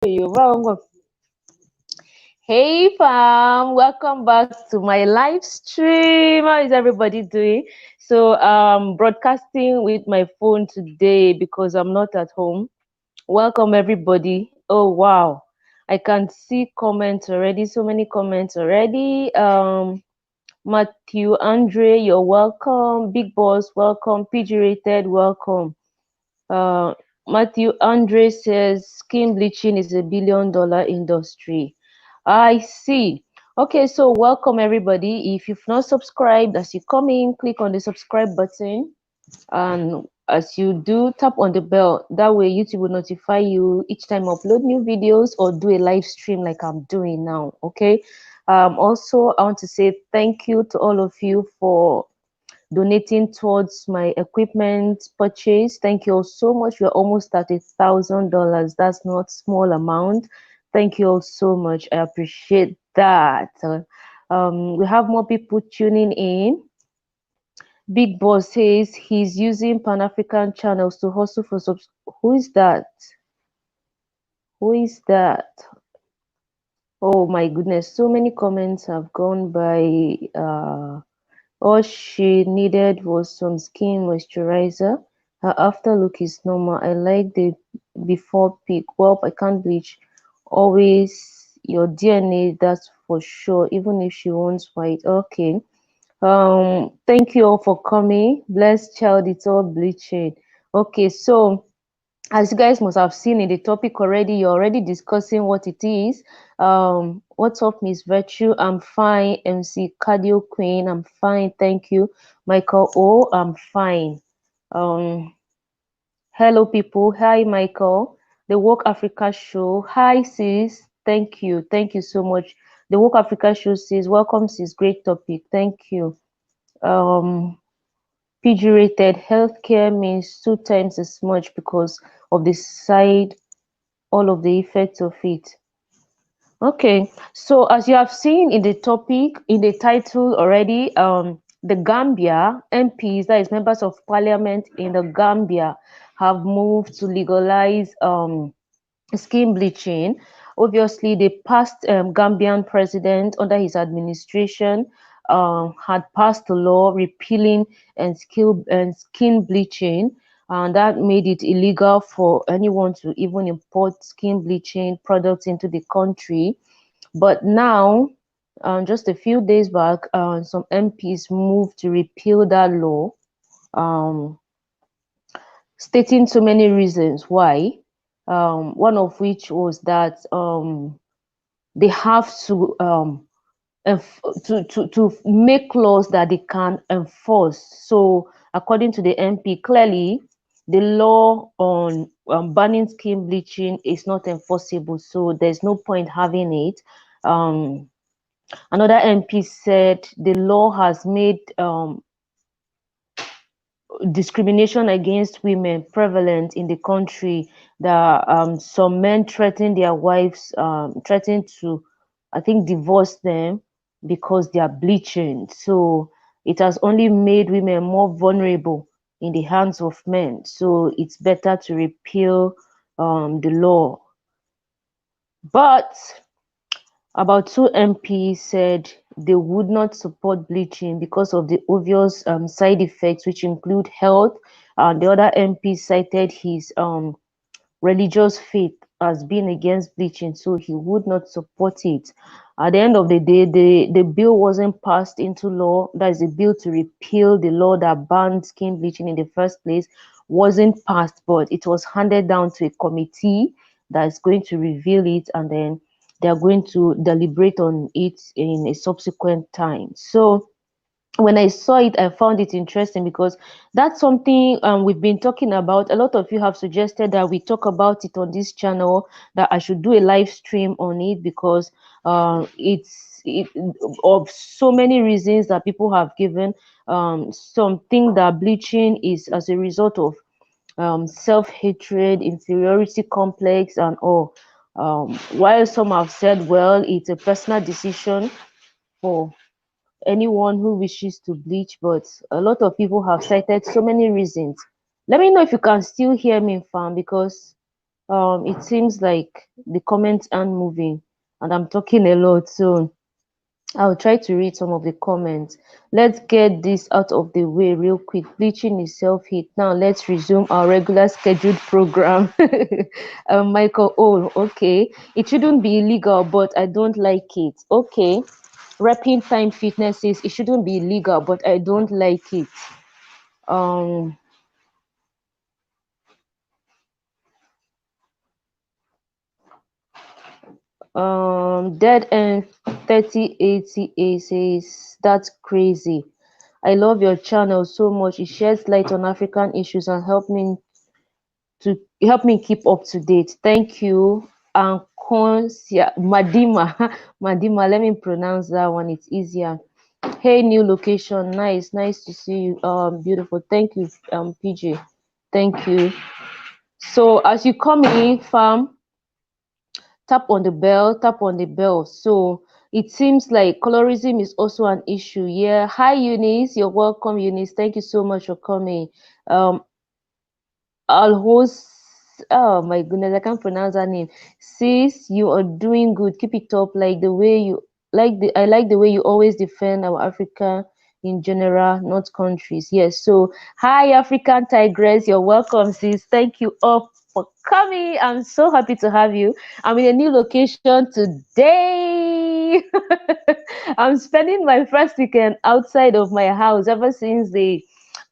you. Hey fam, welcome back to my live stream. How is everybody doing? So broadcasting with my phone today because I'm not at home. Welcome everybody. Oh wow, I can see comments already, so many comments already. Matthew Andre, you're welcome. Big Boss, welcome. PG Rated, welcome. uh Matthew Andre says skin bleaching is $1 billion industry. I see. Okay, so welcome everybody. If you've not subscribed, as you come in, click on the subscribe button, and as you do, tap on the bell. That way YouTube will notify you each time I upload new videos or do a live stream like I'm doing now. Okay. Also, I want to say thank you to all of you for donating towards my equipment purchase. Thank you all so much. We're almost at $1,000. That's not small amount. Thank you all so much. I appreciate that. We have more people tuning in. Big Boss says he's using Pan-African channels to hustle for subs. Who is that? Who is that? Oh my goodness, so many comments have gone by. All she needed was some skin moisturizer. Her after look is normal. I like the before pic. Well, I can't bleach. Always your DNA, that's for sure. Even if she wants white. Okay. Thank you all for coming. Blessed child, it's all bleaching. Okay, so as you guys must have seen in the topic already, you're already discussing what it is. What's up, Miss Virtue? I'm fine. MC Cardio Queen, I'm fine, thank you. Michael O, I'm fine. Hello people. Hi Michael. The Woke Africa Show. Hi sis, thank you so much. The Woke Africa Show says welcome sis, great topic, thank you. PG rated healthcare means 2 times as much because of the side, all of the effects of it. Okay, so as you have seen in the topic, in the title already, the Gambia MPs, that is members of parliament in the Gambia, have moved to legalize skin bleaching. Obviously, the past Gambian president under his administration had passed a law repealing skin bleaching, and that made it illegal for anyone to even import skin bleaching products into the country. But now, just a few days back, some MPs moved to repeal that law, um, stating so many reasons why. One of which was that they have to make laws that they can enforce. So according to the MP, clearly the law on banning skin bleaching is not enforceable, so there's no point having it. Another MP said the law has made discrimination against women prevalent in the country, that some men threaten their wives, threaten to, I think, divorce them because they are bleaching. So it has only made women more vulnerable in the hands of men. So it's better to repeal the law. But about 2 MPs said they would not support bleaching because of the obvious side effects, which include health. The other MP cited his religious faith as being against bleaching, so he would not support it. At the end of the day, the bill wasn't passed into law. That is, a bill to repeal the law that banned skin bleaching in the first place wasn't passed, but it was handed down to a committee that is going to review it, and then they are going to deliberate on it in a subsequent time. So when I saw it, I found it interesting because that's something we've been talking about. A lot of you have suggested that we talk about it on this channel, that I should do a live stream on it because it's of so many reasons that people have given. Some think that bleaching is as a result of self-hatred, inferiority complex, and all. While some have said, well, it's a personal decision for anyone who wishes to bleach, but a lot of people have cited so many reasons. Let me know if you can still hear me, fam, because It seems like the comments aren't moving, and I'm talking a lot, so I'll try to read some of the comments. Let's get this out of the way real quick. Bleaching is self-hate. Now let's resume our regular scheduled program. Michael, oh, okay. It shouldn't be illegal, but I don't like it. Okay. Repping Time Fitness says it shouldn't be illegal, but I don't like it. Um, Dead End 3088 says that's crazy. I love your channel so much. It sheds light on African issues and help me keep up to date. Thank you. And Madima. Madima, let me pronounce that one. It's easier. Hey, new location. Nice to see you. Beautiful. Thank you, PJ. Thank you. So as you come in, fam, tap on the bell. So it seems like colorism is also an issue. Yeah. Hi, Eunice. You're welcome, Eunice. Thank you so much for coming. Um, Alhos, oh my goodness, I can't pronounce her name. Sis, you are doing good. Keep it up. I like the way you always defend our Africa in general, not countries. Yes. So hi African Tigress, you're welcome, sis. Thank you all for coming. I'm so happy to have you. I'm in a new location today. I'm spending my first weekend outside of my house ever since the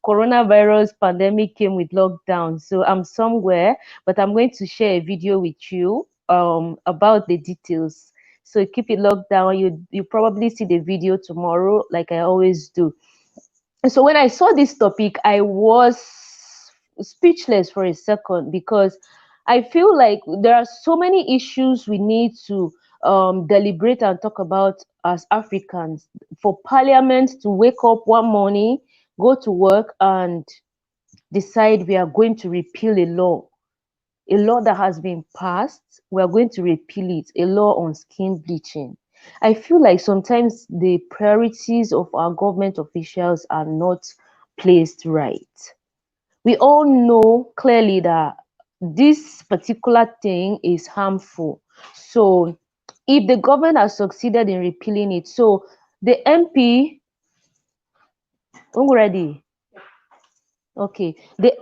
coronavirus pandemic came with lockdown. So I'm somewhere, but I'm going to share a video with you about the details. So keep it locked down. You probably see the video tomorrow, like I always do. And so when I saw this topic, I was speechless for a second because I feel like there are so many issues we need to deliberate and talk about as Africans. For Parliament to wake up one morning, go to work, and decide we are going to repeal a law that has been passed, we are going to repeal it, a law on skin bleaching. I feel like sometimes the priorities of our government officials are not placed right. We all know clearly that this particular thing is harmful. So if the government has succeeded in repealing it, so the MP already, okay, the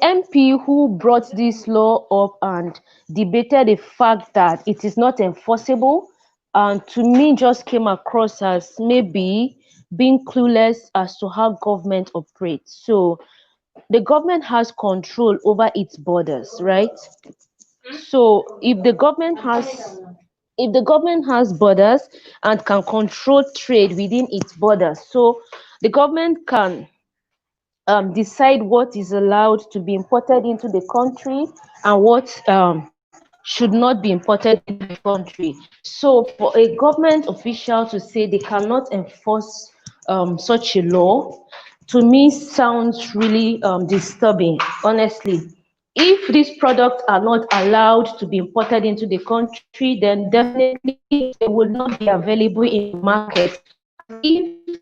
MP who brought this law up and debated the fact that it is not enforceable, and to me just came across as maybe being clueless as to how government operates. So the government has control over its borders, right? So if the government has borders and can control trade within its borders, so the government can decide what is allowed to be imported into the country and what should not be imported into the country. So for a government official to say they cannot enforce such a law, to me sounds really disturbing, honestly. If these products are not allowed to be imported into the country, then definitely they will not be available in the market. And if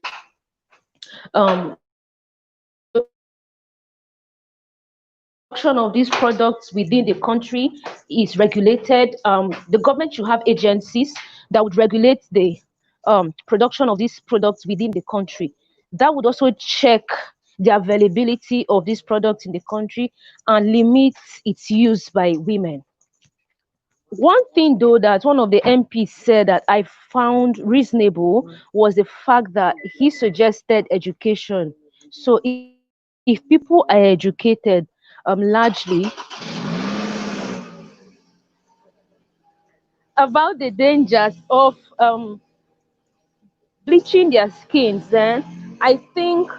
production of these products within the country is regulated, the government should have agencies that would regulate the production of these products within the country. That would also check the availability of these products in the country and limit its use by women. One thing, though, that one of the MPs said that I found reasonable was the fact that he suggested education. So if people are educated largely about the dangers of bleaching their skins, then I think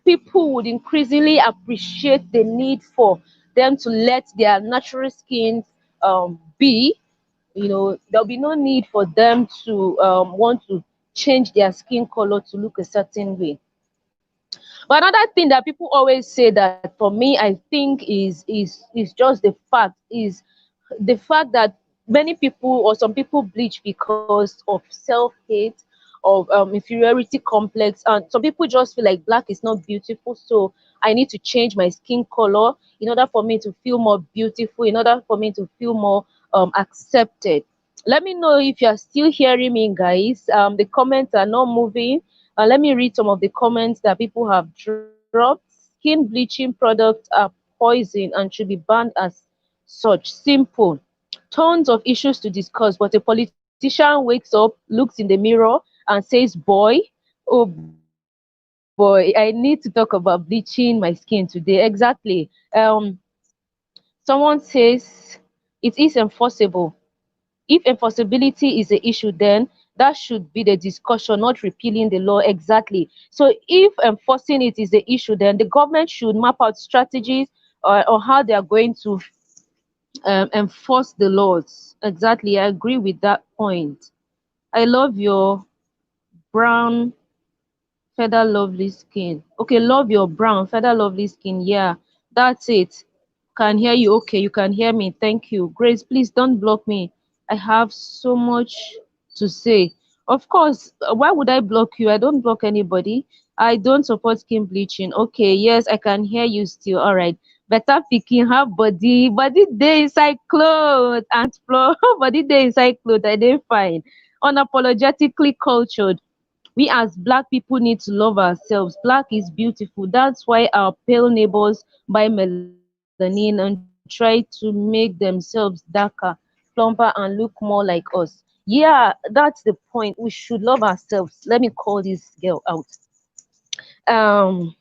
people would increasingly appreciate the need for them to let their natural skins be. There'll be no need for them to want to change their skin color to look a certain way. But another thing that people always say that for me I think is just the fact that many people or some people bleach because of self-hate, of inferiority complex, and some people just feel like black is not beautiful, so I need to change my skin color in order for me to feel more beautiful, in order for me to feel more accepted. Let me know if you are still hearing me, guys. The comments are not moving. Let me read some of the comments that people have dropped. Skin bleaching products are poison and should be banned as such. Simple. Tons of issues to discuss, but a politician wakes up, looks in the mirror, and says, "Boy, oh boy, I need to talk about bleaching my skin today." Exactly. Someone says it is enforceable. If enforceability is the issue, then that should be the discussion, not repealing the law. Exactly. So if enforcing it is the issue, then the government should map out strategies or how they are going to enforce the laws. Exactly. I agree with that point. I love your brown feather lovely skin. Okay, love your brown feather lovely skin. Yeah, that's it. Can hear you. Okay, you can hear me. Thank you. Grace, please don't block me. I have so much to say. Of course, why would I block you? I don't block anybody. I don't support skin bleaching. Okay, yes, I can hear you still. All right. Better picking her body day inside clothes and floor body day inside clothes. I didn't find unapologetically cultured. We as black people need to love ourselves. Black is beautiful. That's why our pale neighbors buy melanin and try to make themselves darker, plumper, and look more like us. Yeah, that's the point. We should love ourselves. Let me call this girl out. Um,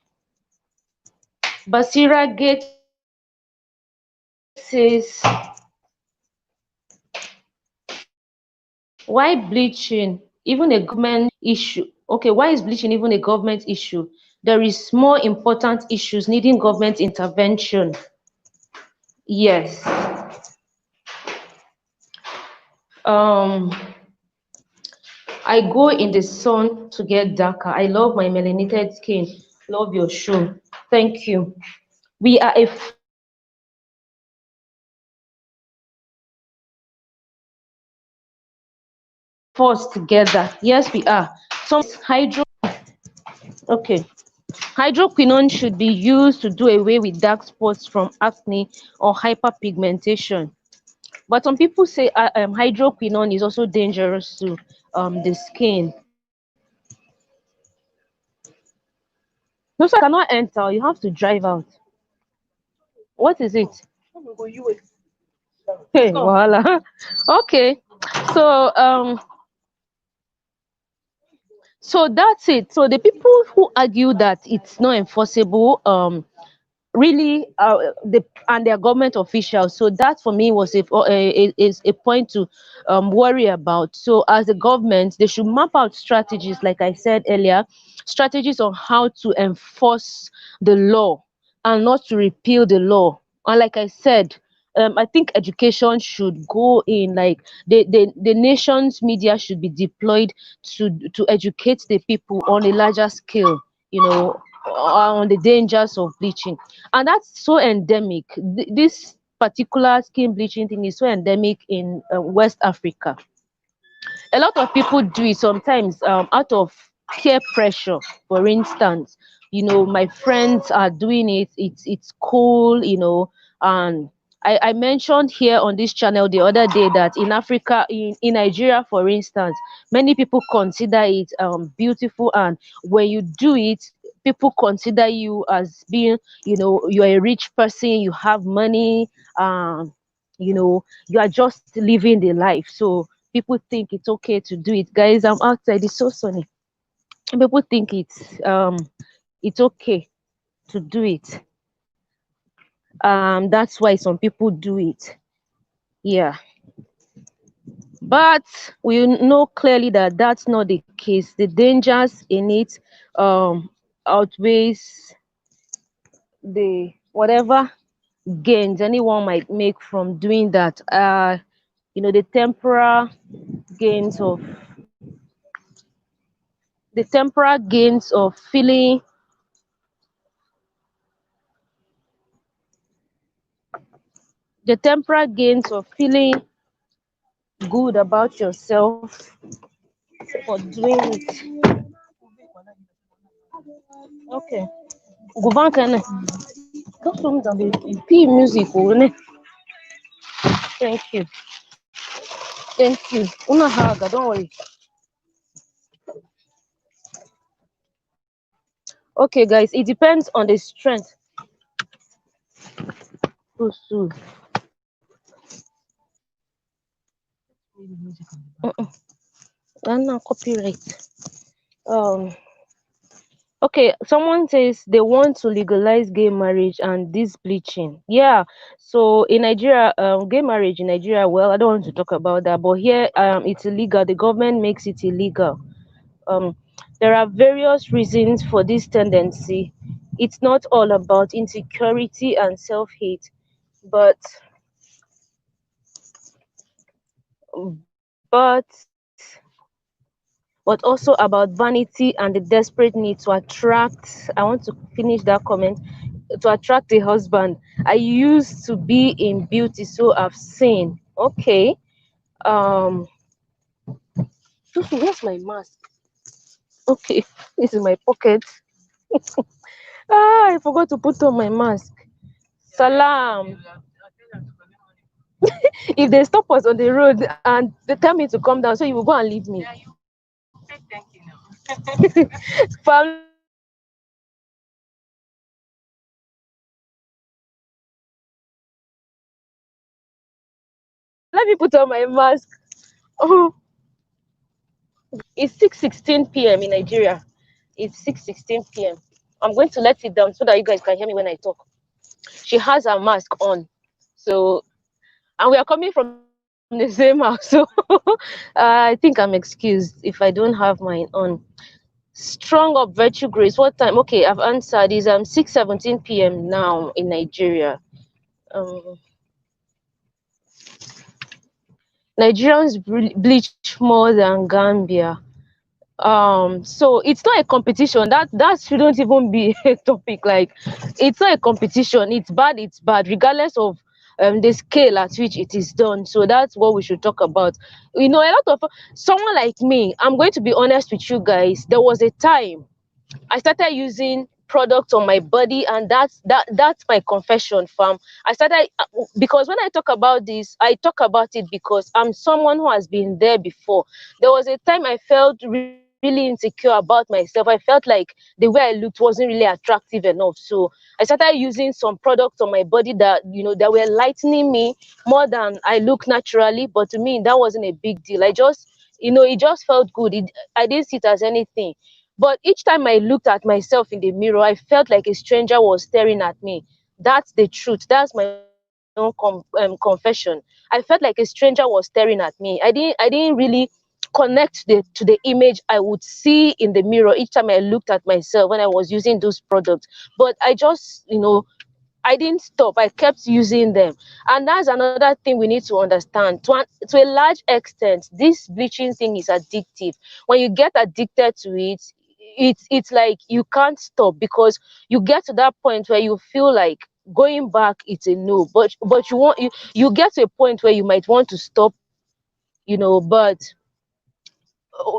Basira Gate says, why bleaching even a government issue? Okay, why is bleaching even a government issue? There is more important issues needing government intervention. Yes. Um, I go in the sun to get darker. I love my melanated skin. Love your show. Thank you. We are a force together. Yes, we are. Some people say okay. Hydroquinone should be used to do away with dark spots from acne or hyperpigmentation. But some people say hydroquinone is also dangerous to the skin. No, sir, I cannot enter. You have to drive out. What is it? Hey, voila. Okay. So so that's it. So the people who argue that it's not enforceable, really the and their government officials, so that for me was is a point to worry about. So as a government, they should map out strategies, like I said earlier, strategies on how to enforce the law and not to repeal the law. And like I said, I think education should go in, like the nation's media should be deployed to educate the people on a larger scale, you know, on the dangers of bleaching. And that's so endemic. This particular skin bleaching thing is so endemic in West Africa. A lot of people do it sometimes out of peer pressure. For instance, you know, my friends are doing it. It's cool, you know. And I mentioned here on this channel the other day that in Africa, in Nigeria, for instance, many people consider it beautiful, and when you do it, people consider you as being, you know, you're a rich person, you have money, you know, you are just living the life. So people think it's okay to do it. Guys, I'm outside, it's so sunny. People think it's okay to do it. That's why some people do it. Yeah. But we know clearly that that's not the case. The dangers in it outweighs the whatever gains anyone might make from doing that. You know, gains of the temporal gains of feeling, the temporal gains of feeling good about yourself for doing it. Okay. Govan can got some of the P music. Thank you. Thank you. Una haga, don't worry. Okay, guys, it depends on the strength. So, I'm not copyright. Um, okay, someone says they want to legalize gay marriage and this bleaching. Yeah, so in Nigeria, gay marriage in Nigeria, well, I don't want to talk about that, but here, it's illegal. The government makes it illegal. Um, there are various reasons for this tendency. It's not all about insecurity and self-hate, but but but also about vanity and the desperate need to attract. I want to finish that comment. To attract a husband. I used to be in beauty, so I've seen. Okay. Um, where's my mask? Okay, this is my pocket. I forgot to put on my mask. Salam. If they stop us on the road and they tell me to come down, so you will go and leave me. Fam, let me put on my mask. Oh, it's 6:16 p.m. in Nigeria. It's 6:16 p.m. I'm going to let it down so that you guys can hear me when I talk. She has her mask on. So, and we are coming from the same house. So, I think I'm excused if I don't have mine on. Strong up virtue grace. What time? Okay, I've answered. Is 6:17 p.m. now in Nigeria. Um, Nigerians bleach more than Gambia. So it's not a competition. That shouldn't even be a topic. Like, it's not a competition. It's bad regardless of the scale at which it is done. So that's what we should talk about. A lot of someone like me, I'm going to be honest with you guys, there was a time I started using products on my body, and that's my confession, fam. I started because when I talk about this, I talk about it because I'm someone who has been there before. There was a time I felt really insecure about myself. I felt like the way I looked wasn't really attractive enough. So I started using some products on my body that were lightening me more than I look naturally. But to me, that wasn't a big deal. It just felt good. I didn't see it as anything. But each time I looked at myself in the mirror, I felt like a stranger was staring at me. That's the truth. That's my own confession. I felt like a stranger was staring at me. I didn't really connect to the image I would see in the mirror each time I looked at myself when I was using those products. But I didn't stop. I kept using them. And that's another thing we need to understand. To a large extent, this bleaching thing is addictive. When you get addicted to it, it's like you can't stop, because you get to that point where you feel like going back it's a no. But you get to a point where you might want to stop, but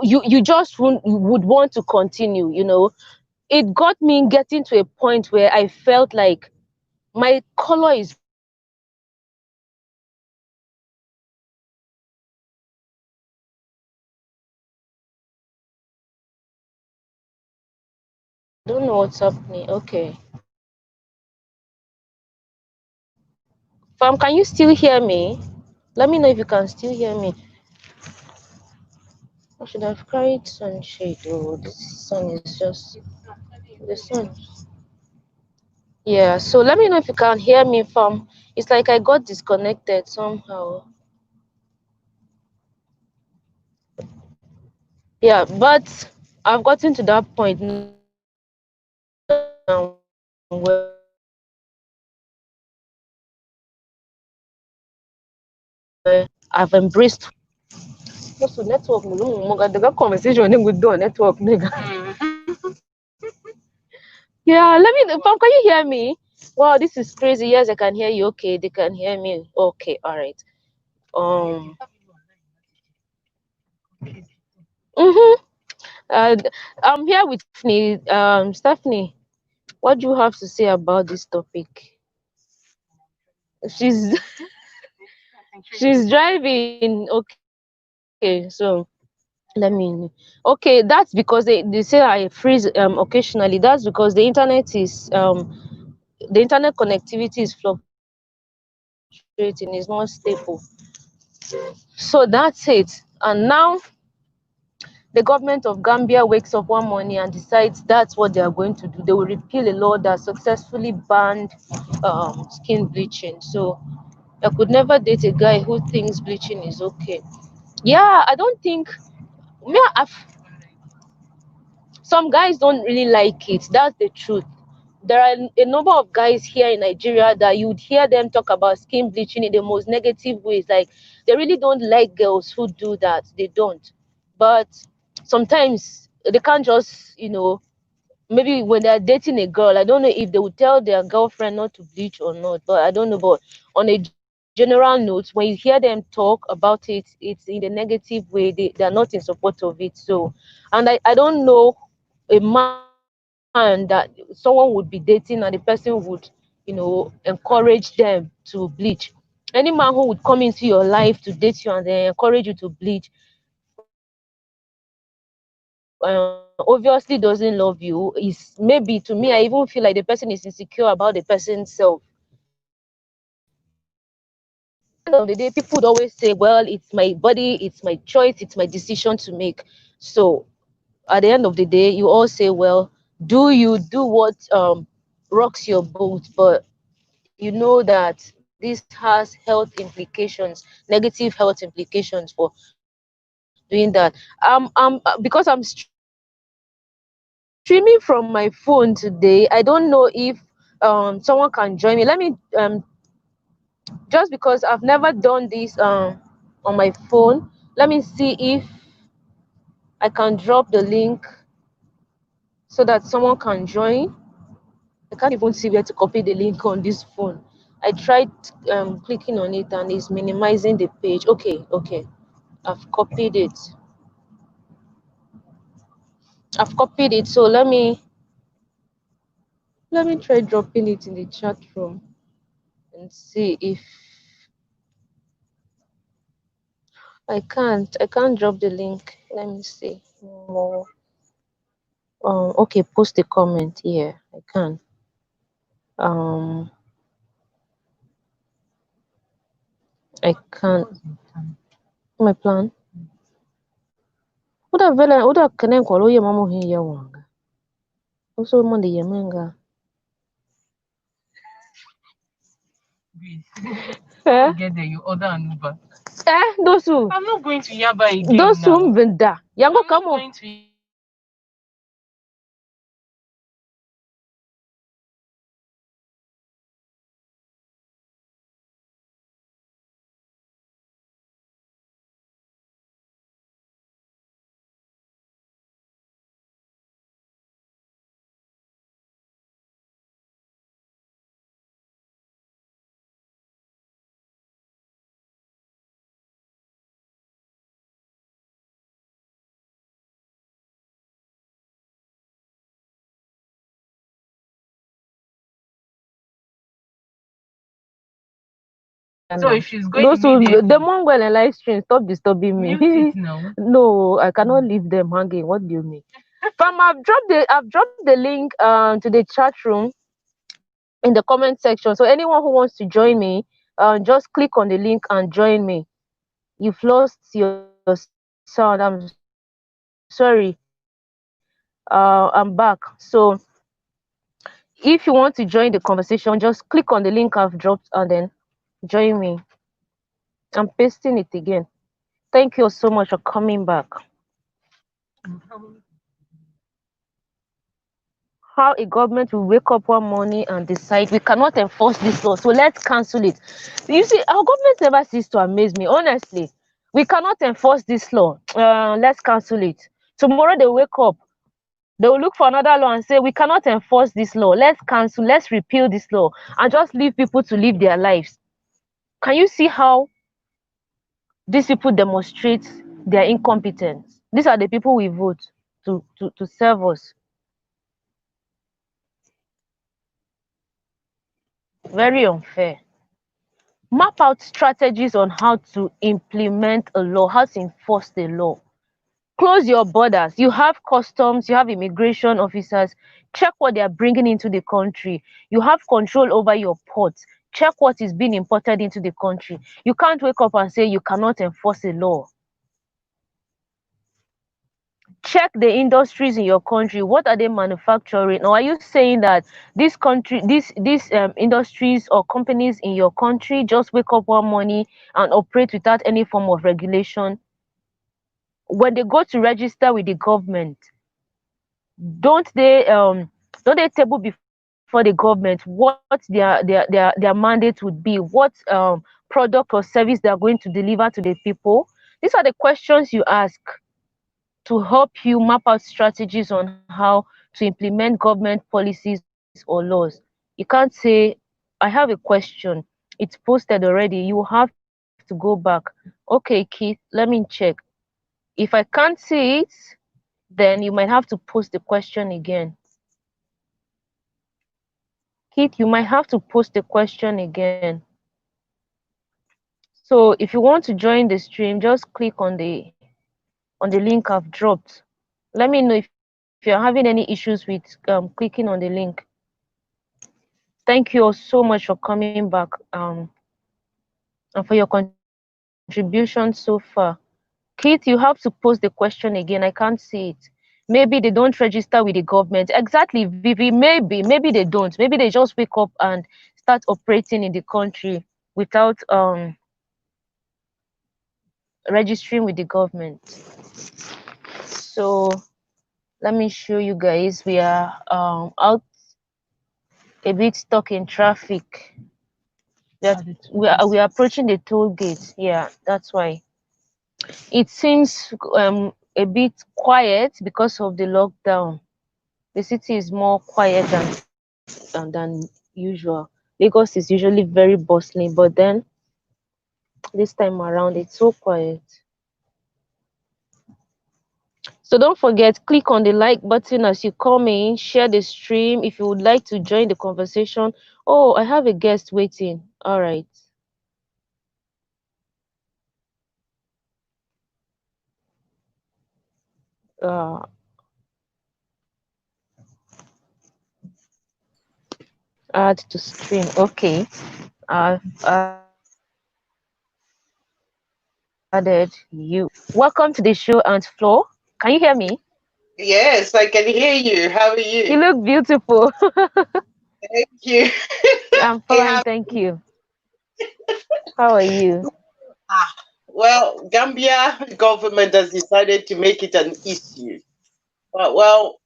you just would want to continue. It got me getting to a point where I felt like my color is bleaching. I don't know what's happening. Okay. Fam, can you still hear me? Let me know if you can still hear me. I should have carried sunshade. Oh, this sun is just the sun. Yeah, so let me know if you can hear me, fam. It's like I got disconnected somehow. Yeah, but I've gotten to that point now where I've embraced. What's the network? The conversation with the network, nigga. Yeah, let me. Fam, can you hear me? Wow, this is crazy. Yes, I can hear you. Okay, they can hear me. Okay, all right. Um. Mhm. Uh, I'm here with Stephanie. Stephanie. What do you have to say about this topic? She's she's driving. Okay, so let me. Okay, that's because they say I freeze occasionally. That's because the internet connectivity is fluctuating. It's not stable. So that's it. And now the government of Gambia wakes up one morning and decides that's what they are going to do. They will repeal a law that successfully banned skin bleaching. So I could never date a guy who thinks bleaching is okay. Yeah, I don't think. Me, some guys don't really like it. That's the truth. There are a number of guys here in Nigeria that you'd hear them talk about skin bleaching in the most negative ways. Like they really don't like girls who do that. They don't. But sometimes they can't just, maybe when they're dating a girl, I don't know if they would tell their girlfriend not to bleach or not, but I don't know. But on a general note, when you hear them talk about it, it's in the negative way. They're not in support of it. So, and I don't know a man that someone would be dating and the person would, encourage them to bleach. Any man who would come into your life to date you and then encourage you to bleach obviously doesn't love you. Is maybe, to me, I even feel like the person is insecure about the person's self. Because at the end of the day, people would always say, well, it's my body, it's my choice, it's my decision to make. So at the end of the day, you all say, well, do what rocks your boat, but you know that this has health implications, negative health implications for doing that. Because I'm streaming from my phone today, I don't know if someone can join me. Let me just because I've never done this on my phone, let me see if I can drop the link so that someone can join. I can't even see where to copy the link on this phone. I tried clicking on it and it's minimizing the page. Okay, I've copied it. So let me try dropping it in the chat room and see if I can't drop the link. Let me see more. Okay, post a comment here. I can. Um, I can't. My plan. Uda kenen kwa loye mamo hiya wanga. Also monde yemenga. Get there, you order an Uber. Dosu. I'm not going to Yaba again Dosu now. mbenda. Yango I'm not kamo. going to So if she's going Those who immediately, the Mongol and live stream, stop disturbing me. mute it now. No, I cannot leave them hanging. What do you mean? Fam, I've dropped the link to the chat room in the comment section. So anyone who wants to join me, just click on the link and join me. You've lost your sound. I'm sorry. I'm back. So if you want to join the conversation, just click on the link I've dropped and then join me. I'm pasting it again. Thank you so much for coming back. How a government will wake up one morning and decide we cannot enforce this law, so let's cancel it. You see, our government never ceases to amaze me, honestly. We cannot enforce this law. Let's cancel it. Tomorrow they wake up, they will look for another law and say we cannot enforce this law. Let's cancel, let's repeal this law and just leave people to live their lives. Can you see how these people demonstrate their incompetence? These are the people we vote to serve us. Very unfair. Map out strategies on how to implement a law, how to enforce the law. Close your borders. You have customs, you have immigration officers. Check what they are bringing into the country. You have control over your ports. Check what is being imported into the country. You can't wake up and say you cannot enforce a law. Check the industries in your country. What are they manufacturing? Or are you saying that this country, these industries or companies in your country just wake up one morning and operate without any form of regulation? When they go to register with the government, don't they um don't they table before the government what their mandate would be, what product or service they are going to deliver to the people? These are the questions you ask to help you map out strategies on how to implement government policies or laws. You can't say, I have a question, it's posted already, you have to go back. Okay, Keith, let me check. If I can't see it, then you might have to post the question again. Keith, you might have to post the question again. So if you want to join the stream, just click on the link I've dropped. Let me know if you're having any issues with clicking on the link. Thank you all so much for coming back and for your contribution so far. Keith, you have to post the question again. I can't see it. Maybe they don't register with the government. Exactly, Vivi. Maybe they don't. Maybe they just wake up and start operating in the country without registering with the government. So let me show you guys. We are out a bit stuck in traffic. We are approaching the toll gate. Yeah, that's why. It seems a bit quiet because of the lockdown. The city is more quiet than usual. Lagos is usually very bustling, but then this time around it's so quiet. So don't forget, click on the like button as you come in, share the stream if you would like to join the conversation. Oh, I have a guest waiting. All right. Uh, add to stream. Okay. I've added you. Welcome to the show, Aunt Flo. Can you hear me? Yes, I can hear you. How are You look you? beautiful. Thank you. I'm I fine, have, thank you. How are you? well, Gambia government has decided to make it an issue. Well,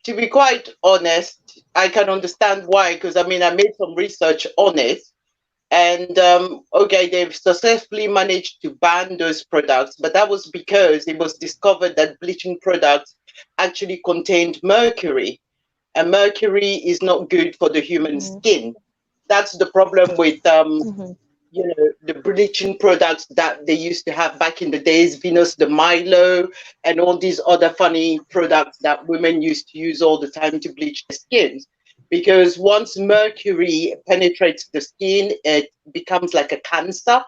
to be quite honest, I can understand why, because I mean, I made some research on it. And okay, they've successfully managed to ban those products, but that was because it was discovered that bleaching products actually contained mercury, and mercury is not good for the human Mm-hmm. skin. That's the problem with Mm-hmm. the bleaching products that they used to have back in the days, Venus de Milo, and all these other funny products that women used to use all the time to bleach their skins. Because once mercury penetrates the skin, it becomes like a cancer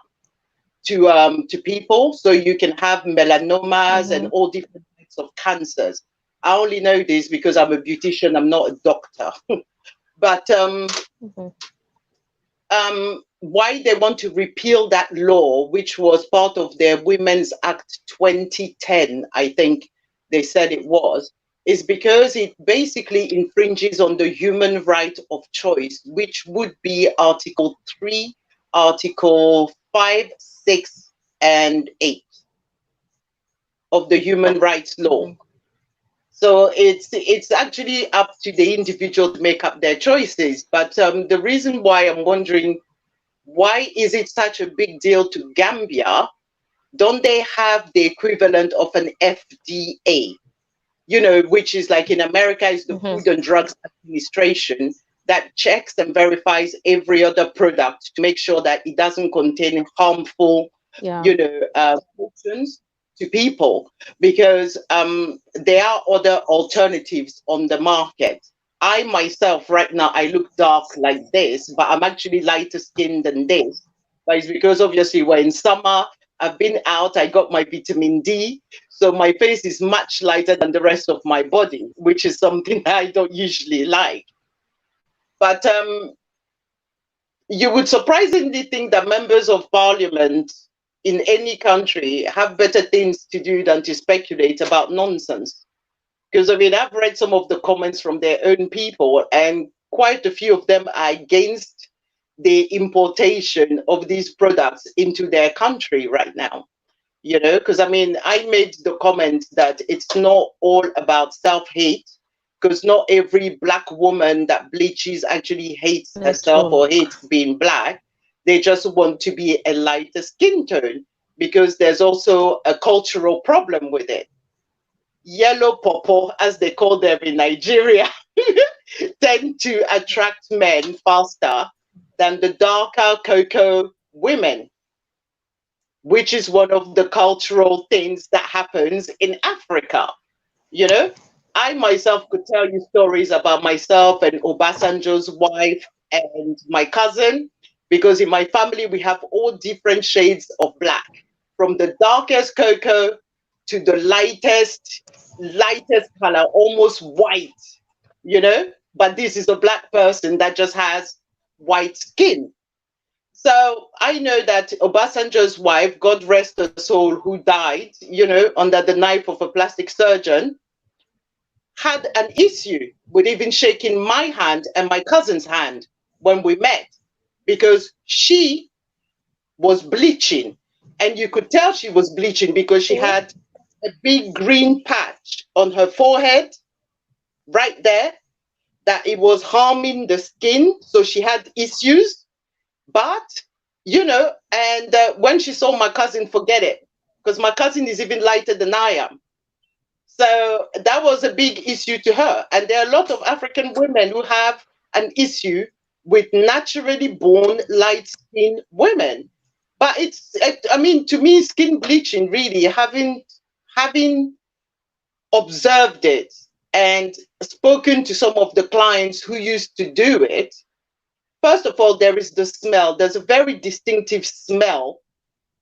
to people. So you can have melanomas and Mm-hmm. all different types of cancers. I only know this because I'm a beautician. I'm not a doctor. But Mm-hmm. why they want to repeal that law, which was part of their Women's Act 2010, I think they said it was, is because it basically infringes on the human right of choice, which would be Article 3, Article 5, 6, and 8 of the human rights law. Mm-hmm. So it's actually up to the individual to make up their choices. But the reason why I'm wondering, why is it such a big deal to Gambia? Don't they have the equivalent of an FDA? Which is like in America is the Mm-hmm. Food and Drugs Administration that checks and verifies every other product to make sure that it doesn't contain harmful, Yeah. poisons to people, because there are other alternatives on the market. I myself right now, I look dark like this, but I'm actually lighter skinned than this. But it's because obviously we're in summer. I've been out, I got my vitamin D. So my face is much lighter than the rest of my body, which is something I don't usually like. But you would surprisingly think that members of parliament in any country have better things to do than to speculate about nonsense. Because I mean, I've read some of the comments from their own people, and quite a few of them are against the importation of these products into their country right now. You know, because I mean, I made the comment that it's not all about self-hate, because not every black woman that bleaches actually hates herself or hates being black. They just want to be a lighter skin tone, because there's also a cultural problem with it. Yellow popo, as they call them in Nigeria, tend to attract men faster than the darker cocoa women, which is one of the cultural things that happens in Africa. You know, I myself could tell you stories about myself and Obasanjo's wife and my cousin, because in my family we have all different shades of black, from the darkest cocoa to the lightest color, almost white, you know, but this is a black person that just has white skin. So I know that Obasanjo's wife, God rest her soul, who died, you know, under the knife of a plastic surgeon, had an issue with even shaking my hand and my cousin's hand when we met, because she was bleaching. And you could tell she was bleaching because she had a big green patch on her forehead right there, that it was harming the skin. So she had issues. But, you know, and when she saw my cousin, forget it, because my cousin is even lighter than I am. So that was a big issue to her. And there are a lot of African women who have an issue with naturally born light-skinned women. But I mean, to me, skin bleaching, really, having observed it and spoken to some of the clients who used to do it, first of all, there is the smell. There's a very distinctive smell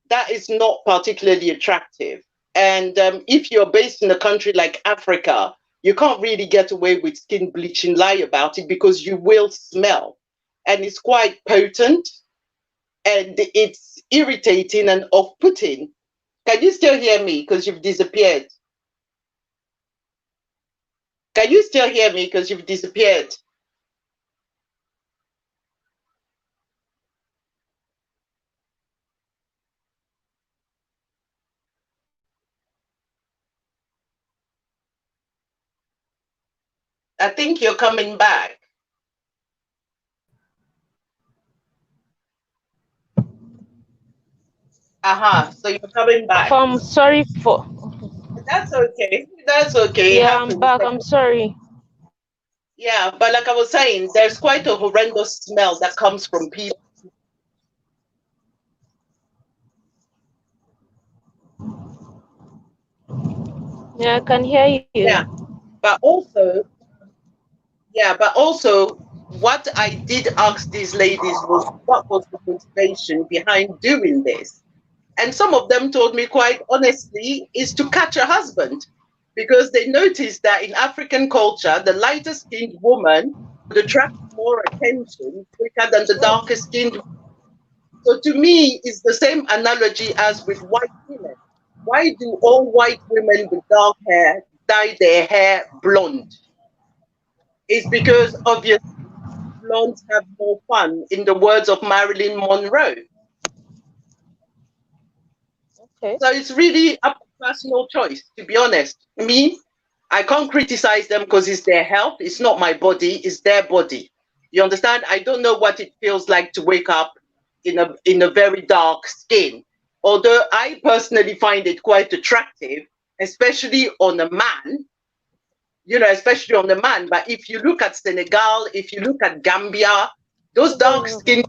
that is not particularly attractive. And if you're based in a country like Africa, you can't really get away with skin bleaching, lie about it, because you will smell. And it's quite potent, and it's irritating and off-putting. Can you still hear me? Because you've disappeared. Can you still hear me? Because you've disappeared. I think you're coming back. So you're coming back. I'm sorry for. That's okay. That's okay. Yeah, I'm back. I'm sorry. Yeah, but like I was saying, there's quite a horrendous smell that comes from people. Yeah, I can hear you. Yeah, but also, what I did ask these ladies was, what was the motivation behind doing this? And some of them told me quite honestly, is to catch a husband, because they noticed that in African culture, the lighter skinned woman would attract more attention quicker than the darker skinned. So to me, it's the same analogy as with white women. Why do all white women with dark hair dye their hair blonde? It's because obviously blondes have more fun, in the words of Marilyn Monroe. Okay. So it's really a personal choice, to be honest. Me, I can't criticize them because it's their health. It's not my body, it's their body. You understand? I don't know what it feels like to wake up in a very dark skin. Although I personally find it quite attractive, especially on a man, you know, especially on the man. But if you look at Senegal, if you look at Gambia, those dark skin,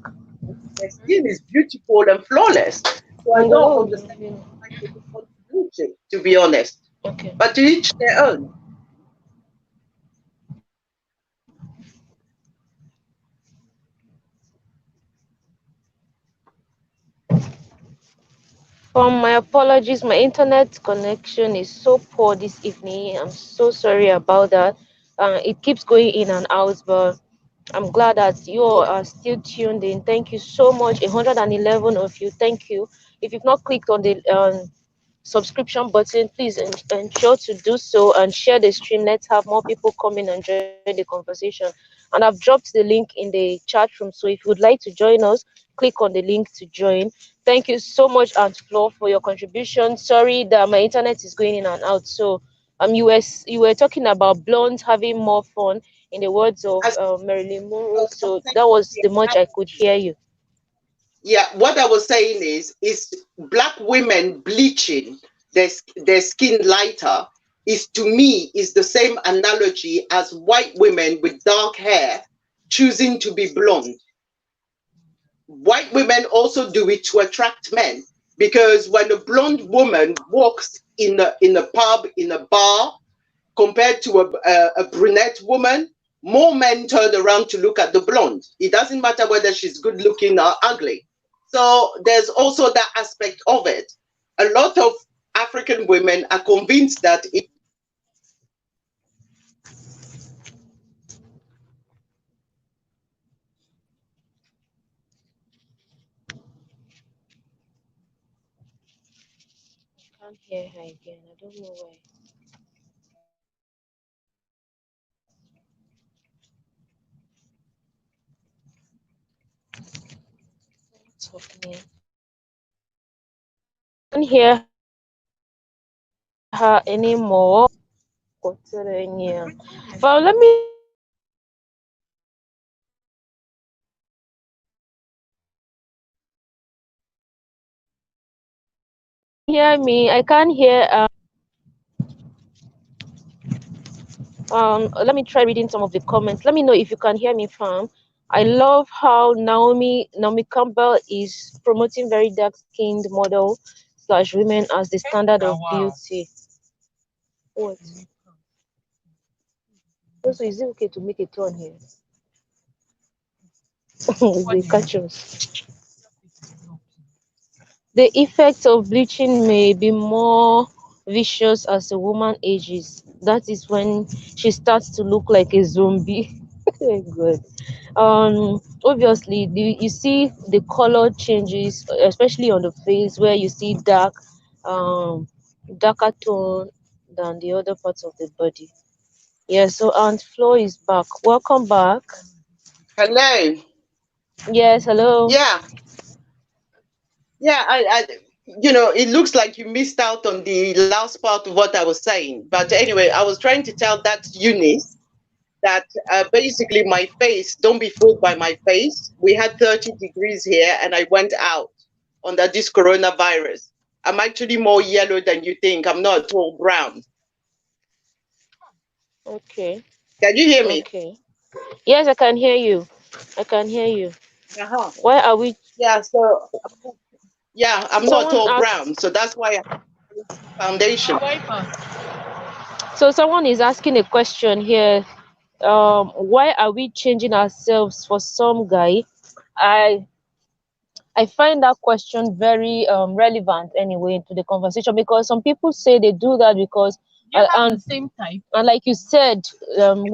their skin is beautiful and flawless. So I don't understand why they don't want to bleach it, to be honest. Okay. But to each their own. My apologies, my internet connection is so poor this evening. I'm so sorry about that. It keeps going in and out, but I'm glad that you all are still tuned in. Thank you so much. 111 of you. Thank you. If you've not clicked on the subscription button, please ensure to do so and share the stream. Let's have more people come in and join the conversation. And I've dropped the link in the chat room, so if you would like to join us, click on the link to join. Thank you so much, Aunt Flo, for your contribution. Sorry that my internet is going in and out. So you were talking about blondes having more fun, in the words of As Marilyn Monroe. well, So that was the much I could hear you. yeah, what I was saying is black women bleaching their skin lighter is, to me, is the same analogy as white women with dark hair choosing to be blonde. White women also do it to attract men, because when a blonde woman walks in a pub, in a bar, compared to a brunette woman, more men turn around to look at the blonde. It doesn't matter whether she's good looking or ugly. So there's also that aspect of it. A lot of African women are convinced that Can't hear her again. I don't know why. What's happening? Can't hear her anymore. Well, let me hear me. I can't hear. Let me try reading some of the comments. Let me know if you can hear me, fam. I love how Naomi Campbell is promoting very dark-skinned model slash women as the standard of beauty. What? Also, is it okay to make a turn here? They catch us. The effects of bleaching may be more vicious as a woman ages. That is when she starts to look like a zombie. Oh God. Obviously, you see the color changes, especially on the face, where you see darker tone than the other parts of the body. Yeah, so Aunt Flo is back. Welcome back. hello. Yes, hello. Yeah, yeah, it looks like you missed out on the last part of what I was saying. But anyway, I was trying to tell that Eunice that basically my face, don't be fooled by my face. We had 30 degrees here and I went out under this coronavirus. I'm actually more yellow than you think. I'm not all brown. Okay. Can you hear me? Okay. Yes, I can hear you. I can hear you. Uh-huh. Why are we? Yeah, so yeah, I'm not Someone all asked. brown. So that's why I have foundation. So someone is asking a question here. Why are we changing ourselves for some guy? I I find that question very relevant anyway to the conversation, because some people say they do that because and Same type. and like you said, some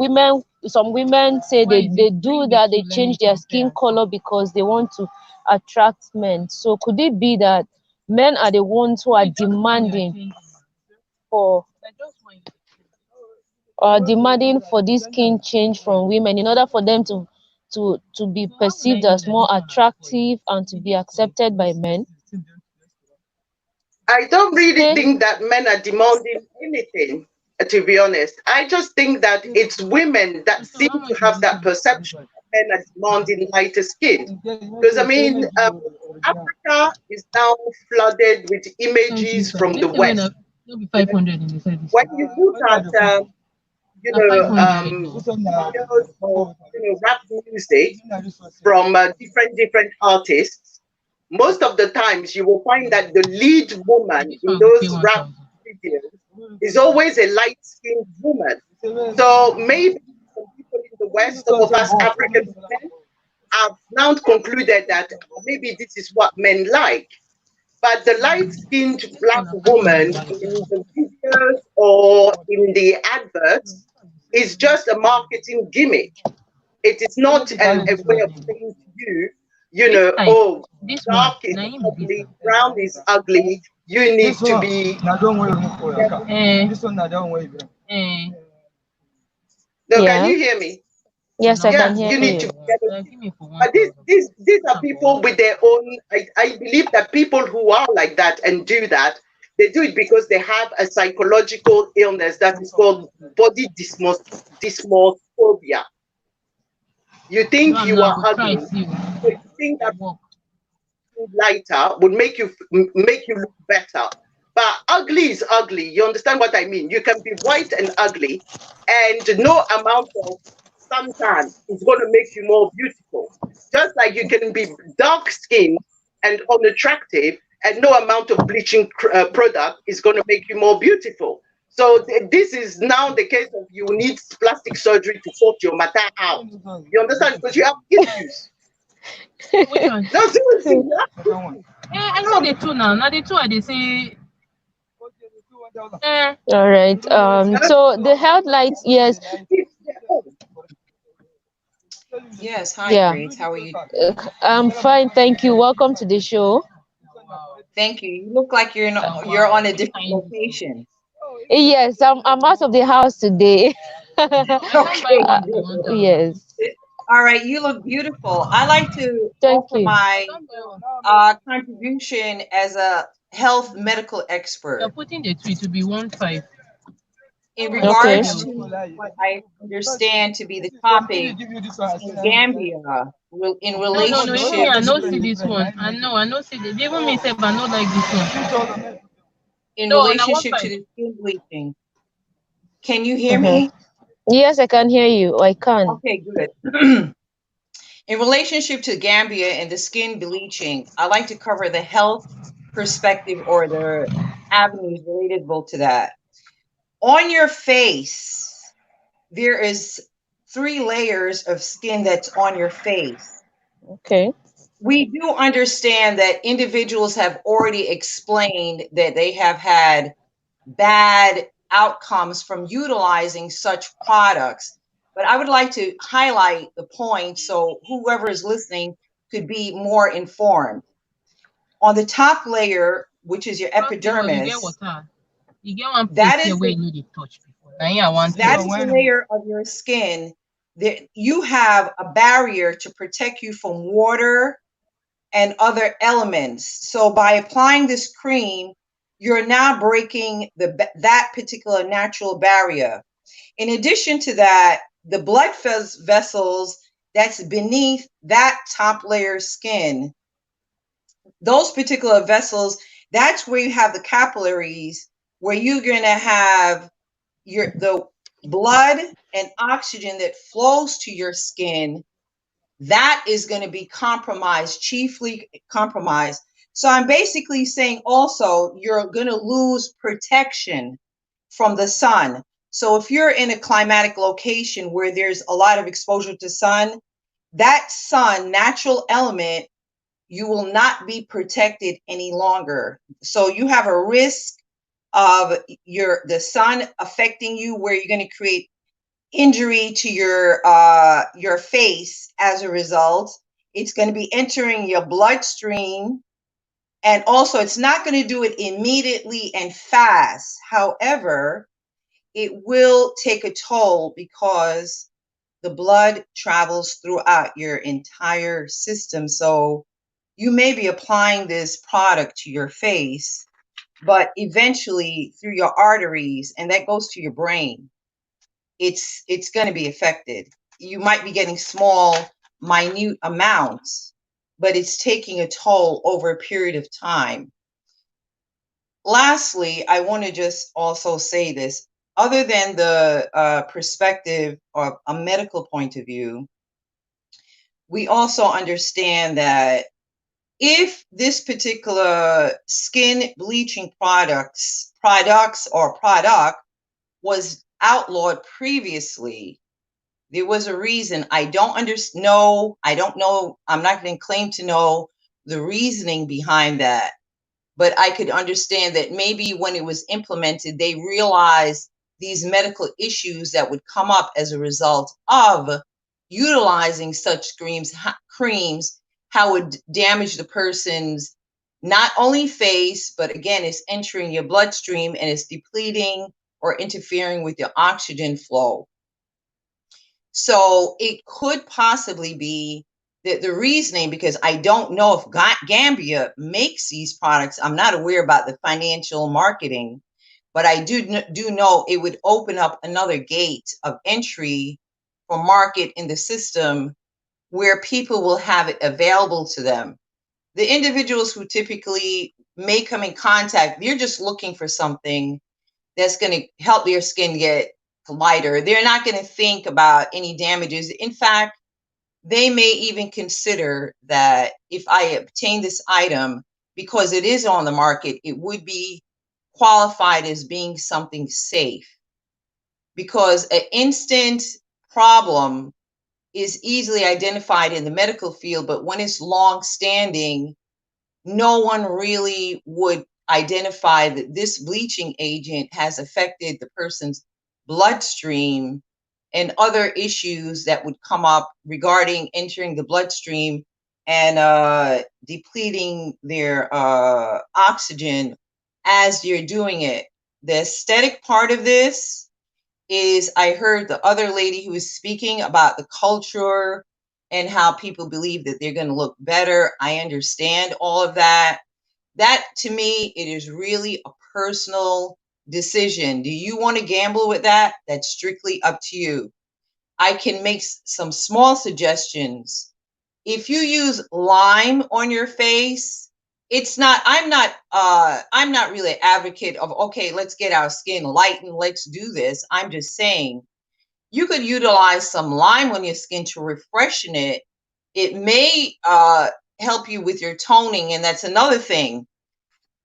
women say they do that, they change their skin color because they want to attract men. So could it be that men are the ones who are demanding for this skin change from women in order for them to be perceived as more attractive and to be accepted by men? I don't really Okay. think that men are demanding anything, to be honest. I just think that it's women that seem to have that perception that men are demanding lighter skin. Because, I mean, Africa is now flooded with images from the West. You know, 500 in the service. when you look at, videos or, rap music from different artists, most of the times you will find that the lead woman in those rap videos is always a light-skinned woman. So maybe some people in the West, some of us African women, have now concluded that maybe this is what men like. But the light-skinned black woman in the videos or in the adverts is just a marketing gimmick. It is not a way of saying to you, you know, oh, this one, dark is ugly, brown is ugly, you need to be. No, can you hear me? Yes, I can Yeah, hear you need to you. be. But these are people with their own. I believe that people who are like that and do that, they do it because they have a psychological illness that is called body dysmorphobia. You think you are ugly, so you think that lighter would make you look better. But ugly is ugly. You understand what I mean? You can be white and ugly, and no amount of suntan is going to make you more beautiful. Just like you can be dark skinned and unattractive, and no amount of bleaching product is going to make you more beautiful. So this is now the case of you need plastic surgery to sort your matter out. You understand? Because you have issues. Which one? No, seriously. I know the two now. Now the two are they say. All right. So the health lights, yes. Yes. Hi, Yeah. Grace. How are you? I'm fine, thank you. Welcome to the show. Thank you. You look like you're on a different location. Yes, I'm out of the house today. Okay, good. Yes. All right, you look beautiful. I like to Thank offer you. my contribution as a health medical expert You're putting the three to be 1-5. in Okay. regards to what I understand to be the topic in Gambia in No, even relationship me, I know see this one. I know see this. Even me say, but I not like this one. in No, now relationship to 1-5. the skin bleaching. Can you hear me? Yes, I can hear you. I can. Okay, good. In relationship to Gambia and the skin bleaching, I like to cover the health perspective or the avenues relatable to that. On your face, there is 3 layers of skin that's on your face. Okay. We do understand that individuals have already explained that they have had bad outcomes from utilizing such products. But I would like to highlight the point so whoever is listening could be more informed. On the top layer, which is your epidermis, You get one that place is here where the, you need to touch before. Now yeah, one that is the layer of your skin that you have a barrier to protect you from water and other elements. So by applying this cream, you're now breaking that particular natural barrier. In addition to that, the blood vessels that's beneath that top layer skin, those particular vessels, that's where you have the capillaries, where you're going to have the blood and oxygen that flows to your skin. That is going to be compromised, chiefly compromised. So I'm basically saying also you're going to lose protection from the sun. So if you're in a climatic location where there's a lot of exposure to sun, that sun, natural element, you will not be protected any longer. So you have a risk of the sun affecting you where you're going to create injury to your face as a result. It's going to be entering your bloodstream, and also it's not going to do it immediately and fast. However, it will take a toll because the blood travels throughout your entire system. So you may be applying this product to your face, but eventually through your arteries, and that goes to your brain, it's going to be affected. You might be getting small, minute amounts, but it's taking a toll over a period of time. Lastly, I want to just also say this. Other than the perspective of a medical point of view, we also understand that if this particular skin bleaching product was outlawed previously, there was a reason. I don't know. I'm not going to claim to know the reasoning behind that. but I could understand that maybe when it was implemented, they realized these medical issues that would come up as a result of utilizing such creams, how it would damage the person's not only face, but again, it's entering your bloodstream and it's depleting or interfering with your oxygen flow. So it could possibly be that the reasoning, because I don't know if Gambia makes these products. I'm not aware about the financial marketing, but I do know it would open up another gate of entry for market in the system where people will have it available to them. The individuals who typically may come in contact, they're just looking for something that's going to help their skin get lighter. They're not going to think about any damages. In fact, they may even consider that if I obtain this item, because it is on the market, it would be qualified as being something safe. Because an instant problem is easily identified in the medical field, but when it's long-standing, no one really would identify that this bleaching agent has affected the person's bloodstream and other issues that would come up regarding entering the bloodstream and depleting their oxygen as you're doing it. The aesthetic part of this is, I heard the other lady who was speaking about the culture and how people believe that they're going to look better. I understand all of that. That, to me, it is really a personal decision. Do you want to gamble with that? That's strictly up to you. I can make some small suggestions. If you use lime on your face, I'm not really an advocate of, okay, let's get our skin light and let's do this. I'm just saying you could utilize some lime on your skin to refreshen it. It may help you with your toning, and that's another thing.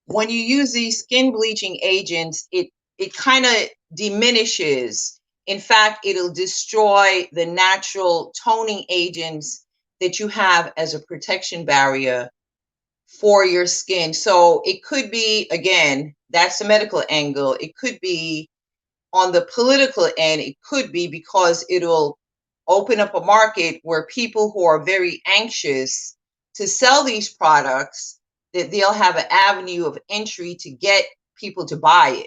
When you use these skin bleaching agents, it kind of diminishes. In fact, it'll destroy the natural toning agents that you have as a protection barrier for your skin. So it could be, again, that's the medical angle. It could be on the political end. It could be because it'll open up a market where people who are very anxious to sell these products, that they'll have an avenue of entry to get people to buy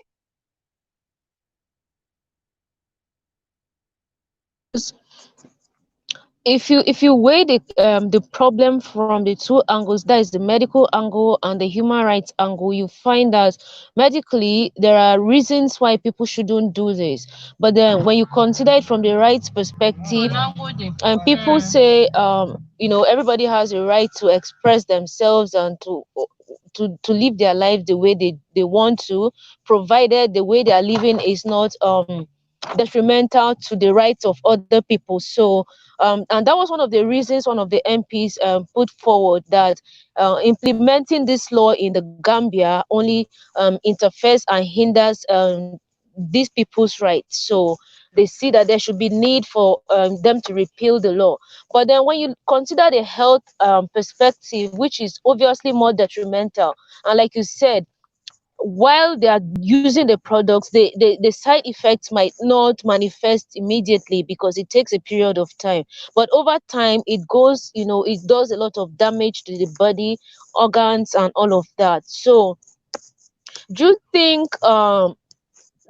it. If you weigh the problem from the two angles, that is the medical angle and the human rights angle, you find that medically there are reasons why people shouldn't do this, but then when you consider it from the rights perspective, and people say everybody has a right to express themselves and to live their life the way they want to, provided the way they are living is not detrimental to the rights of other people. So and that was one of the reasons one of the MPs put forward, that implementing this law in the Gambia only interferes and hinders these people's rights. So they see that there should be need for them to repeal the law. But then when you consider the health perspective, which is obviously more detrimental, and like you said, while they are using the products, the side effects might not manifest immediately because it takes a period of time, but over time it goes, it does a lot of damage to the body, organs and all of that. So do you think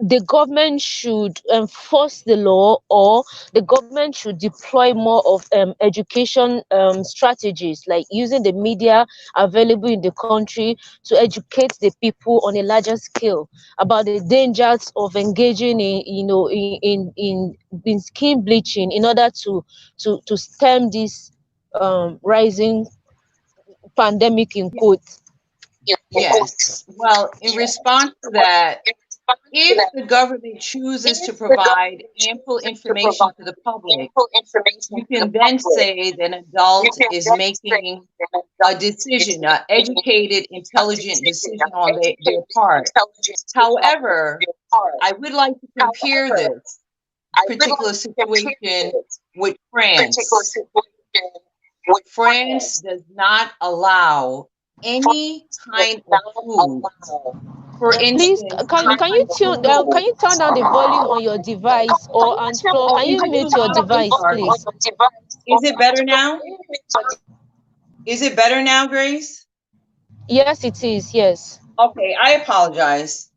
the government should enforce the law, or the government should deploy more of education strategies, like using the media available in the country to educate the people on a larger scale about the dangers of engaging in skin bleaching in order to stem this rising pandemic in quotes? Yes. Well, in response to that, if the government chooses to provide ample information to the public, you can then say that an adult is making a decision, an educated, intelligent decision on their part. However, I would like to compare this particular situation with France. France does not allow any kind of food. For Please, instance, can you tune can you turn down the volume on your device, or and Flo, can you is it mute too your loud? I'm device, sorry. please? Is it better now? Is it better now, Grace? Yes, it is. Yes. Okay, I apologize.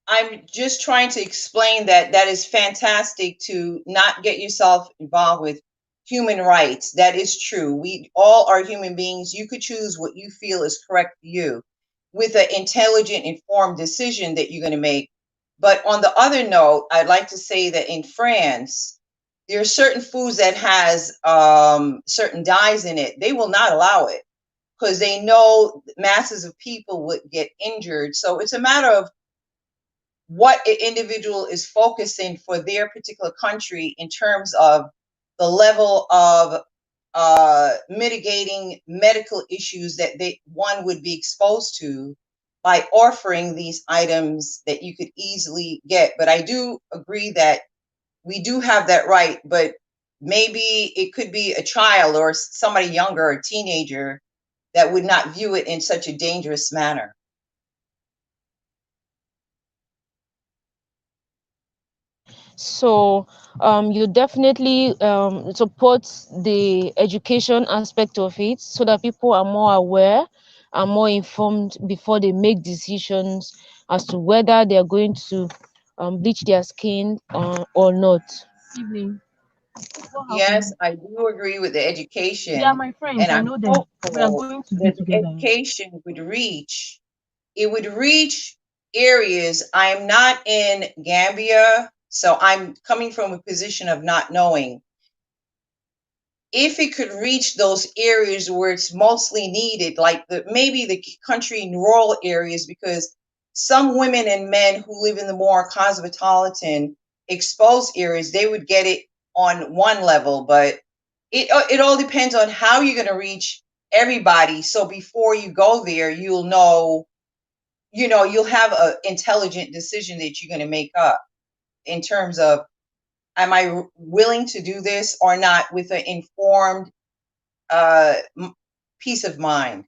I'm just trying to explain that is fantastic to not get yourself involved with human rights. That is true. We all are human beings. You could choose what you feel is correct for you with an intelligent, informed decision that you're going to make. But on the other note, I'd like to say that in France, there are certain foods that has certain dyes in it. They will not allow it because they know masses of people would get injured. So it's a matter of what an individual is focusing for their particular country in terms of the level of mitigating medical issues that one would be exposed to by offering these items that you could easily get. But I do agree that we do have that right, but maybe it could be a child or somebody younger, a teenager, that would not view it in such a dangerous manner. So you definitely support the education aspect of it, so that people are more aware and more informed before they make decisions as to whether they are going to bleach their skin or not. Evening. What Yes, happened? I do agree with the They are education, my friends. and I I'm know them. We are hopeful going to be that the together. education would reach areas. I'm not in Gambia, so I'm coming from a position of not knowing. If it could reach those areas where it's mostly needed, like maybe the country in rural areas, because some women and men who live in the more cosmopolitan exposed areas, they would get it on one level, but it all depends on how you're going to reach everybody. So before you go there, you'll know, you'll have an intelligent decision that you're going to make up in terms of, am I willing to do this or not, with an informed peace of mind.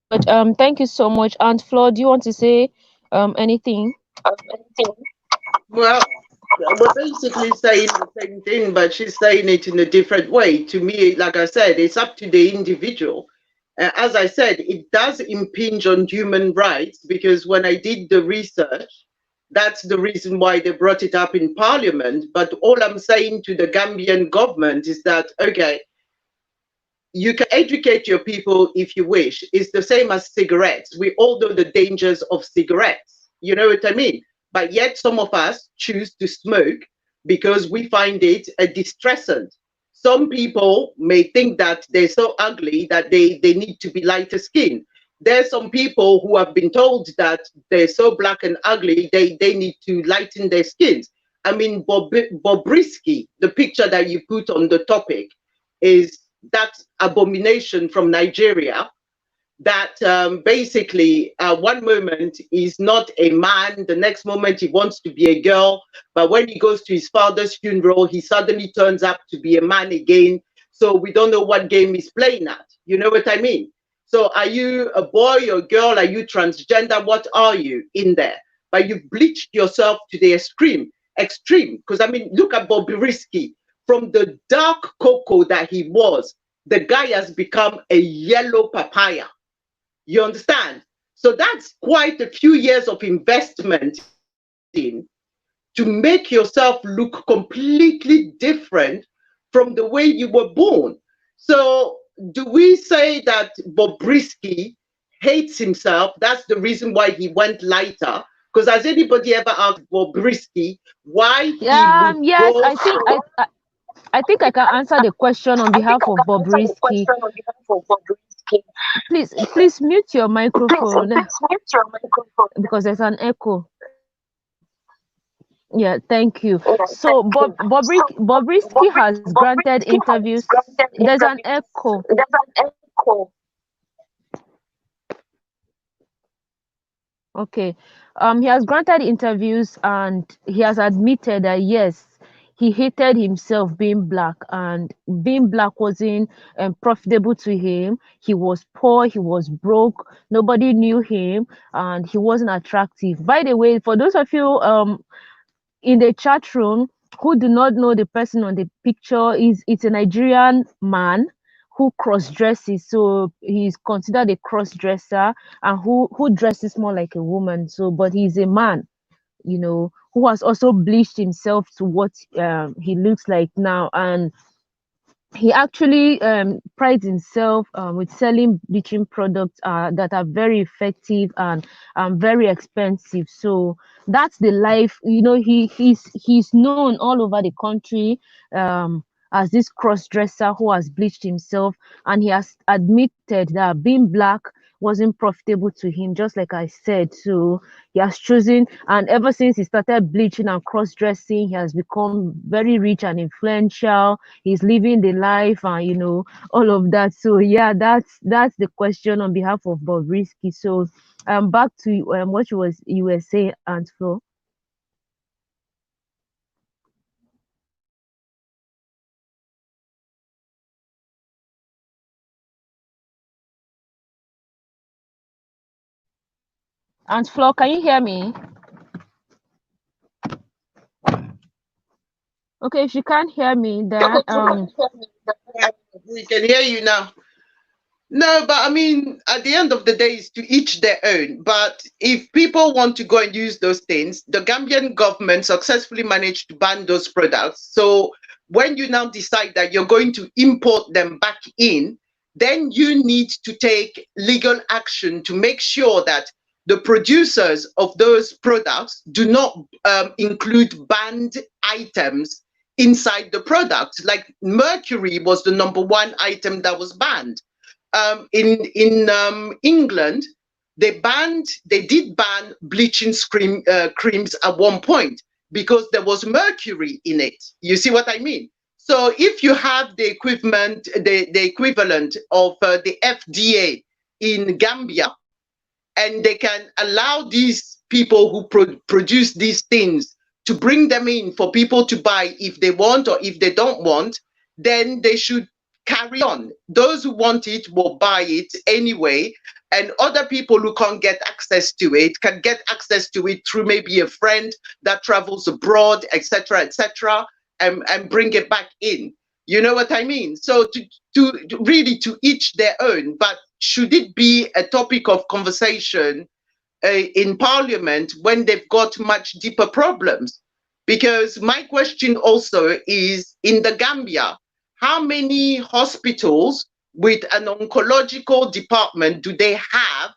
But thank you so much. Aunt Flo, do you want to say anything? Well, we're basically saying the same thing, but she's saying it in a different way. To me, like I said, it's up to the individual. As I said, it does impinge on human rights because when I did the research, that's the reason why they brought it up in Parliament. But all I'm saying to the Gambian government is that, okay, you can educate your people if you wish. It's the same as cigarettes. We all know the dangers of cigarettes. You know what I mean? But yet some of us choose to smoke because we find it a distressant. Some people may think that they're so ugly that they need to be lighter skinned. There's some people who have been told that they're so black and ugly, they need to lighten their skins. I mean, Bobrisky, the picture that you put on the topic, is that abomination from Nigeria that basically one moment he's not a man, the next moment he wants to be a girl, but when he goes to his father's funeral, he suddenly turns up to be a man again. So we don't know what game he's playing at. You know what I mean? So are you a boy or girl? Are you transgender? What are you in there? But you've bleached yourself to the extreme. Because I mean, look at Bobby Risky. From the dark cocoa that he was, the guy has become a yellow papaya. You understand? So that's quite a few years of investment in to make yourself look completely different from the way you were born. So do we say that Bobrisky hates himself? That's the reason why he went lighter. Because has anybody ever asked Bobrisky why he would Yes, go I think I can answer the question on behalf of Bob Risky. Please mute your microphone because there's an echo. Yeah, thank you. So Bobrisky has granted interviews. There's an echo. Okay. He has granted interviews and he has admitted that yes, he hated himself being black, and being black wasn't profitable to him. He was poor, he was broke, nobody knew him, and he wasn't attractive. By the way, for those of you in the chat room who do not know the person on the picture, it's a Nigerian man who cross dresses, so he's considered a cross dresser, and who dresses more like a woman. So but he's a man, you know, who has also bleached himself to what he looks like now. And he actually prides himself with selling bleaching products that are very effective and very expensive. So that's the life, you know. He's known all over the country as this cross-dresser who has bleached himself, and he has admitted that being black wasn't profitable to him, just like I said. So he has chosen, and ever since he started bleaching and cross-dressing, he has become very rich and influential. He's living the life, and you know, all of that. So yeah, that's the question on behalf of Bobrisky. So back to what you were saying, Aunt Flo. Aunt Flo, can you hear me? Okay, if you can't hear me, then we can hear you now. No, but I mean, at the end of the day, it's to each their own. But if people want to go and use those things, the Gambian government successfully managed to ban those products. So when you now decide that you're going to import them back in, then you need to take legal action to make sure that the producers of those products do not include banned items inside the product. Like mercury was the #1 item that was banned. In England, they did ban bleaching creams at one point because there was mercury in it. You see what I mean? So if you have the equivalent of the FDA in Gambia, and they can allow these people who produce these things to bring them in for people to buy if they want, or if they don't want, then they should carry on. Those who want it will buy it anyway, and other people who can't get access to it can get access to it through maybe a friend that travels abroad, etc., and bring it back in. You know what I mean? So to really to each their own. But should it be a topic of conversation in Parliament when they've got much deeper problems? Because my question also is, in the Gambia, how many hospitals with an oncological department do they have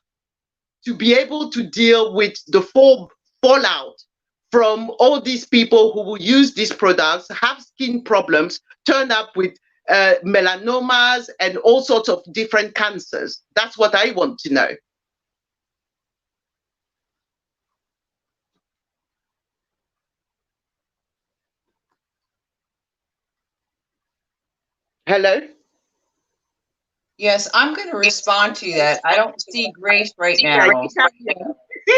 to be able to deal with the fallout from all these people who will use these products, have skin problems, turn up with melanomas and all sorts of different cancers? That's what I want to know. Hello? Yes, I'm going to respond to that. I don't see Grace right now.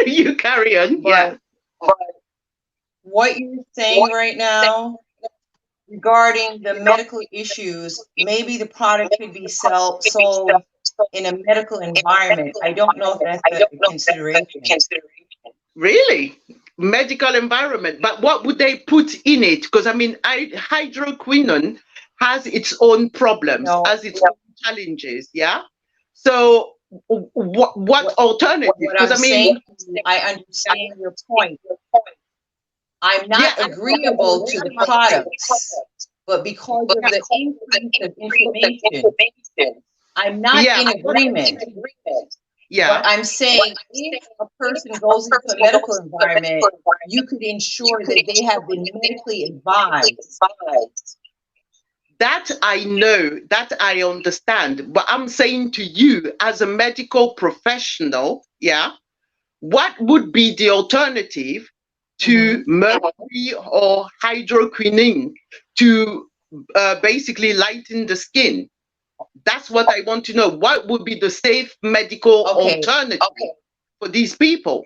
You carry on. But what you're saying right now regarding the medical issues, maybe the product could be sold in a medical environment. I don't know if that's a consideration. Really? Medical environment. But what would they put in it? Because I mean, hydroquinone has its own problems, has its own challenges. Yeah. So what alternative? Because I mean, I understand your point. I'm not agreeable to the products, but because of the increase of information, I'm not in agreement. Yeah. But I'm saying if a person goes into a medical environment, you could ensure that they have been medically advised. That I know, that I understand. But I'm saying to you, as a medical professional, yeah, what would be the alternative to mercury or hydroquinone to basically lighten the skin? That's what I want to know. What would be the safe medical alternative for these people?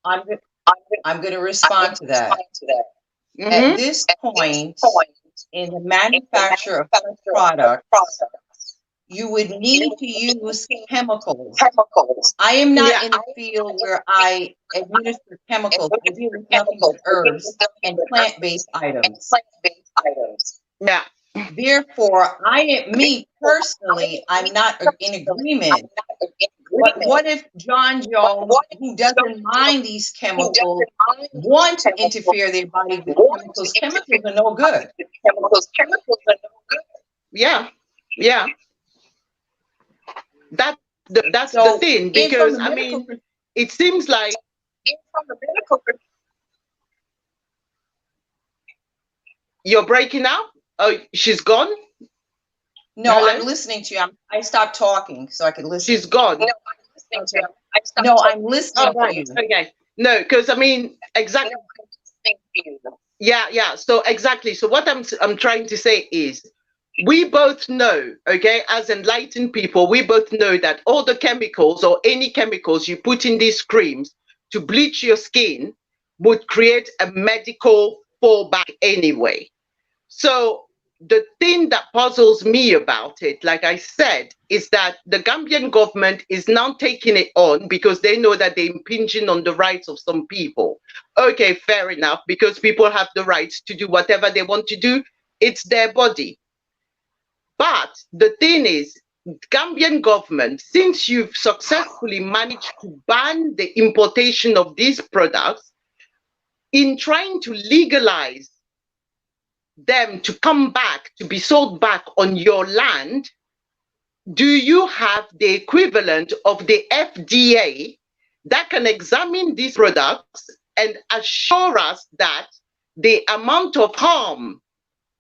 I'm going to respond to that. At this point in the manufacture of products, you would need to use chemicals. I am not in a field where I administer chemicals. I deal with nothing but herbs and plant-based items. Yeah. Therefore, me personally, I'm not in agreement. But what if John Joe, who doesn't mind these chemicals, want to interfere their body with chemicals? Chemicals are no good. Yeah, yeah. That's So, the thing, because I mean, it seems like you're breaking up. Oh, she's gone. No, Hello? I'm listening to you. I stopped talking so I could listen. She's gone. No, I'm listening to you. No, I'm listening to you. Okay. No, because I mean, exactly. Yeah. So exactly. So what I'm trying to say is, we both know, okay, as enlightened people, we both know that all the chemicals or any chemicals you put in these creams to bleach your skin would create a medical fallback anyway. So the thing that puzzles me about it, like I said, is that the Gambian government is now taking it on because they know that they're impinging on the rights of some people. Okay, fair enough, because people have the rights to do whatever they want to do. It's their body. But the thing is, Gambian government, since you've successfully managed to ban the importation of these products, in trying to legalize them to come back, to be sold back on your land, do you have the equivalent of the FDA that can examine these products and assure us that the amount of harm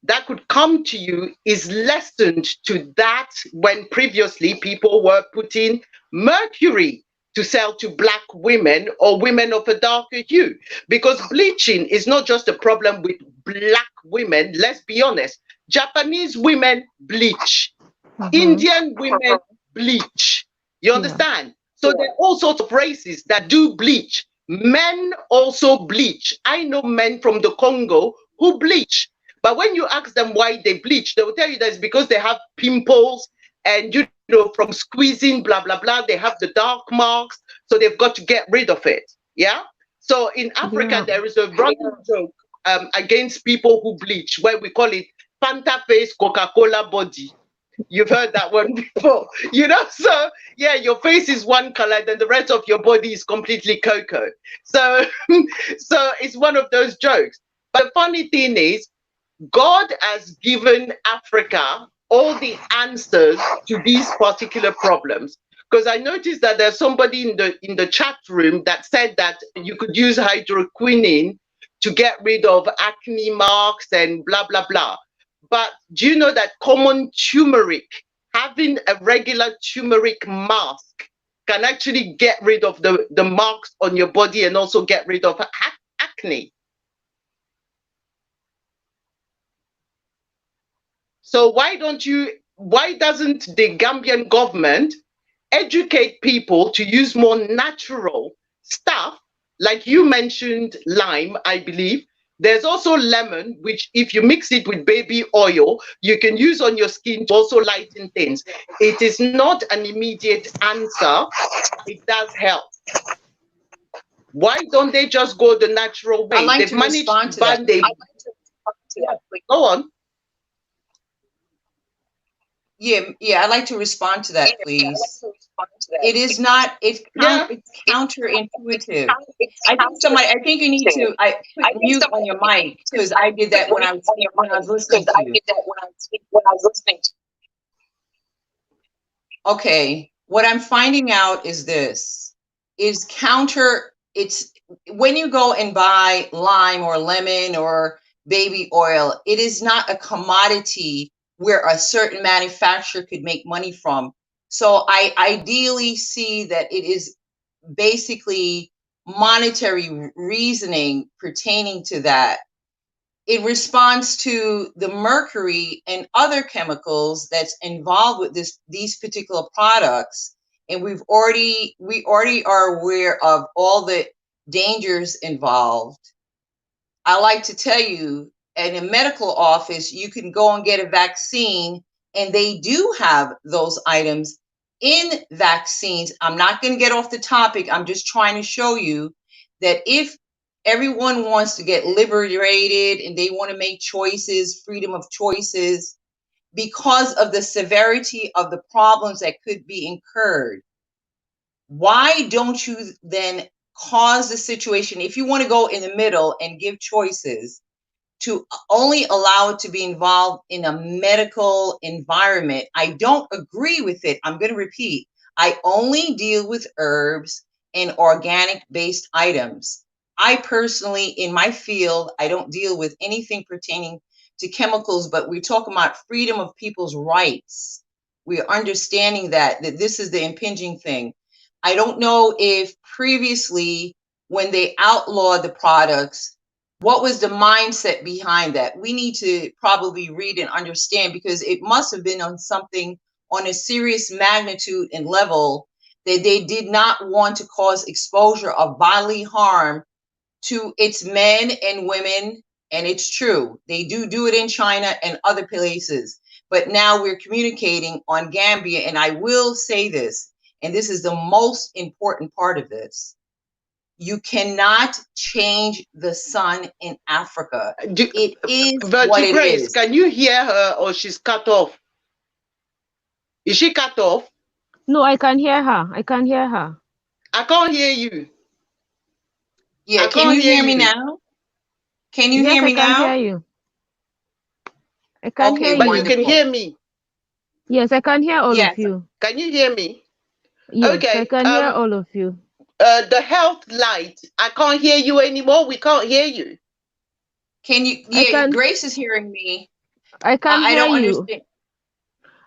that could come to you is lessened to that when previously people were putting mercury to sell to black women or women of a darker hue? Because bleaching is not just a problem with black women, let's be honest. Japanese women bleach. Indian women bleach. You understand? So there are all sorts of races that do bleach. Men also bleach. I know men from the Congo who bleach. But when you ask them why they bleach, they will tell you that it's because they have pimples and, you know, from squeezing, blah, blah, blah. They have the dark marks, so they've got to get rid of it. Yeah? So in Africa, there is a running joke against people who bleach, where we call it Fanta face, Coca-Cola body. You've heard that one before, you know? So yeah, your face is one color, then the rest of your body is completely cocoa. So, so it's one of those jokes. But the funny thing is, God has given Africa all the answers to these particular problems. Because I noticed that there's somebody in the chat room that said that you could use hydroquinone to get rid of acne marks and blah, blah, blah. But do you know that common turmeric, having a regular turmeric mask, can actually get rid of the marks on your body and also get rid of acne? So why doesn't the Gambian government educate people to use more natural stuff? Like you mentioned lime, I believe. There's also lemon, which if you mix it with baby oil, you can use on your skin to also lighten things. It is not an immediate answer. It does help. Why don't they just go the natural way? They've managed to ban Go on. Yeah, I'd like to respond to that, please. It is not, it's counterintuitive. I think you need to put mute on your mic, because I did that when I was listening to you. Okay, what I'm finding out is this, it's when you go and buy lime or lemon or baby oil, it is not a commodity where a certain manufacturer could make money from. So I ideally see that it is basically monetary reasoning pertaining to that. It responds to the mercury and other chemicals that's involved with these particular products. And we already are aware of all the dangers involved. I like to tell you, in a medical office, you can go and get a vaccine, and they do have those items in vaccines. I'm not going to get off the topic. I'm just trying to show you that if everyone wants to get liberated and they want to make choices, freedom of choices, because of the severity of the problems that could be incurred, why don't you then cause the situation, if you want to go in the middle and give choices, to only allow it to be involved in a medical environment? I don't agree with it. I'm going to repeat. I only deal with herbs and organic based items. I personally, in my field, I don't deal with anything pertaining to chemicals, but we're talking about freedom of people's rights. We're understanding that this is the impinging thing. I don't know if previously, when they outlawed the products, what was the mindset behind that? We need to probably read and understand, because it must have been on something on a serious magnitude and level that they did not want to cause exposure of bodily harm to its men and women. And it's true, they do it in China and other places. But now we're communicating on Gambia, and I will say this, and this is the most important part of this. You cannot change the sun in Africa. It is what it Grace, is. can you hear her, or she's cut off? Is she cut off? No, I can hear her. I can hear her. I can't hear you. Yeah, I can can't you hear hear me you. now? Can you Yes, hear I me can now? hear you. I can Okay, hear But you. you can wonderful. hear me. Yes, I can hear all of Yes. you. Can you hear me? Yes, I Okay. can hear all of you. The health light. I can't hear you anymore. We can't hear you. Can you? I Yeah, can Grace is hearing me. I can I hear don't you. understand.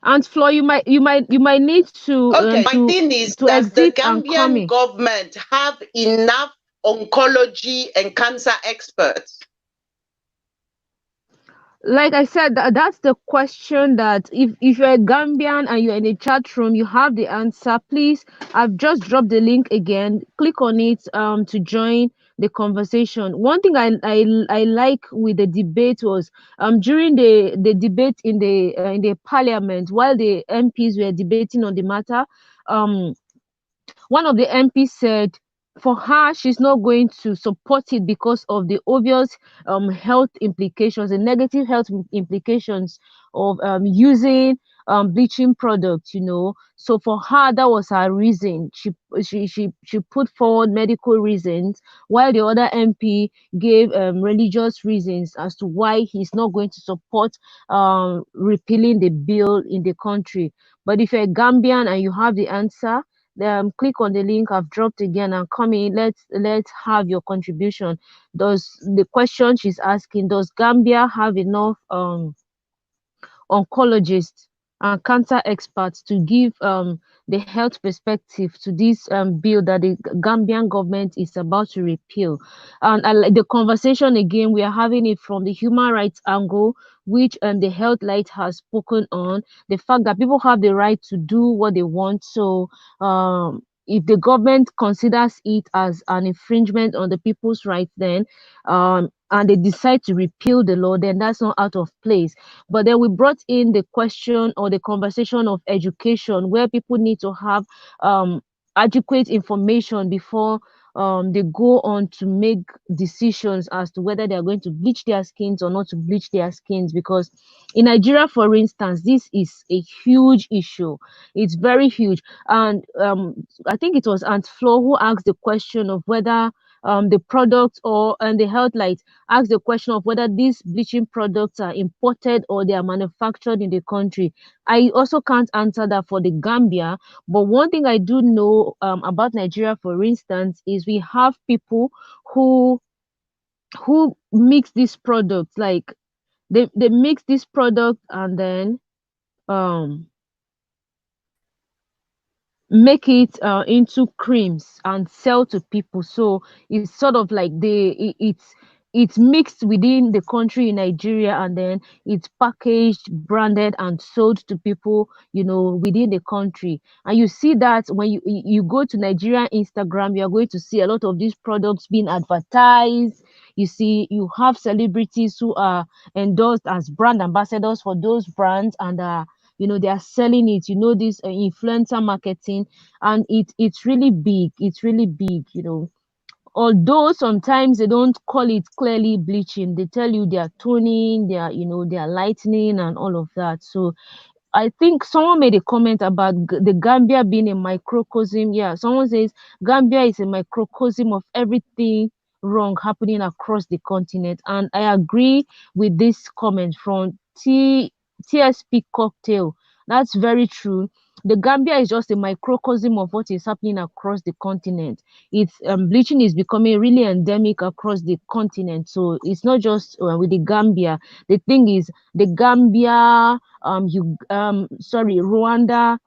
And Flo, you might need Okay. My thing is, to does the exit and come Gambian in. government have enough oncology and cancer experts? Like I said, that's the question that if you're a Gambian and you're in a chat room, you have the answer. Please, I've just dropped the link again. Click on it to join the conversation. One thing I like with the debate was during the debate in the parliament, while the MPs were debating on the matter, um one of the MPs said for her, she's not going to support it because of the obvious health implications, the negative health implications of using bleaching products, you know. So for her, that was her reason. She put forward medical reasons, while the other MP gave religious reasons as to why he's not going to support repealing the bill in the country. But if you're a Gambian and you have the answer, click on the link I've dropped again and come in. Let's have your contribution. Does the question she's asking, does Gambia have enough oncologists and cancer experts to give the health perspective to this bill that the Gambian government is about to repeal? And I like the conversation again. We are having it from the human rights angle, which the Health Light has spoken on the fact that people have the right to do what they want. So if the government considers it as an infringement on the people's rights, then and they decide to repeal the law, then that's not out of place. But then we brought in the question or the conversation of education, where people need to have adequate information before they go on to make decisions as to whether they are going to bleach their skins or not to bleach their skins. Because in Nigeria, for instance, this is a huge issue. It's very huge. And I think it was Aunt Flo who asked the question of whether the product or and the Health Light asked the question of whether these bleaching products are imported or they are manufactured in the country. I also can't answer that for the Gambia, but one thing I do know about Nigeria, for instance, is we have people who mix these products, like they mix this product and then um make it into creams and sell to people. So it's sort of like it's mixed within the country in Nigeria, and then it's packaged, branded, and sold to people, you know, within the country. And you see that when you go to Nigerian Instagram, you are going to see a lot of these products being advertised, You see, you have celebrities who are endorsed as brand ambassadors for those brands, and they are selling it. This influencer marketing, and it's really big. It's really big. Although sometimes they don't call it clearly bleaching, they tell you they are toning, they are lightening and all of that. So I think someone made a comment about the Gambia being a microcosm. Yeah, someone says Gambia is a microcosm of everything wrong happening across the continent, and I agree with this comment from TSP Cocktail. That's very true. The Gambia is just a microcosm of what is happening across the continent. It's bleaching is becoming really endemic across the continent. So it's not just with the Gambia. The thing is, the Gambia, Rwanda,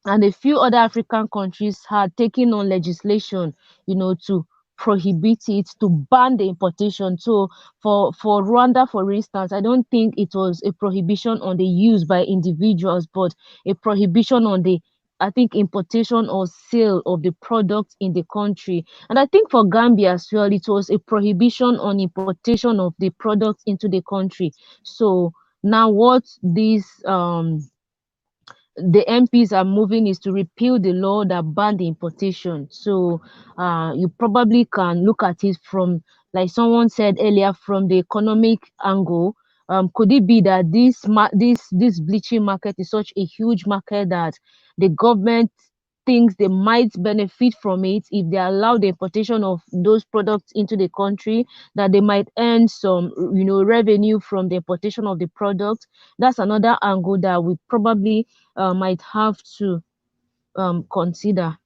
and a few other African countries had taken on legislation, to prohibit it, to ban the importation. So for Rwanda, for instance, I don't think it was a prohibition on the use by individuals, but a prohibition on the, I think, importation or sale of the product in the country. And I think for Gambia as well, it was a prohibition on importation of the product into the country. So now what the MPs are moving is to repeal the law that banned the importation. So you probably can look at it from, like someone said earlier, from the economic angle. Could it be that this bleaching market is such a huge market that the government thinks they might benefit from it if they allow the importation of those products into the country, that they might earn some revenue from the importation of the product? That's another angle that we probably might have to consider.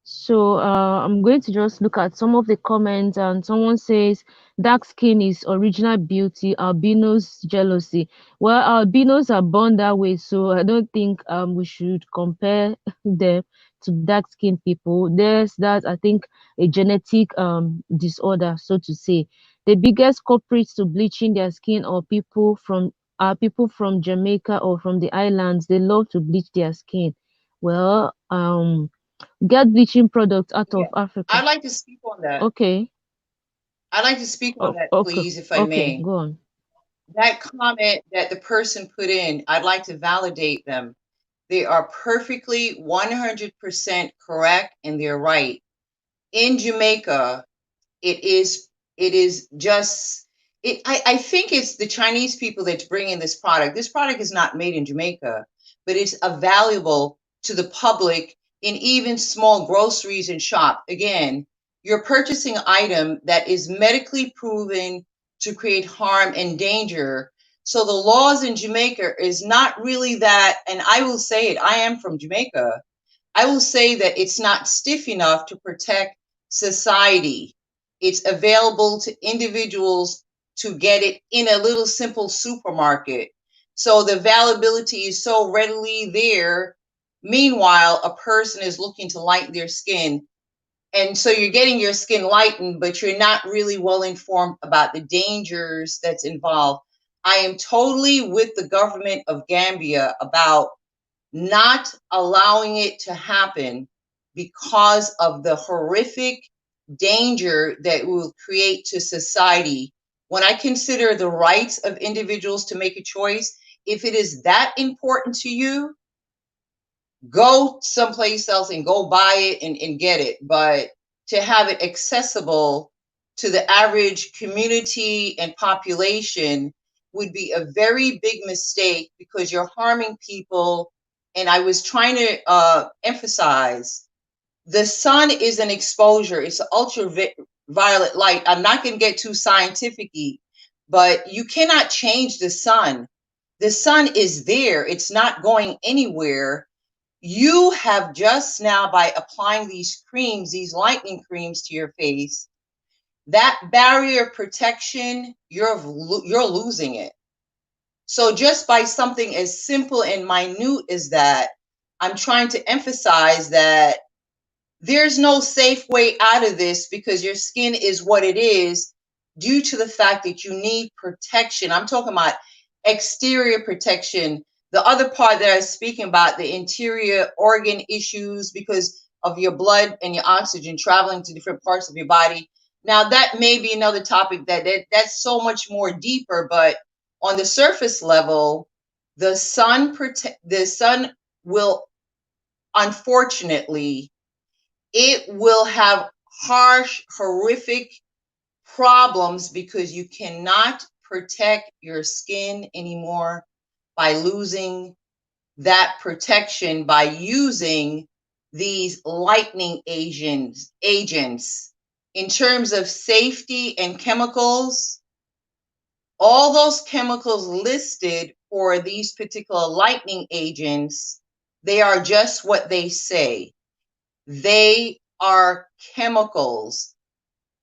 So I'm going to just look at some of the comments, and someone says dark skin is original beauty, albinos jealousy. Well, albinos are born that way, so I don't think we should compare them to dark skinned people. There's that, I think, a genetic disorder, so to say. The biggest culprits to bleaching their skin are people from Jamaica or from the islands. They love to bleach their skin. Well, get bleaching products out of Africa. I'd like to speak on that. Okay. I'd like to speak on that, Okay. please, if I Okay, may. go on. That comment that the person put in, I'd like to validate them. They are perfectly 100% correct, and they're right. In Jamaica, it is just I think it's the Chinese people that's bringing this product. This product is not made in Jamaica, but it's valuable to the public in even small groceries and shop. Again, you're purchasing an item that is medically proven to create harm and danger. So the laws in Jamaica is not really that, and I will say it, I am from Jamaica. I will say that it's not stiff enough to protect society. It's available to individuals to get it in a little simple supermarket. So the availability is so readily there. Meanwhile, a person is looking to lighten their skin. And so you're getting your skin lightened, but you're not really well informed about the dangers that's involved. I am totally with the government of Gambia about not allowing it to happen because of the horrific danger that it will create to society. When I consider the rights of individuals to make a choice, if it is that important to you, go someplace else and go buy it and get it. But to have it accessible to the average community and population would be a very big mistake, because you're harming people. And I was trying to emphasize, the sun is an exposure. It's ultraviolet light. I'm not going to get too scientific-y, but you cannot change the sun. The sun is there. It's not going anywhere. You have just now, by applying these creams, these lightening creams to your face, that barrier of protection, you're losing it. So just by something as simple and minute as that, I'm trying to emphasize that there's no safe way out of this, because your skin is what it is due to the fact that you need protection. I'm talking about exterior protection. The other part that I was speaking about, the interior organ issues, because of your blood and your oxygen traveling to different parts of your body. Now that may be another topic that's so much more deeper, but on the surface level, the sun will, unfortunately, it will have harsh, horrific problems because you cannot protect your skin anymore by losing that protection by using these lightning agents. In terms of safety and chemicals, all those chemicals listed for these particular lightning agents, they are just what they say. They are chemicals.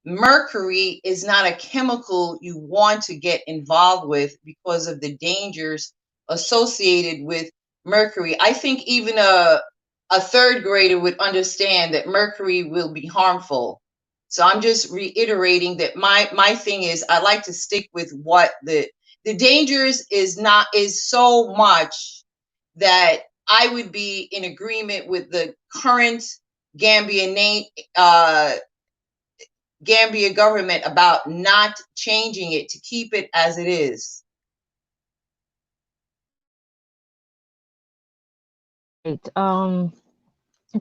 Mercury is not a chemical you want to get involved with because of the dangers associated with mercury. I think even a third grader would understand that mercury will be harmful. So I'm just reiterating that my thing is I like to stick with what the dangers is so much that I would be in agreement with the current Gambia government about not changing it, to keep it as it is. Right.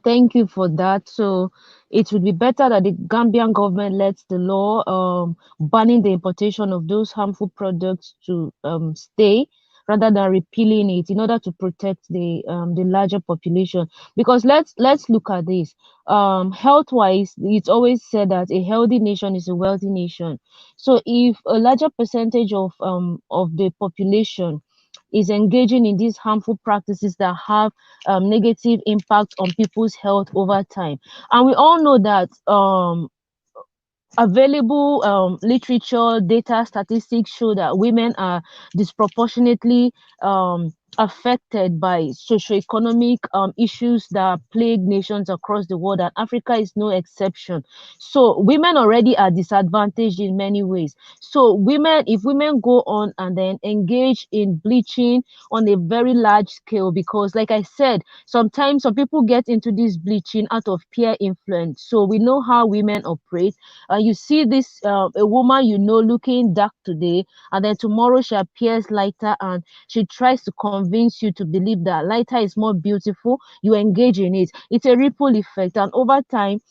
Thank you for that. So it would be better that the Gambian government lets the law banning the importation of those harmful products to stay rather than repealing it in order to protect the larger population. Because let's look at this. Health-wise, it's always said that a healthy nation is a wealthy nation. So if a larger percentage of the population is engaging in these harmful practices that have negative impact on people's health over time. And we all know that available literature, data, statistics show that women are disproportionately affected by socioeconomic issues that plague nations across the world, and Africa is no exception. So women already are disadvantaged in many ways. So if women go on and then engage in bleaching on a very large scale, because like I said, sometimes some people get into this bleaching out of peer influence. So we know how women operate. You see this a woman looking dark today, and then tomorrow she appears lighter, and she tries to convince you to believe that lighter is more beautiful. You engage in it. It's a ripple effect, and over time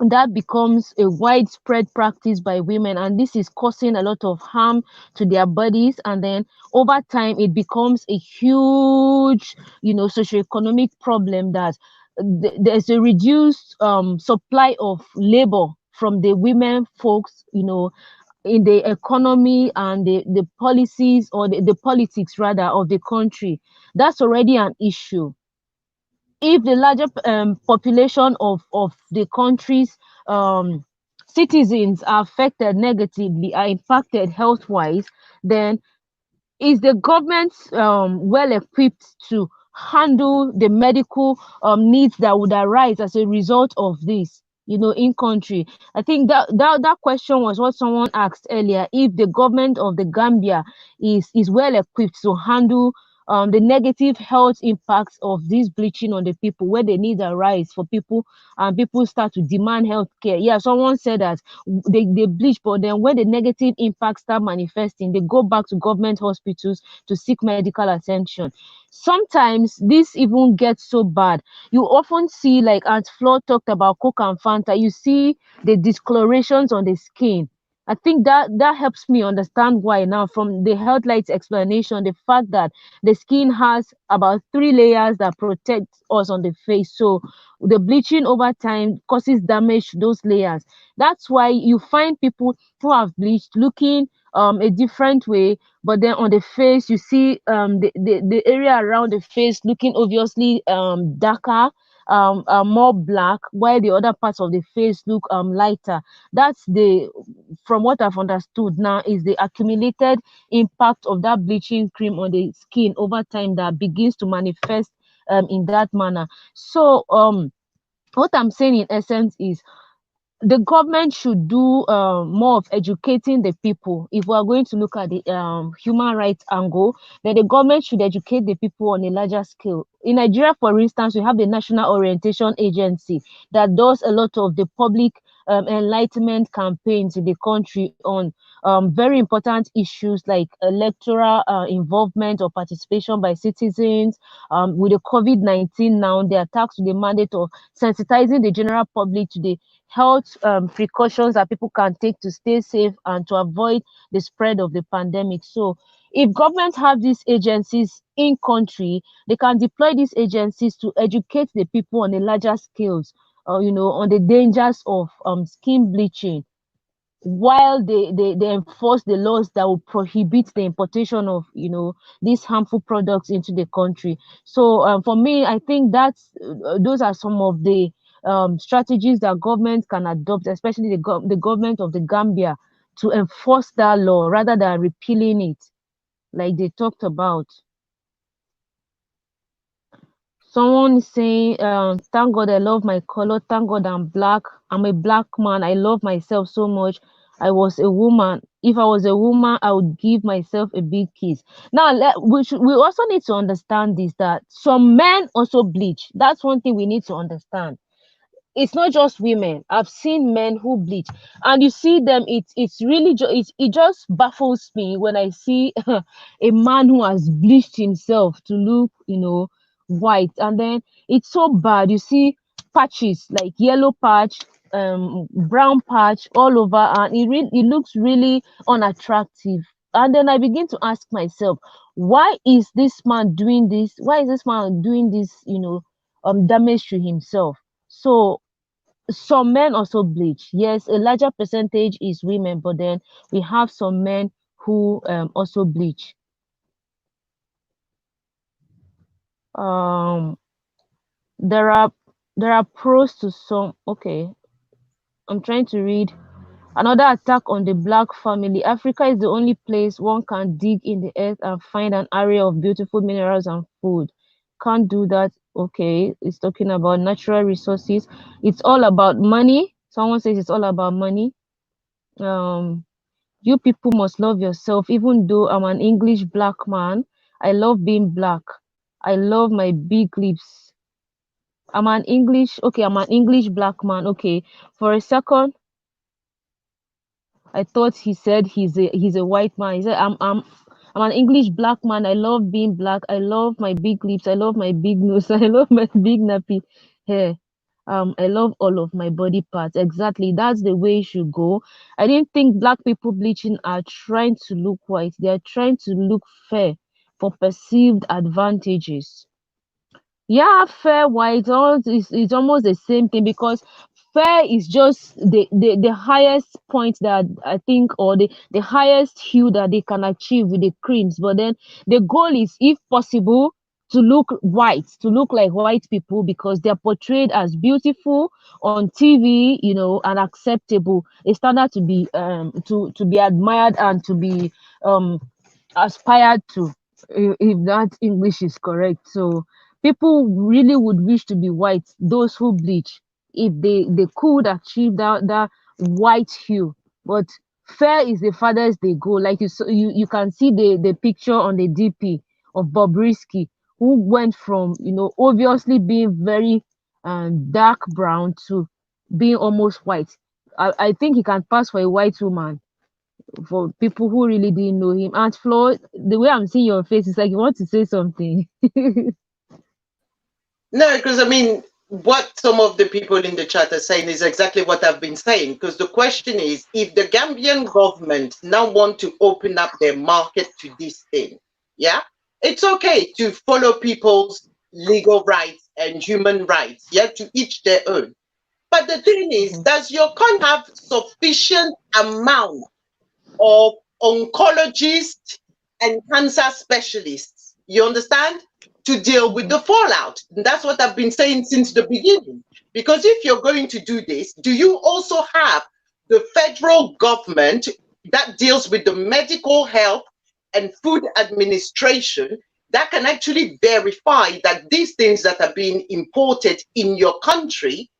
that becomes a widespread practice by women, and this is causing a lot of harm to their bodies. And then over time it becomes a huge socioeconomic problem that there's a reduced supply of labor from the women folks in the economy and the policies, or the politics rather, of the country. That's already an issue. If the larger population of the country's citizens are affected negatively, are impacted health-wise, then is the government well equipped to handle the medical needs that would arise as a result of this in country? I think that question was what someone asked earlier, if the government of the Gambia is well equipped to handle the negative health impacts of this bleaching on the people, where the needs arise for people and people start to demand health care. Yeah, someone said that they bleach, but then when the negative impacts start manifesting, they go back to government hospitals to seek medical attention. Sometimes this even gets so bad. You often see, like Aunt Flo talked about Coke and Fanta, you see the discolorations on the skin. I think that helps me understand why now, from the Health Lights explanation, the fact that the skin has about 3 layers that protect us on the face. So the bleaching over time causes damage to those layers. That's why you find people who have bleached looking a different way, but then on the face you see the area around the face looking obviously darker, more black, while the other parts of the face look lighter. That's from what I've understood now, is the accumulated impact of that bleaching cream on the skin over time that begins to manifest in that manner. So what I'm saying in essence is, the government should do more of educating the people. If we are going to look at the human rights angle, then the government should educate the people on a larger scale. In Nigeria, for instance, we have the National Orientation Agency that does a lot of the public enlightenment campaigns in the country on very important issues like electoral involvement or participation by citizens. With the COVID-19 now, they are tasked with the mandate of sensitizing the general public to the health precautions that people can take to stay safe and to avoid the spread of the pandemic. So if governments have these agencies in country, they can deploy these agencies to educate the people on a larger scales, on the dangers of skin bleaching, while they enforce the laws that will prohibit the importation of these harmful products into the country. So for me, I think that's those are some of the strategies that government can adopt, especially the government of the Gambia, to enforce that law rather than repealing it like they talked about. Someone is saying, thank God I love my color. Thank God I'm black. I'm a black man. I love myself so much. I was a woman. If I was a woman, I would give myself a big kiss. Now, we also need to understand this, that some men also bleach. That's one thing we need to understand. It's not just women. I've seen men who bleach, and you see them. It's really it just baffles me when I see a man who has bleached himself to look white, and then it's so bad. You see patches like yellow patch, brown patch all over, and it looks really unattractive. And then I begin to ask myself, why is this man doing this? Why is this man doing this? Damage to himself. So some men also bleach. Yes, a larger percentage is women, but then we have some men who also bleach. Um, there are pros to some. Okay, I'm trying to read. Another attack on the black family. Africa is the only place one can dig in the earth and find an area of beautiful minerals and food. Can't do that. Okay, it's talking about natural resources. It's all about money. Someone says it's all about money. Um, you people must love yourself, even though I'm an English black man. I love being black. I love my big lips. I'm an English black man. Okay, for a second, I thought he said he's a white man. He said I'm an English black man. I love being black. I love my big lips. I love my big nose. I love my big nappy hair. I love all of my body parts. Exactly. That's the way it should go. I didn't think black people bleaching are trying to look white. They are trying to look fair for perceived advantages. Yeah, fair white, all it's almost the same thing, because fair is just the highest point that I think, or the highest hue that they can achieve with the creams. But then the goal is, if possible, to look white, to look like white people, because they're portrayed as beautiful on TV, and acceptable, a standard to be to be admired and to be um aspired to, if that English is correct. So people really would wish to be white, those who bleach, if they could achieve that white hue. But fair is the farthest they go. Like you can see the picture on the DP of Bobrisky, who went from obviously being very dark brown to being almost white. I think he can pass for a white woman for people who really didn't know him. And Flo, the way I'm seeing your face, is like you want to say something. No, because I mean, what some of the people in the chat are saying is exactly what I've been saying. Because the question is, if the Gambian government now want to open up their market to this thing, yeah, it's okay to follow people's legal rights and human rights, yeah, to each their own. But the thing is, does your country have sufficient amount of oncologists and cancer specialists, you understand, to deal with the fallout? And that's what I've been saying since the beginning. Because if you're going to do this, do you also have the federal government that deals with the medical health and food administration that can actually verify that these things that are being imported in your country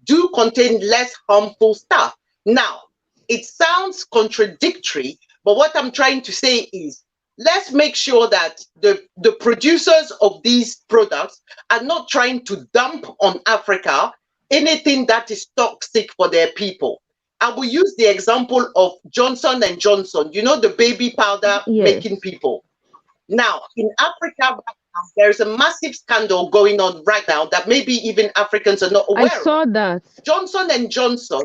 do contain less harmful stuff. Now, it sounds contradictory, but what I'm trying to say is, let's make sure that the producers of these products are not trying to dump on Africa anything that is toxic for their people. I will use the example of Johnson and Johnson, you know, the baby powder making people. Now, in Africa right now, there's a massive scandal going on right now that maybe even Africans are not aware of. I saw that. Johnson and Johnson,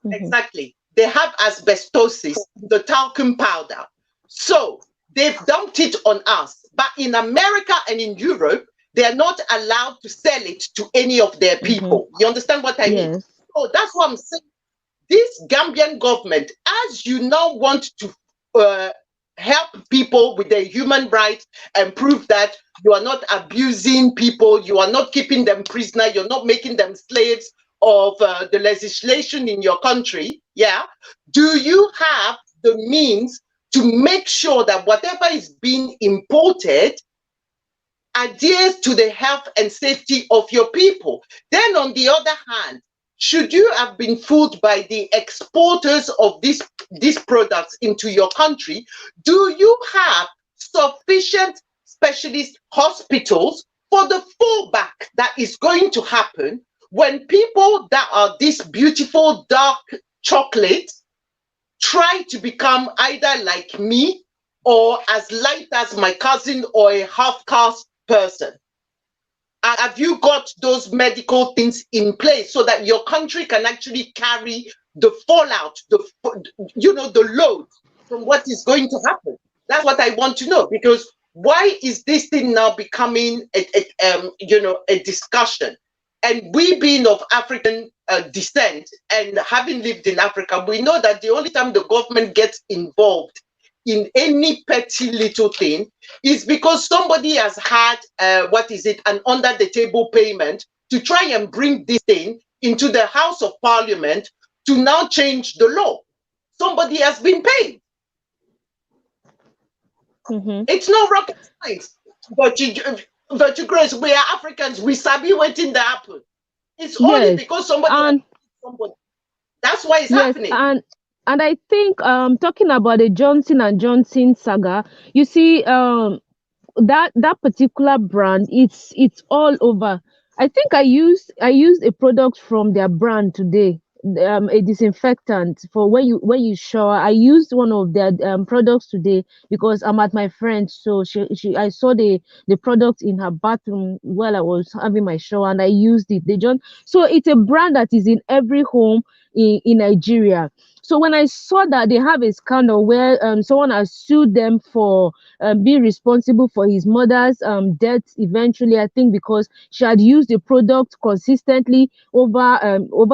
exactly, they have asbestosis, the talcum powder. So they've dumped it on us. But in America and in Europe, they are not allowed to sell it to any of their people. You understand what I mean? So that's what I'm saying. This Gambian government, as you now want to help people with their human rights and prove that you are not abusing people, you are not keeping them prisoner, you're not making them slaves of the legislation in your country, do you have the means to make sure that whatever is being imported adheres to the health and safety of your people? Then on the other hand, should you have been fooled by the exporters of these products into your country, do you have sufficient specialist hospitals for the fallback that is going to happen when people that are this beautiful dark chocolate try to become either like me or as light as my cousin or a half-caste person? Have you got those medical things in place so that your country can actually carry the fallout, the load from what is going to happen? That's what I want to know, because why is this thing now becoming a discussion? And we being of African descent and having lived in Africa, we know that the only time the government gets involved in any petty little thing is because somebody has had an under the table payment to try and bring this thing into the House of Parliament to now change the law. Somebody has been paid. It's no rocket science. But Grace, we are Africans, we sabi waiting to happen. It's only because somebody. That's why it's happening. And I think talking about the Johnson and Johnson saga, you see, that particular brand, it's all over. I think I used a product from their brand today, a disinfectant for when you shower. I used one of their products today because I'm at my friend's, so I saw the product in her bathroom while I was having my shower, and I used it. So it's a brand that is in every home in Nigeria. So when I saw that they have a scandal where someone has sued them for being responsible for his mother's death eventually, I think because she had used the product consistently over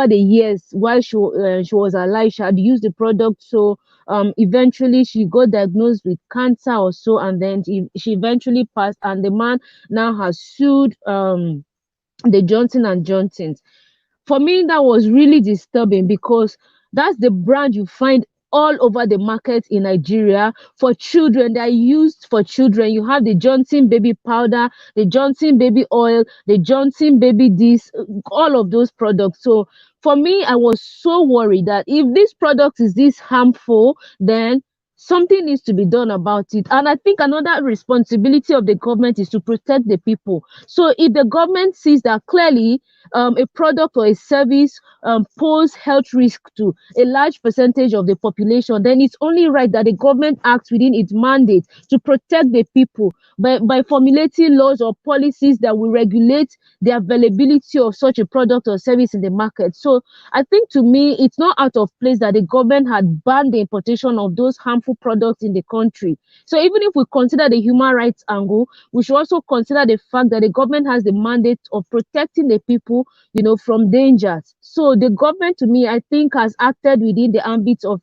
the years while she was alive. She had used the product, so eventually she got diagnosed with cancer or so, and then she eventually passed, and the man now has sued the Johnson and Johnsons. For me, that was really disturbing because that's the brand you find all over the market in Nigeria for children. They are used for children. You have the Johnson baby powder, the Johnson baby oil, the Johnson baby this, all of those products. So for me, I was so worried that if this product is this harmful, then something needs to be done about it. And I think another responsibility of the government is to protect the people. So if the government sees that clearly a product or a service pose health risk to a large percentage of the population, then it's only right that the government acts within its mandate to protect the people by formulating laws or policies that will regulate the availability of such a product or service in the market. So I think, to me, it's not out of place that the government had banned the importation of those harmful products in the country. So even if we consider the human rights angle, we should also consider the fact that the government has the mandate of protecting the people, from dangers. So the government, to me, I think, has acted within the ambit of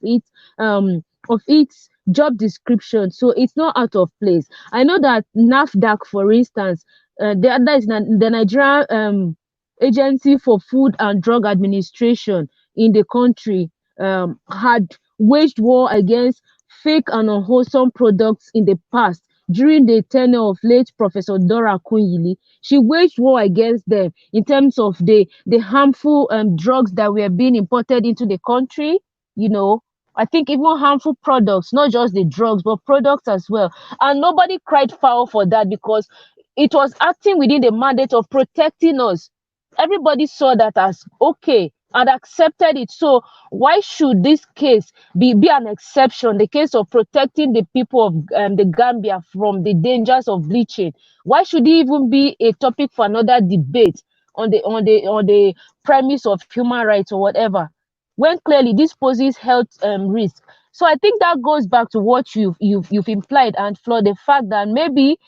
its job description. So it's not out of place. I know that NAFDAC, for instance, the other is the Nigerian Agency for Food and Drug Administration in the country, had waged war against fake and unwholesome products in the past. during the tenure of late Professor Dora Akunyili. She waged war against them in terms of the harmful drugs that were being imported into the country. You know, I think even harmful products, not just the drugs, but products as well. And nobody cried foul for that because it was acting within the mandate of protecting us. Everybody saw that as okay and accepted it. So why should this case be an exception, the case of protecting the people of the Gambia from the dangers of bleaching? Why should it even be a topic for another debate on the premise of human rights or whatever, when clearly this poses health risk? So I think that goes back to what you've implied, and Flo, the fact that maybe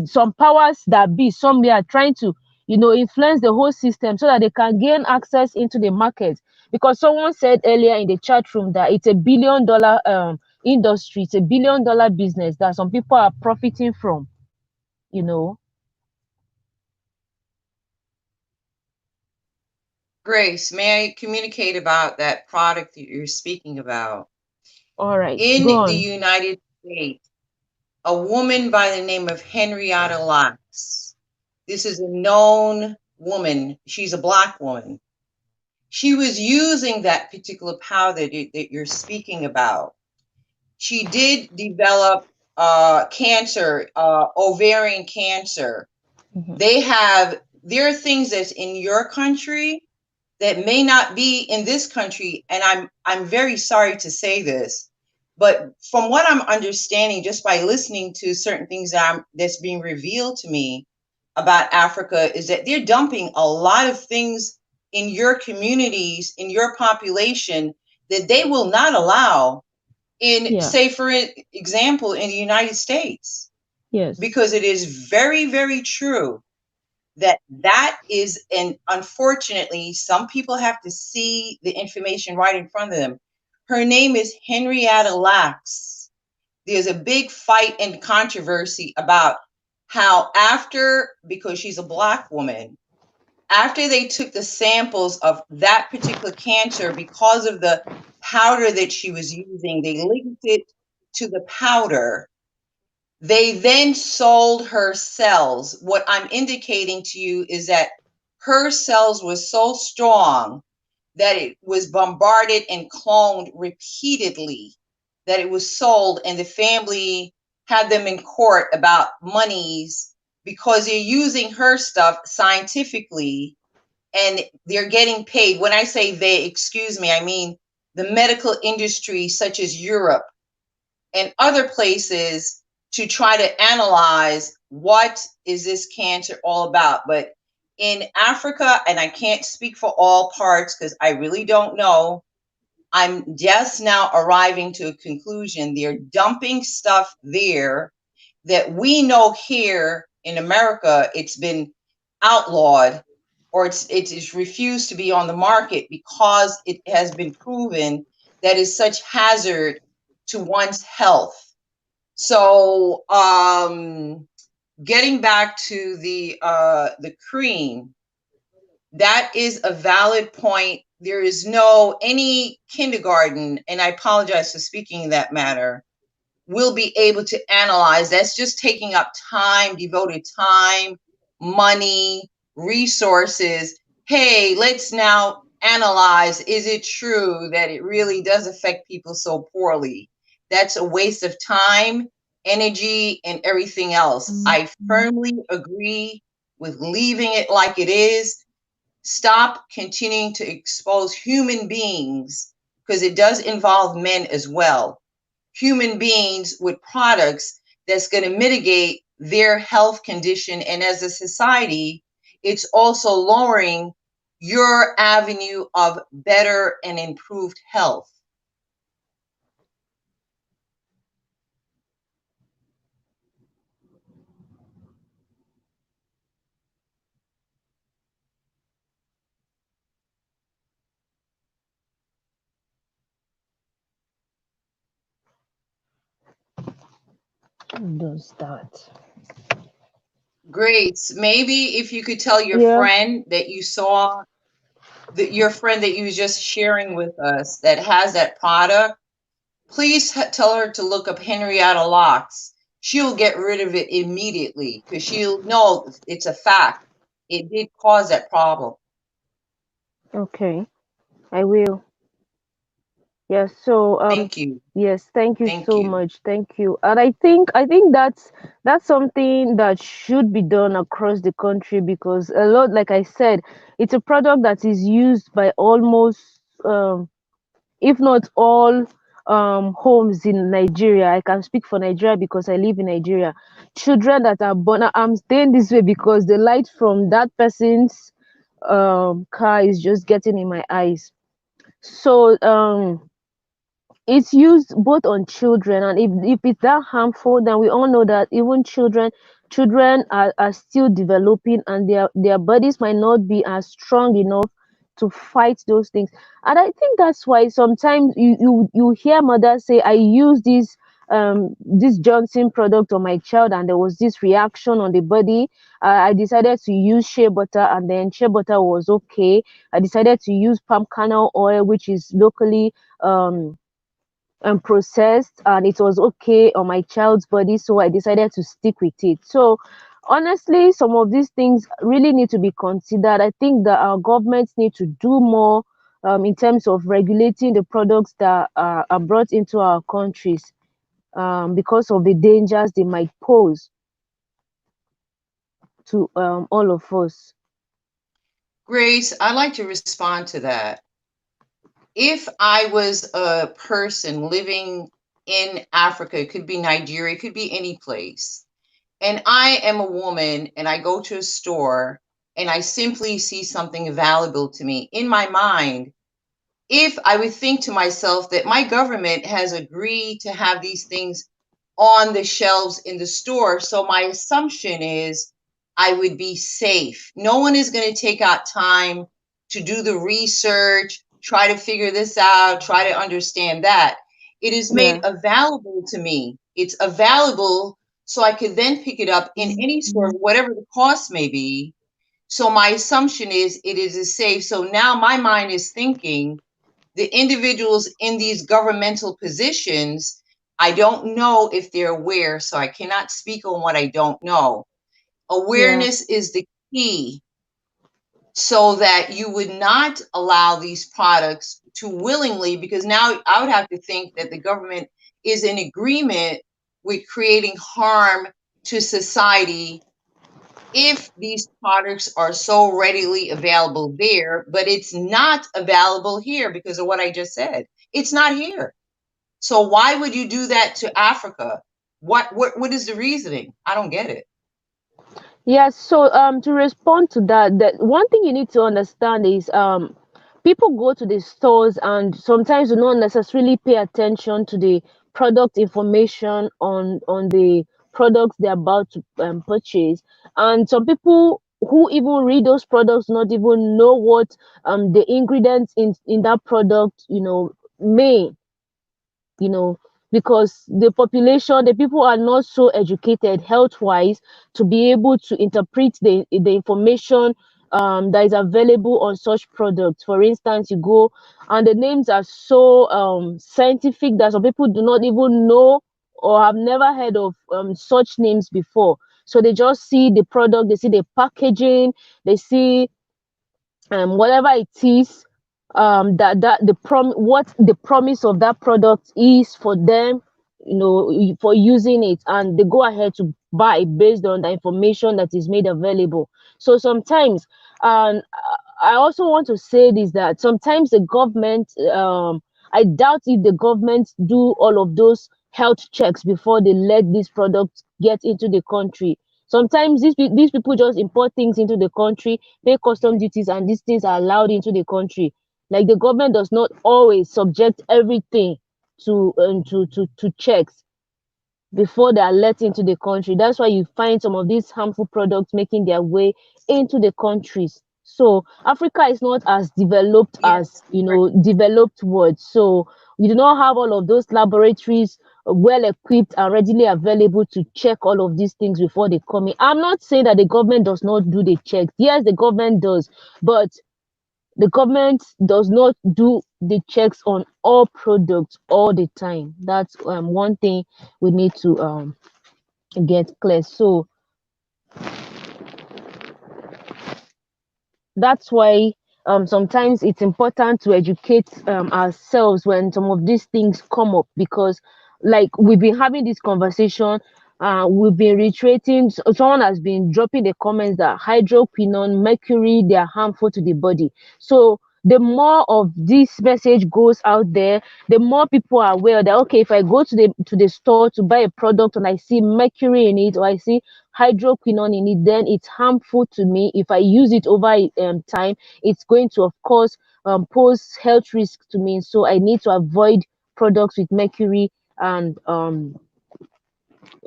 some powers that be somewhere are trying to, you know, influence the whole system so that they can gain access into the market. Because someone said earlier in the chat room that it's $1 billion industry, it's $1 billion business that some people are profiting from, you know. Grace, may I communicate about that product that you're speaking about? All right, In go the on. United States, a woman by the name of Henrietta Lacks. This is a known woman. She's a Black woman. She was using that particular powder that you're speaking about. She did develop cancer, ovarian cancer. There are things that's in your country that may not be in this country, and I'm very sorry to say this, but from what I'm understanding, just by listening to certain things that's being revealed to me about Africa, is that they're dumping a lot of things in your communities, in your population, that they will not allow in, say, for example, in the United States. Yes. Because it is very, very true that is, and unfortunately, some people have to see the information right in front of them. Her name is Henrietta Lacks. There's a big fight and controversy about how because she's a Black woman, after they took the samples of that particular cancer, because of the powder that she was using, they linked it to the powder. They then sold her cells. What I'm indicating to you is that her cells were so strong that it was bombarded and cloned repeatedly, that it was sold, and the family had them in court about monies because they're using her stuff scientifically and they're getting paid. When I say they, excuse me, I mean the medical industry, such as Europe and other places, to try to analyze what is this cancer all about. But in Africa, and I can't speak for all parts because I really don't know, I'm just now arriving to a conclusion. They're dumping stuff there that we know here in America it's been outlawed, or it is refused to be on the market because it has been proven that is such hazard to one's health. So getting back to the cream, that is a valid point. There is any kindergarten, and I apologize for speaking in that matter, will be able to analyze. That's just taking up time, devoted time, money, resources. Hey, let's now analyze, is it true that it really does affect people so poorly? That's a waste of time, energy, and everything else. I firmly agree with leaving it like it is. Stop continuing to expose human beings, because it does involve men as well, human beings with products that's going to mitigate their health condition. And as a society, it's also lowering your avenue of better and improved health. Who does that? Great. Maybe if you could tell your friend that you saw, your friend that you was just sharing with us that has that product, please tell her to look up Henrietta Lacks. she'll get rid of it immediately because she'll know it's a fact. It did cause that problem. Okay, I will. Yes, so Thank you. yes, thank you Thank so you. much. Thank you. And I think that's something that should be done across the country, because a lot, like I said, it's a product that is used by almost if not all homes in Nigeria. I can speak for Nigeria because I live in Nigeria. Children that are born, I'm saying this way because the light from that person's car is just getting in my eyes. So it's used both on children, and if it's that harmful, then we all know that even children are still developing, and their bodies might not be as strong enough to fight those things. And I think that's why sometimes you hear mothers say, I use this Johnson product on my child, and there was this reaction on the body. I decided to use shea butter, and then shea butter was okay. I decided to use palm kernel oil, which is locally and processed, and it was okay on my child's body, so I decided to stick with it. So honestly, some of these things really need to be considered. I think that our governments need to do more in terms of regulating the products that are brought into our countries, because of the dangers they might pose to all of us. Grace, I'd like to respond to that. If I was a person living in Africa, it could be Nigeria, it could be any place, and I am a woman and I go to a store and I simply see something valuable to me, in my mind, if I would think to myself that my government has agreed to have these things on the shelves in the store, so my assumption is I would be safe. No one is going to take out time to do the research, try to figure this out, try to understand that. It is made Yeah. available to me. It's available so I could then pick it up in any store, whatever the cost may be. So my assumption is it is safe. So now my mind is thinking the individuals in these governmental positions, I don't know if they're aware, so I cannot speak on what I don't know. Yeah. Awareness is the key so that you would not allow these products to willingly, because now I would have to think that the government is in agreement with creating harm to society if these products are so readily available there, but it's not available here because of what I just said. It's not here. So why would you do that to Africa? What is the reasoning? I don't get it. Yes, so to respond to that, that one thing you need to understand is people go to the stores and sometimes do not necessarily pay attention to the product information on the products they're about to purchase. And some people who even read those products not even know what the ingredients in that product, may, you know because the population, the people are not so educated health wise to be able to interpret the information that is available on such products. For instance, you go and the names are so scientific that some people do not even know or have never heard of such names before. So they just see the product, they see the packaging, they see whatever it is, that what the promise of that product is for them, for using it, and they go ahead to buy based on the information that is made available. So sometimes, I also want to say this, that sometimes the government, I doubt if the government do all of those health checks before they let these products get into the country. Sometimes these people just import things into the country, pay custom duties, and these things are allowed into the country. Like, the government does not always subject everything to checks before they are let into the country. That's why you find some of these harmful products making their way into the countries. So Africa is not as developed as, Yes, right. developed world. So we do not have all of those laboratories well equipped and readily available to check all of these things before they come in. I'm not saying that the government does not do the checks. Yes, the government does, but the government does not do the checks on all products all the time. That's one thing we need to get clear. So that's why sometimes it's important to educate ourselves when some of these things come up, because like we've been having this conversation, we've been reiterating, someone has been dropping the comments that hydroquinone, mercury, they are harmful to the body. So the more of this message goes out there, the more people are aware that, okay, if I go to the store to buy a product and I see mercury in it, or I see hydroquinone in it, then it's harmful to me. If I use it over time, it's going to, of course, pose health risks to me. So I need to avoid products with mercury and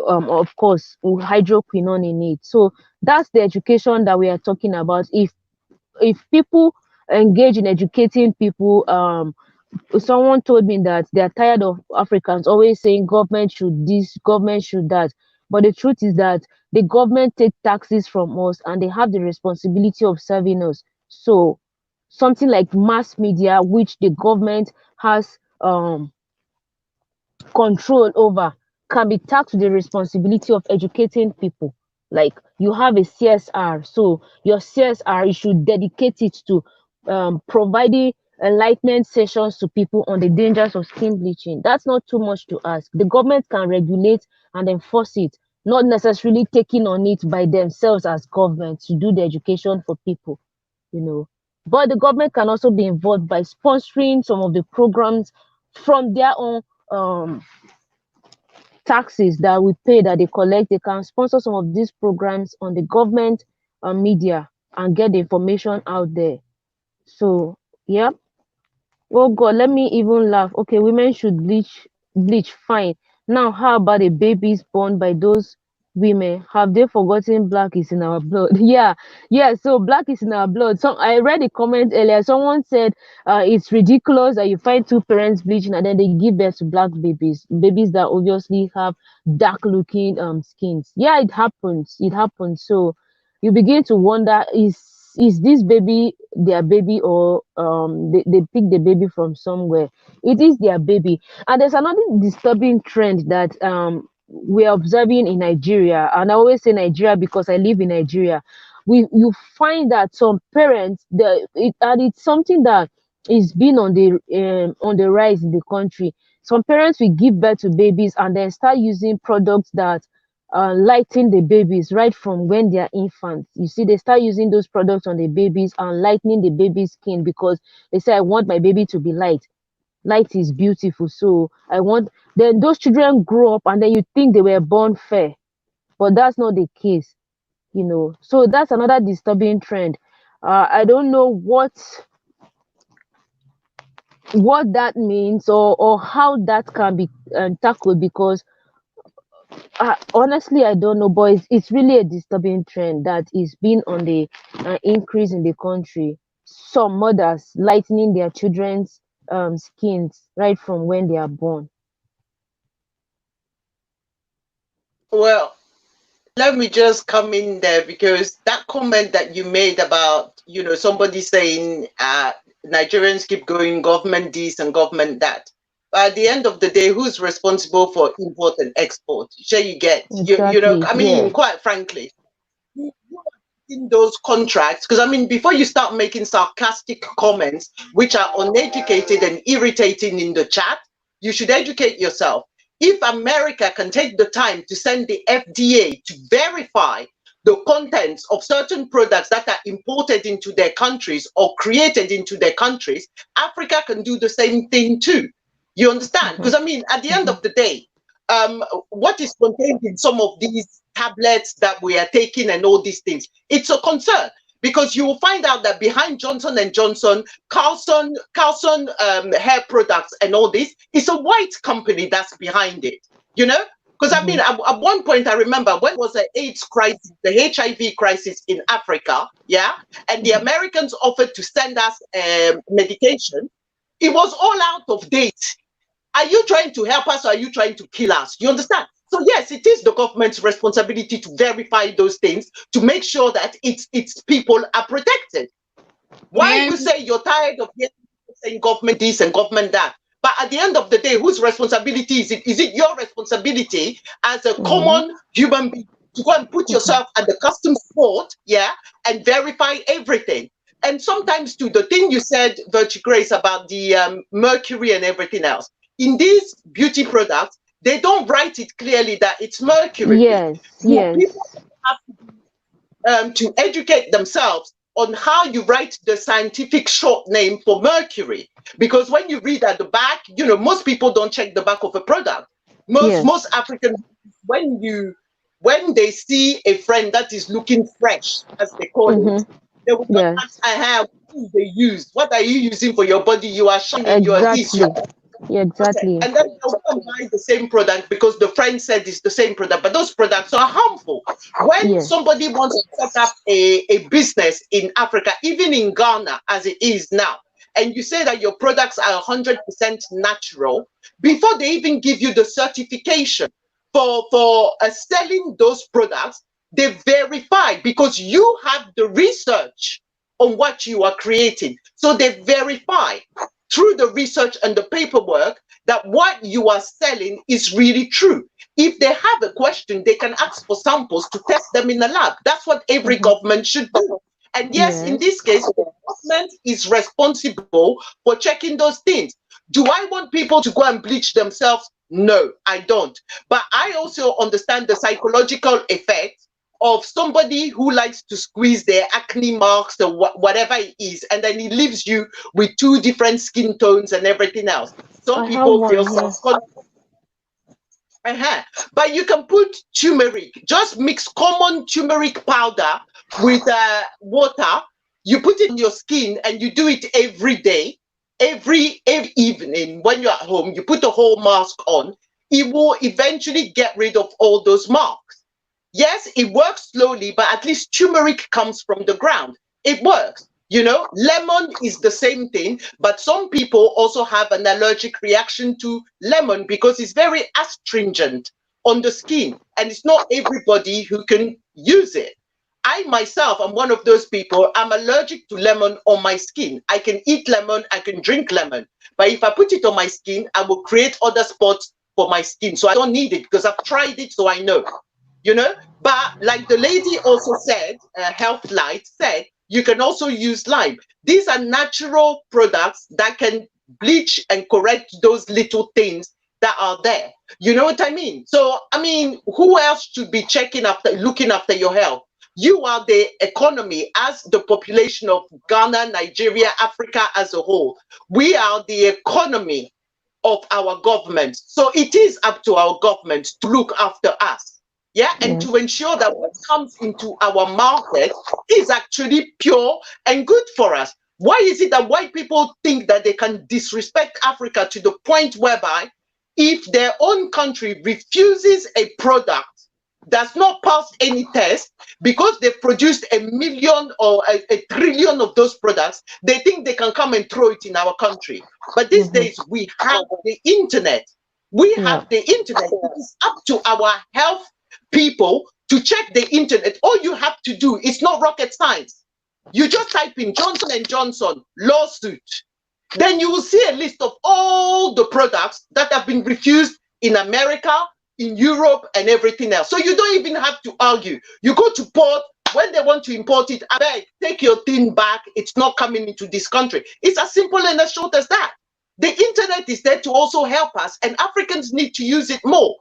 of course hydroquinone in it. So that's the education that we are talking about. If people engage in educating people, someone told me that they are tired of Africans always saying government should this, government should that. But the truth is that the government take taxes from us and they have the responsibility of serving us. So something like mass media, which the government has control over, can be taxed with the responsibility of educating people. Like you have a CSR, so your CSR, you should dedicate it to providing enlightenment sessions to people on the dangers of skin bleaching. That's not too much to ask. The government can regulate and enforce it, not necessarily taking on it by themselves as government to do the education for people, you know. But the government can also be involved by sponsoring some of the programs from their own taxes that we pay, that they collect. They can sponsor some of these programs on the government media and get the information out there. So yeah. Oh God, let me even laugh. Okay, women should bleach, fine. Now, how about the babies born by those women? Have they forgotten black is in our blood? Yeah, yeah. So black is in our blood. So I read a comment earlier. Someone said it's ridiculous that you find two parents bleaching and then they give birth to black babies that obviously have dark looking skins. Yeah, it happens. It happens. So you begin to wonder, is this baby their baby, or they pick the baby from somewhere? It is their baby. And there's another disturbing trend that we're observing in Nigeria, and I always say Nigeria because I live in Nigeria. You find that some parents, and it's something that is being on the rise in the country. Some parents will give birth to babies and then start using products that lighten the babies right from when they are infants. You see, they start using those products on the babies and lightening the baby's skin, because they say, I want my baby to be light. Light is beautiful. So I want, then those children grow up and then you think they were born fair, but that's not the case, you know. So that's another disturbing trend. I don't know what that means, or how that can be tackled, because honestly, I don't know, but it's really a disturbing trend that is being on the increase in the country. Some mothers lightening their children's skins right from when they are born. Well, let me just come in there, because that comment that you made about, somebody saying Nigerians keep going government this and government that. But at the end of the day, who's responsible for import and export? Sure, you get, Exactly. I mean, Yeah. quite frankly, in those contracts, because I mean, before you start making sarcastic comments which are uneducated and irritating in the chat, you should educate yourself. If America can take the time to send the FDA to verify the contents of certain products that are imported into their countries or created into their countries, Africa can do the same thing too. You understand? Because I mean, at the end of the day, what is contained in some of these tablets that we are taking and all these things, it's a concern, because you will find out that behind Johnson and Johnson, Carlson hair products and all this, it's a white company that's behind it, because I mean, at one point, I remember when was the AIDS crisis, the HIV crisis in Africa, yeah, and the Americans offered to send us medication. It was all out of date. Are you trying to help us, or are you trying to kill us? You understand? So yes, it is the government's responsibility to verify those things, to make sure that its people are protected. Why you say you're tired of hearing people saying government this and government that? But at the end of the day, whose responsibility is it? Is it your responsibility as a common human being to go and put yourself at the customs port, yeah, and verify everything? And sometimes too, the thing you said, Virtue Grace, about the mercury and everything else, in these beauty products, they don't write it clearly that it's mercury. Yes, yes. People have to educate themselves on how you write the scientific short name for mercury. Because when you read at the back, you know, most people don't check the back of a product. Most African, when they see a friend that is looking fresh, as they call it, they will ask, what do they use? What are you using for your body? You are shining, you are this. Yeah, exactly. Okay. And then they'll come buy the same product because the friend said it's the same product, but those products are harmful. When somebody wants to set up a business in Africa, even in Ghana as it is now, and you say that your products are 100% natural, before they even give you the certification for selling those products, they verify, because you have the research on what you are creating. So they verify through the research and the paperwork that what you are selling is really true. If they have a question, they can ask for samples to test them in the lab. That's what every government should do. And yes, in this case, the government is responsible for checking those things. Do I want people to go and bleach themselves? No, I don't. But I also understand the psychological effect of somebody who likes to squeeze their acne marks or whatever it is, and then he leaves you with 2 different skin tones and everything else. Some people feel self-conscious. But you can put turmeric, just mix common turmeric powder with water. You put it in your skin and you do it every day, every evening when you're at home. You put a whole mask on. It will eventually get rid of all those marks. Yes, it works slowly, but at least turmeric comes from the ground. It works. You know, lemon is the same thing, but some people also have an allergic reaction to lemon because it's very astringent on the skin, and it's not everybody who can use it. I myself am one of those people. I'm allergic to lemon on my skin. I can eat lemon, I can drink lemon, but if I put it on my skin, I will create other spots for my skin. So I don't need it because I've tried it, so I know. You know, but like the lady also said, Health Light said, you can also use lime. These are natural products that can bleach and correct those little things that are there. You know what I mean? So, I mean, who else should be looking after your health? You are the economy as the population of Ghana, Nigeria, Africa as a whole. We are the economy of our government. So it is up to our government to look after us. Yeah, and to ensure that what comes into our market is actually pure and good for us. Why is it that white people think that they can disrespect Africa to the point whereby if their own country refuses a product, does not pass any test, because they've produced 1 million or a trillion of those products, they think they can come and throw it in our country? But these days we have the internet. We have the internet. It is up to our health people to check the internet. All you have to do is not rocket science. You just type in Johnson & Johnson lawsuit. Then you will see a list of all the products that have been refused in America, in Europe, and everything else. So you don't even have to argue. You go to port, when they want to import it, I beg, take your thing back. It's not coming into this country. It's as simple and as short as that. The internet is there to also help us, and Africans need to use it more.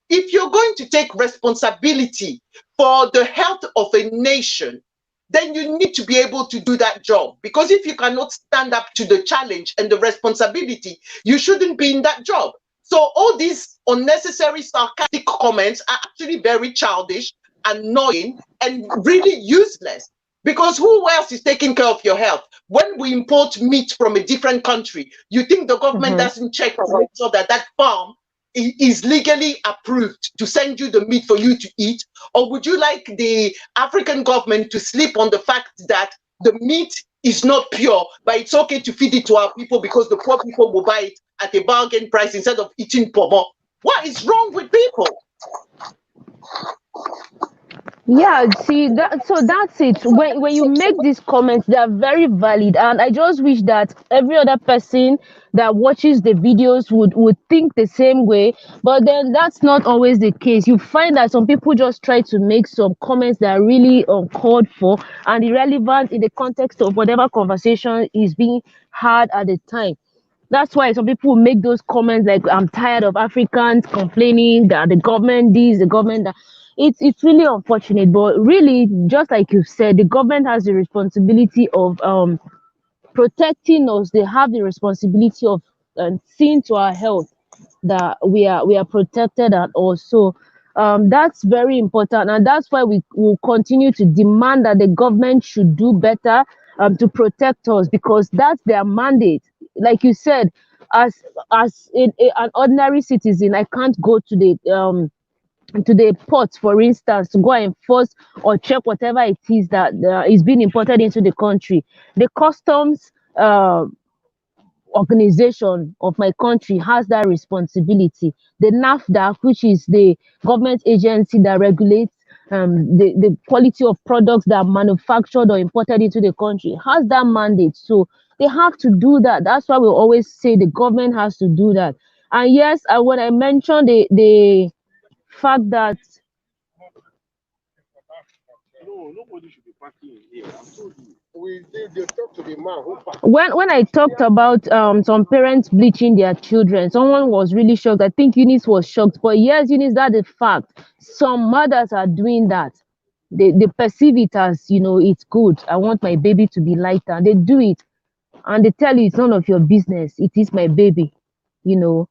If you're going to take responsibility for the health of a nation, then you need to be able to do that job. Because if you cannot stand up to the challenge and the responsibility, you shouldn't be in that job. So all these unnecessary sarcastic comments are actually very childish, annoying, and really useless. Because who else is taking care of your health? When we import meat from a different country, you think the government doesn't check to make sure that that farm is legally approved to send you the meat for you to eat? Or would you like the African government to sleep on the fact that the meat is not pure, but it's okay to feed it to our people because the poor people will buy it at a bargain price instead of eating pomo? What is wrong with people? Yeah, see that, so that's it. When you make these comments, they are very valid, and I just wish that every other person that watches the videos would think the same way. But then that's not always the case. You find that some people just try to make some comments that are really uncalled for and irrelevant in the context of whatever conversation is being had at the time. That's why some people make those comments like, I'm tired of Africans complaining that the government this, the government that. It's really unfortunate, but really, just like you said, the government has the responsibility of protecting us. They have the responsibility of seeing to our health that we are protected, and also that's very important, and that's why we will continue to demand that the government should do better to protect us, because that's their mandate. Like you said, an ordinary citizen, I can't go to the port, for instance, to go and enforce or check whatever it is that is being imported into the country. The customs organization of my country has that responsibility. The NAFDAC, which is the government agency that regulates the quality of products that are manufactured or imported into the country, has that mandate. So they have to do that. That's why we always say the government has to do that. And yes, when I mentioned the fact that No, nobody should be parking here. I'm told you. They talk to the man who parked. when I talked about some parents bleaching their children, someone was really shocked. I think Eunice was shocked. But yes, Eunice, that's the fact. Some mothers are doing that. They perceive it as, it's good. I want my baby to be lighter. They do it, and they tell you it's none of your business. It is my baby. You know.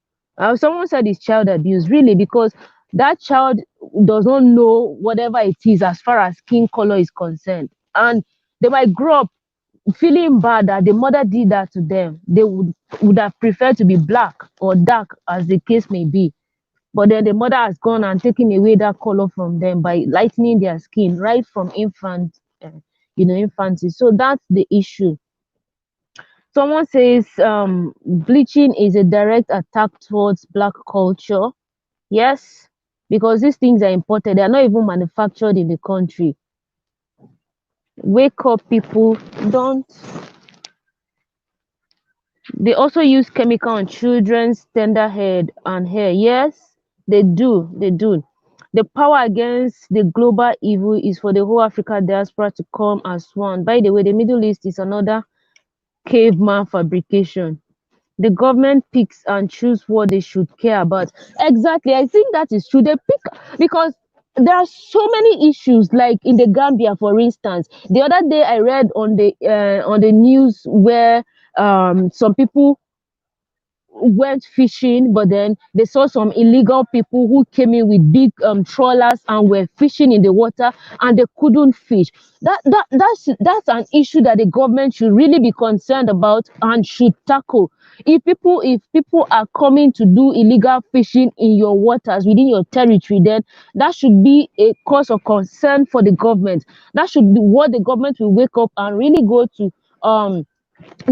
Someone said it's child abuse, really, because that child does not know whatever it is as far as skin color is concerned, and they might grow up feeling bad that the mother did that to them. They would have preferred to be black or dark, as the case may be. But then the mother has gone and taken away that color from them by lightening their skin right from infancy. So that's the issue. Someone says bleaching is a direct attack towards black culture. Yes, because these things are imported. They are not even manufactured in the country. Wake up, people. Don't. They also use chemical on children's tender head and hair. Yes, they do. They do. The power against the global evil is for the whole Africa diaspora to come as one. By the way, the Middle East is another caveman fabrication. The government picks and choose what they should care about. Exactly. I think that is true. They pick because there are so many issues, like in the Gambia, for instance. The other day I read on the news where some people went fishing, but then they saw some illegal people who came in with big trawlers and were fishing in the water, and they couldn't fish. That's an issue that the government should really be concerned about and should tackle. If people are coming to do illegal fishing in your waters within your territory, then that should be a cause of concern for the government. That should be what the government will wake up and really go to um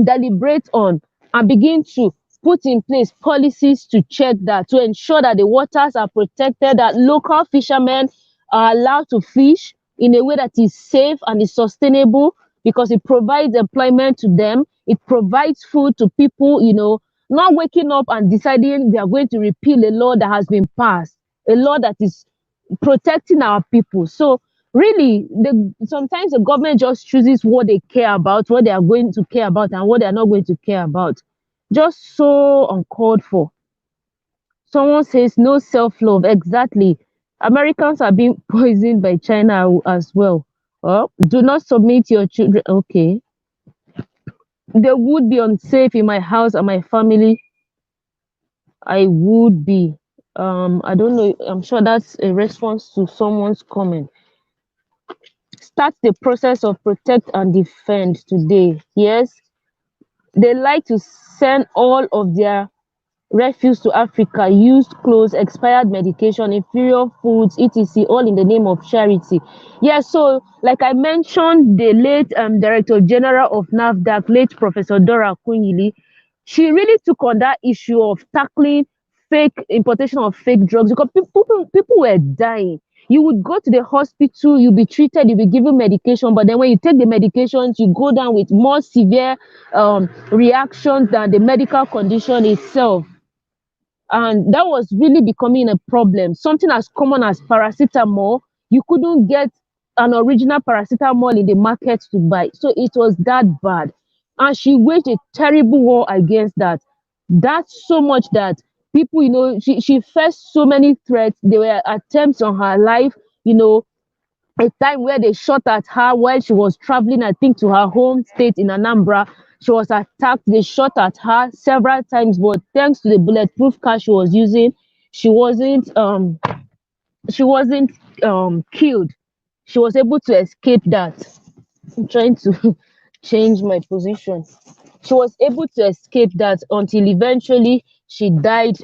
deliberate on, and begin to put in place policies to check that, to ensure that the waters are protected, that local fishermen are allowed to fish in a way that is safe and is sustainable, because it provides employment to them, it provides food to people, not waking up and deciding we are going to repeal a law that has been passed, a law that is protecting our people. So really, sometimes the government just chooses what they care about, what they are going to care about, and what they are not going to care about. Just so uncalled for. Someone says no self-love. Exactly. Americans are being poisoned by China as well. Oh, do not submit your children. Okay. They would be unsafe in my house and my family. I would be. I don't know. I'm sure that's a response to someone's comment. Start the process of protect and defend today. Yes, they like to send all of their refuse to Africa, used clothes, expired medication, inferior foods, etc., all in the name of charity. Yes, so like I mentioned, the late Director General of NAFDAC, late Professor Dora Kunyili, she really took on that issue of tackling fake importation of fake drugs, because people were dying. You would go to the hospital, you'll be treated, you'll be given medication, but then when you take the medications, you go down with more severe reactions than the medical condition itself. And that was really becoming a problem. Something as common as paracetamol, you couldn't get an original paracetamol in the market to buy. So it was that bad. And she waged a terrible war against that. That's so much that people, she faced so many threats. There were attempts on her life, you know, a time where they shot at her while she was traveling, I think, to her home state in Anambra. She was attacked. They shot at her several times, but thanks to the bulletproof car she was using, she wasn't she wasn't killed. She was able to escape that. I'm trying to change my position. She was able to escape that until eventually she died,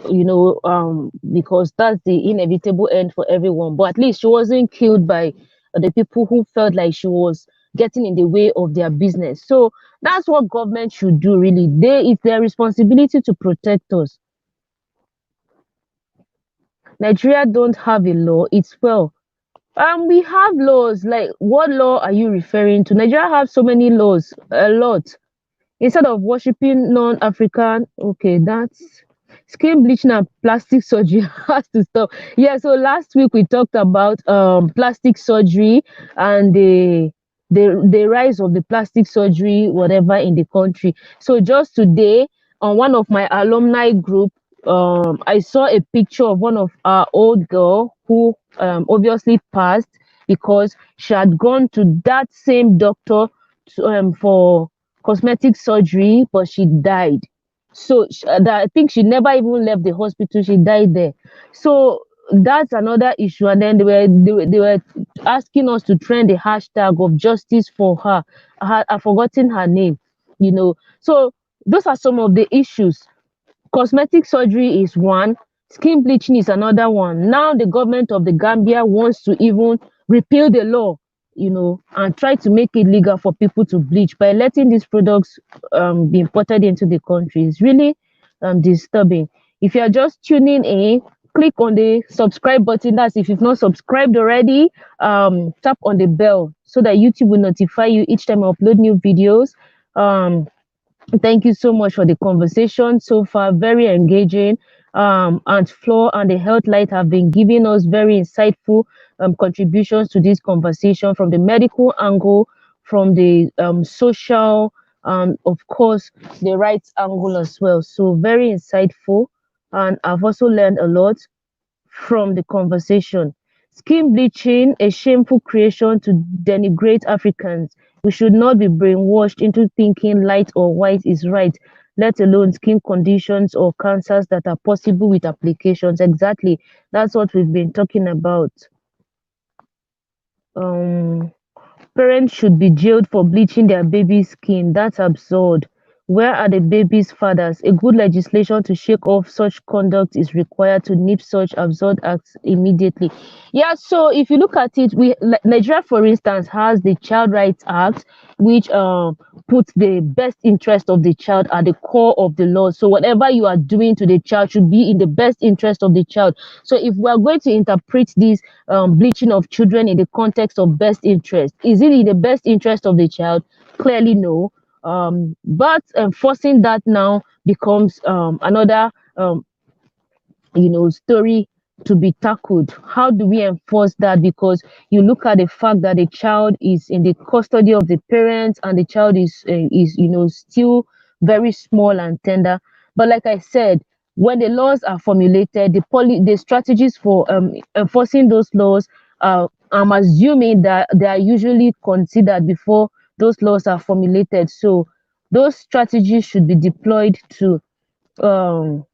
because that's the inevitable end for everyone. But at least she wasn't killed by the people who felt like she was getting in the way of their business. So that's what government should do, really. It's their responsibility to protect us. Nigeria don't have a law. It's well. We have laws. Like, what law are you referring to? Nigeria have so many laws, a lot. Instead of worshiping non-African, okay, that's skin bleaching and plastic surgery has to stop. Yeah, so last week we talked about plastic surgery and the rise of the plastic surgery, whatever, in the country. So just today, on one of my alumni group, I saw a picture of one of our old girl who obviously passed because she had gone to that same doctor for cosmetic surgery, but she died. So I think she never even left the hospital. She died there. So that's another issue. And then they were asking us to trend the hashtag of justice for her. I've forgotten her name. So those are some of the issues. Cosmetic surgery is one, skin bleaching is another one. Now the government of the Gambia wants to even repeal the law, and try to make it legal for people to bleach by letting these products be imported into the country. It's really disturbing. If you are just tuning in, click on the subscribe button. That's if you've not subscribed already. Tap on the bell so that YouTube will notify you each time I upload new videos. Thank you so much for the conversation so far, very engaging. And Flo and the Health Light have been giving us very insightful contributions to this conversation from the medical angle, from the social, of course, the rights angle as well. So very insightful. And I've also learned a lot from the conversation. Skin bleaching, a shameful creation to denigrate Africans. We should not be brainwashed into thinking light or white is right, let alone skin conditions or cancers that are possible with applications. Exactly. That's what we've been talking about. Parents should be jailed for bleaching their baby's skin. That's absurd. Where are the baby's fathers? A good legislation to shake off such conduct is required to nip such absurd acts immediately. Yeah, so if you look at it, Nigeria, for instance, has the Child Rights Act, which puts the best interest of the child at the core of the law. So whatever you are doing to the child should be in the best interest of the child. So if we are going to interpret this bleaching of children in the context of best interest, is it in the best interest of the child? Clearly no. But enforcing that now becomes another story to be tackled. How do we enforce that? Because you look at the fact that the child is in the custody of the parents and the child is still very small and tender. But like I said, when the laws are formulated, the strategies for enforcing those laws, I'm assuming that they are usually considered before those laws are formulated. So those strategies should be deployed to um,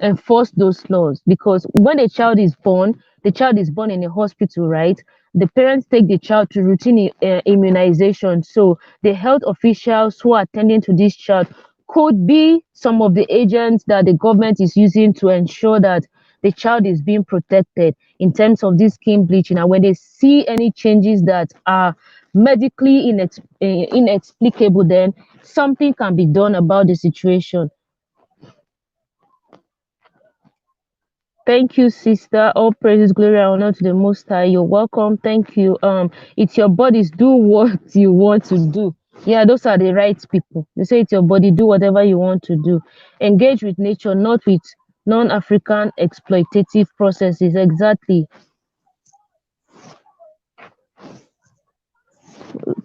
enforce those laws, because when a child is born, the child is born in a hospital, right? The parents take the child to routine immunization. So the health officials who are attending to this child could be some of the agents that the government is using to ensure that the child is being protected in terms of this skin bleaching. And when they see any changes that are medically inexplicable, then something can be done about the situation. Thank you, sister. All praises, glory, and honor to the Most High. You're welcome. Thank you. It's your bodies. Do what you want to do. Yeah, those are the right people. They say it's your body. Do whatever you want to do. Engage with nature, not with non-African exploitative processes. Exactly.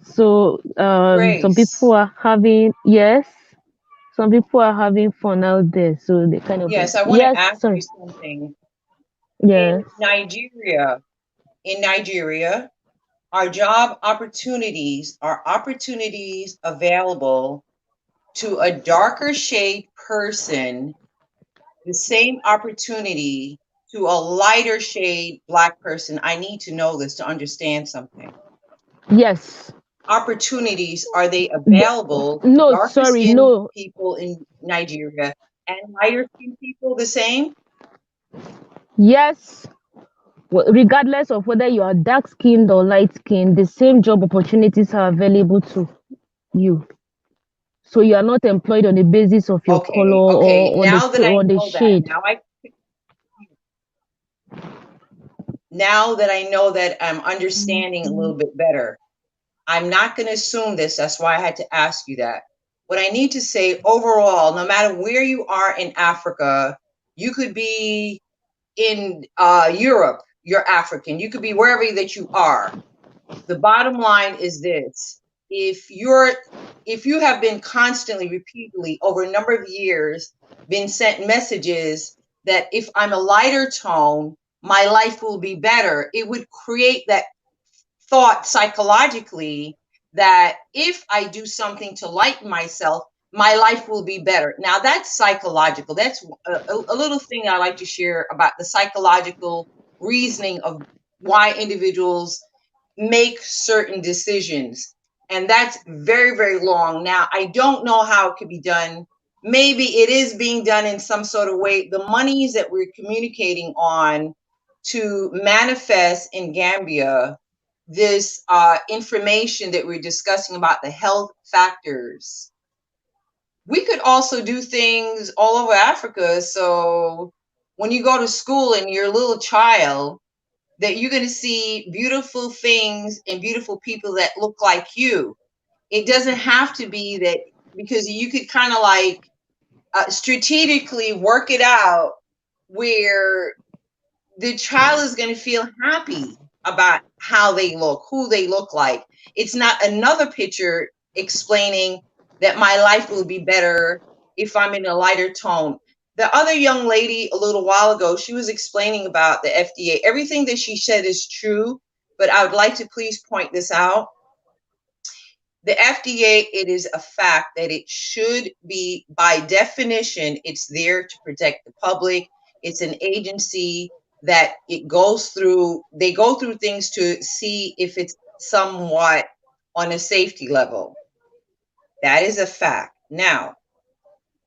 So, some people Grace. are having yes. Some people are having fun out there. So they kind of Yes, I want to yes. ask you Sorry. something. Yes. In Nigeria, are opportunities available to a darker shade person, the same opportunity to a lighter shade Black person? I need to know this to understand something. Yes. Opportunities, are they The, available to no, darker sorry, skinned no. people in Nigeria and lighter skinned people the same? Yes. Regardless of whether you are dark skinned or light skinned, the same job opportunities are available to you. So you are not employed on the basis of your color Okay, okay. or on Now that I on the know that, shade. now that I know that I'm understanding a little bit better, I'm not going to assume this. That's why I had to ask you that. What I need to say overall, no matter where you are in Africa, you could be in Europe, you're African. You could be wherever that you are. The bottom line is this: if you have been constantly, repeatedly over a number of years been sent messages that if I'm a lighter tone, my life will be better, it would create that thought psychologically that if I do something to lighten myself, my life will be better. Now that's psychological. That's a little thing I like to share about the psychological reasoning of why individuals make certain decisions. And that's very, very long. Now, I don't know how it could be done. Maybe it is being done in some sort of way. The monies that we're communicating on to manifest in Gambia, this information that we're discussing about the health factors, we could also do things all over Africa. So when you go to school and you're a little child, that you're going to see beautiful things and beautiful people that look like you. It doesn't have to be that, because you could kind of like strategically work it out where the child is going to feel happy about how they look, who they look like. It's not another picture explaining that my life will be better if I'm in a lighter tone. The other young lady a little while ago, she was explaining about the FDA. Everything that she said is true, but I would like to please point this out. The FDA, it is a fact that it should be, by definition, it's there to protect the public. It's an agency that they go through things to see if it's somewhat on a safety level. That is a fact. Now,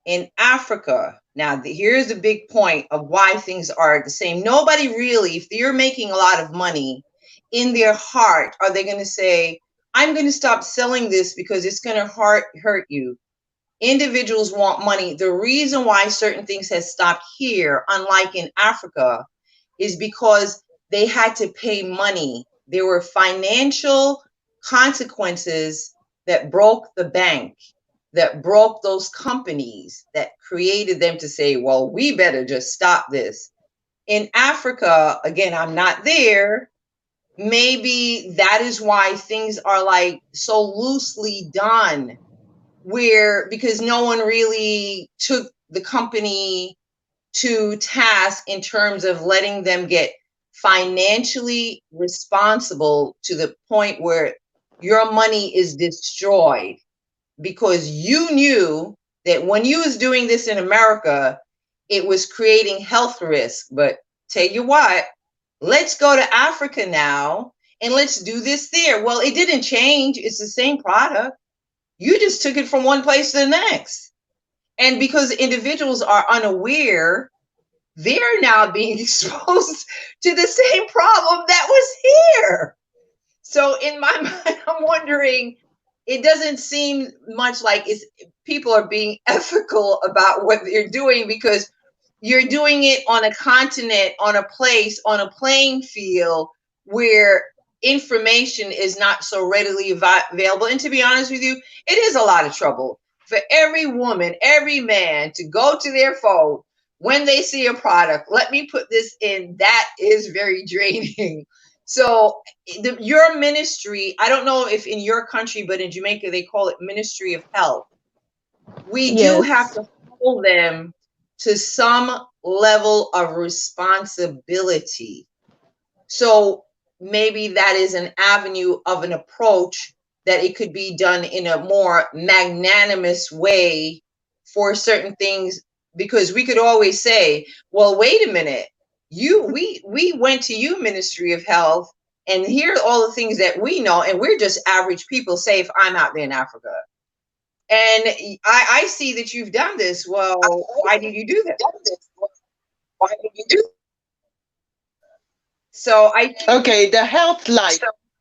in Africa, here's the big point of why things are the same. Nobody really, if you're making a lot of money, in their heart, are they going to say, I'm going to stop selling this because it's going to hurt you? Individuals want money. The reason why certain things have stopped here, unlike in Africa, is because they had to pay money. There were financial consequences that broke the bank, that broke those companies, that created them to say, well, we better just stop this. In Africa, again, I'm not there. Maybe that is why things are like so loosely done, because no one really took the company to task in terms of letting them get financially responsible to the point where your money is destroyed because you knew that when you was doing this in America, it was creating health risk. But tell you what, let's go to Africa now and let's do this there. Well, it didn't change. It's the same product. You just took it from one place to the next. And because individuals are unaware, they're now being exposed to the same problem that was here. So in my mind, I'm wondering, it doesn't seem much like people are being ethical about what they're doing, because you're doing it on a continent, on a place, on a playing field where information is not so readily available. And to be honest with you, it is a lot of trouble for every woman, every man to go to their phone when they see a product. Let me put this in. That is very draining. So your ministry, I don't know if in your country, but in Jamaica, they call it Ministry of Health. We do have Yes. to hold them to some level of responsibility. So maybe that is an avenue of an approach that it could be done in a more magnanimous way for certain things, because we could always say, well, wait a minute, we went to you, Ministry of Health, and here are all the things that we know, and we're just average people. Say if I'm out there in Africa and I see that you've done this. Well, why did you do that? Why did you do that? So I think, Okay, the health light.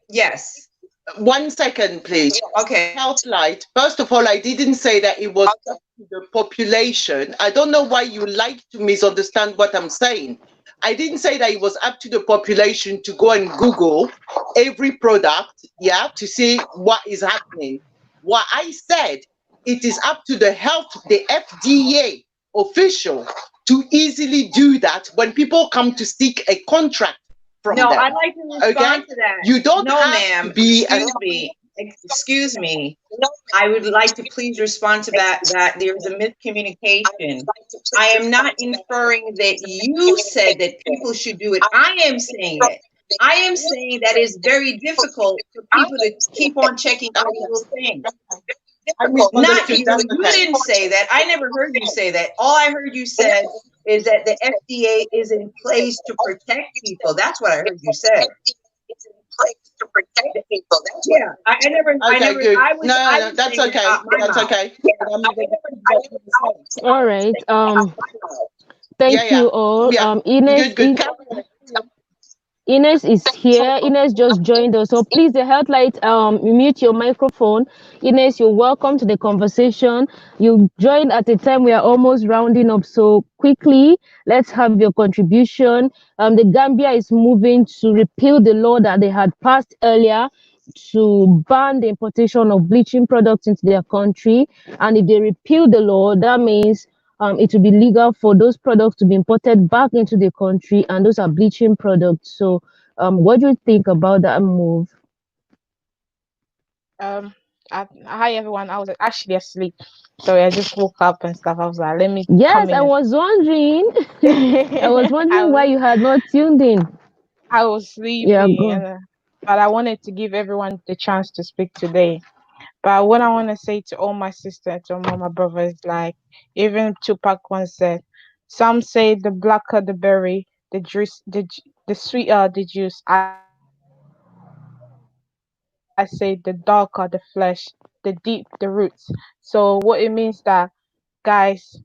yes. 1 second, please. Okay. Health light. First of all, I didn't say that it was up to the population. I don't know why you like to misunderstand what I'm saying. I didn't say that it was up to the population to go and Google every product, yeah, to see what is happening. What I said, it is up to the FDA official to easily do that when people come to seek a contract from No, them. I'd like to respond to that. You don't No, have ma'am. to be Excuse me. Excuse me. I would like to please respond to that there's a miscommunication. I am not inferring that you said that people should do it. I am saying it. I am saying that it's very difficult for people to keep on checking every little thing. I Not misunderstood. you. That's You okay. didn't say that. I never heard you say that. All I heard you said is that the FDA is in place to protect people. That's what I heard you say. Yeah, Okay, good. No, I no, was that's saying it okay. out my That's mouth. okay. I'm gonna what you were saying. All right. Yeah, Thank yeah, you all. yeah. Ines, Good, good. Ines is here. Ines just joined us. So please, the healthlight, mute your microphone. Ines, you're welcome to the conversation. You joined at a time we are almost rounding up. So quickly, let's have your contribution. The Gambia is moving to repeal the law that they had passed earlier to ban the importation of bleaching products into their country. And if they repeal the law, that means it will be legal for those products to be imported back into the country, and those are bleaching products. So, what do you think about that move? Um, Hi everyone. I was actually asleep, so I just woke up and stuff. I was like, let me come Yes, in I and was wondering. I was I wondering why was you had not tuned in. I was Yeah, sleeping, go. and but I wanted to give everyone the chance to speak today. But what I want to say to all my sisters, to all my brothers, like even Tupac once said, some say the blacker the berry, the sweeter the juice. I say the darker the flesh, the deep the roots. So what it means that, guys,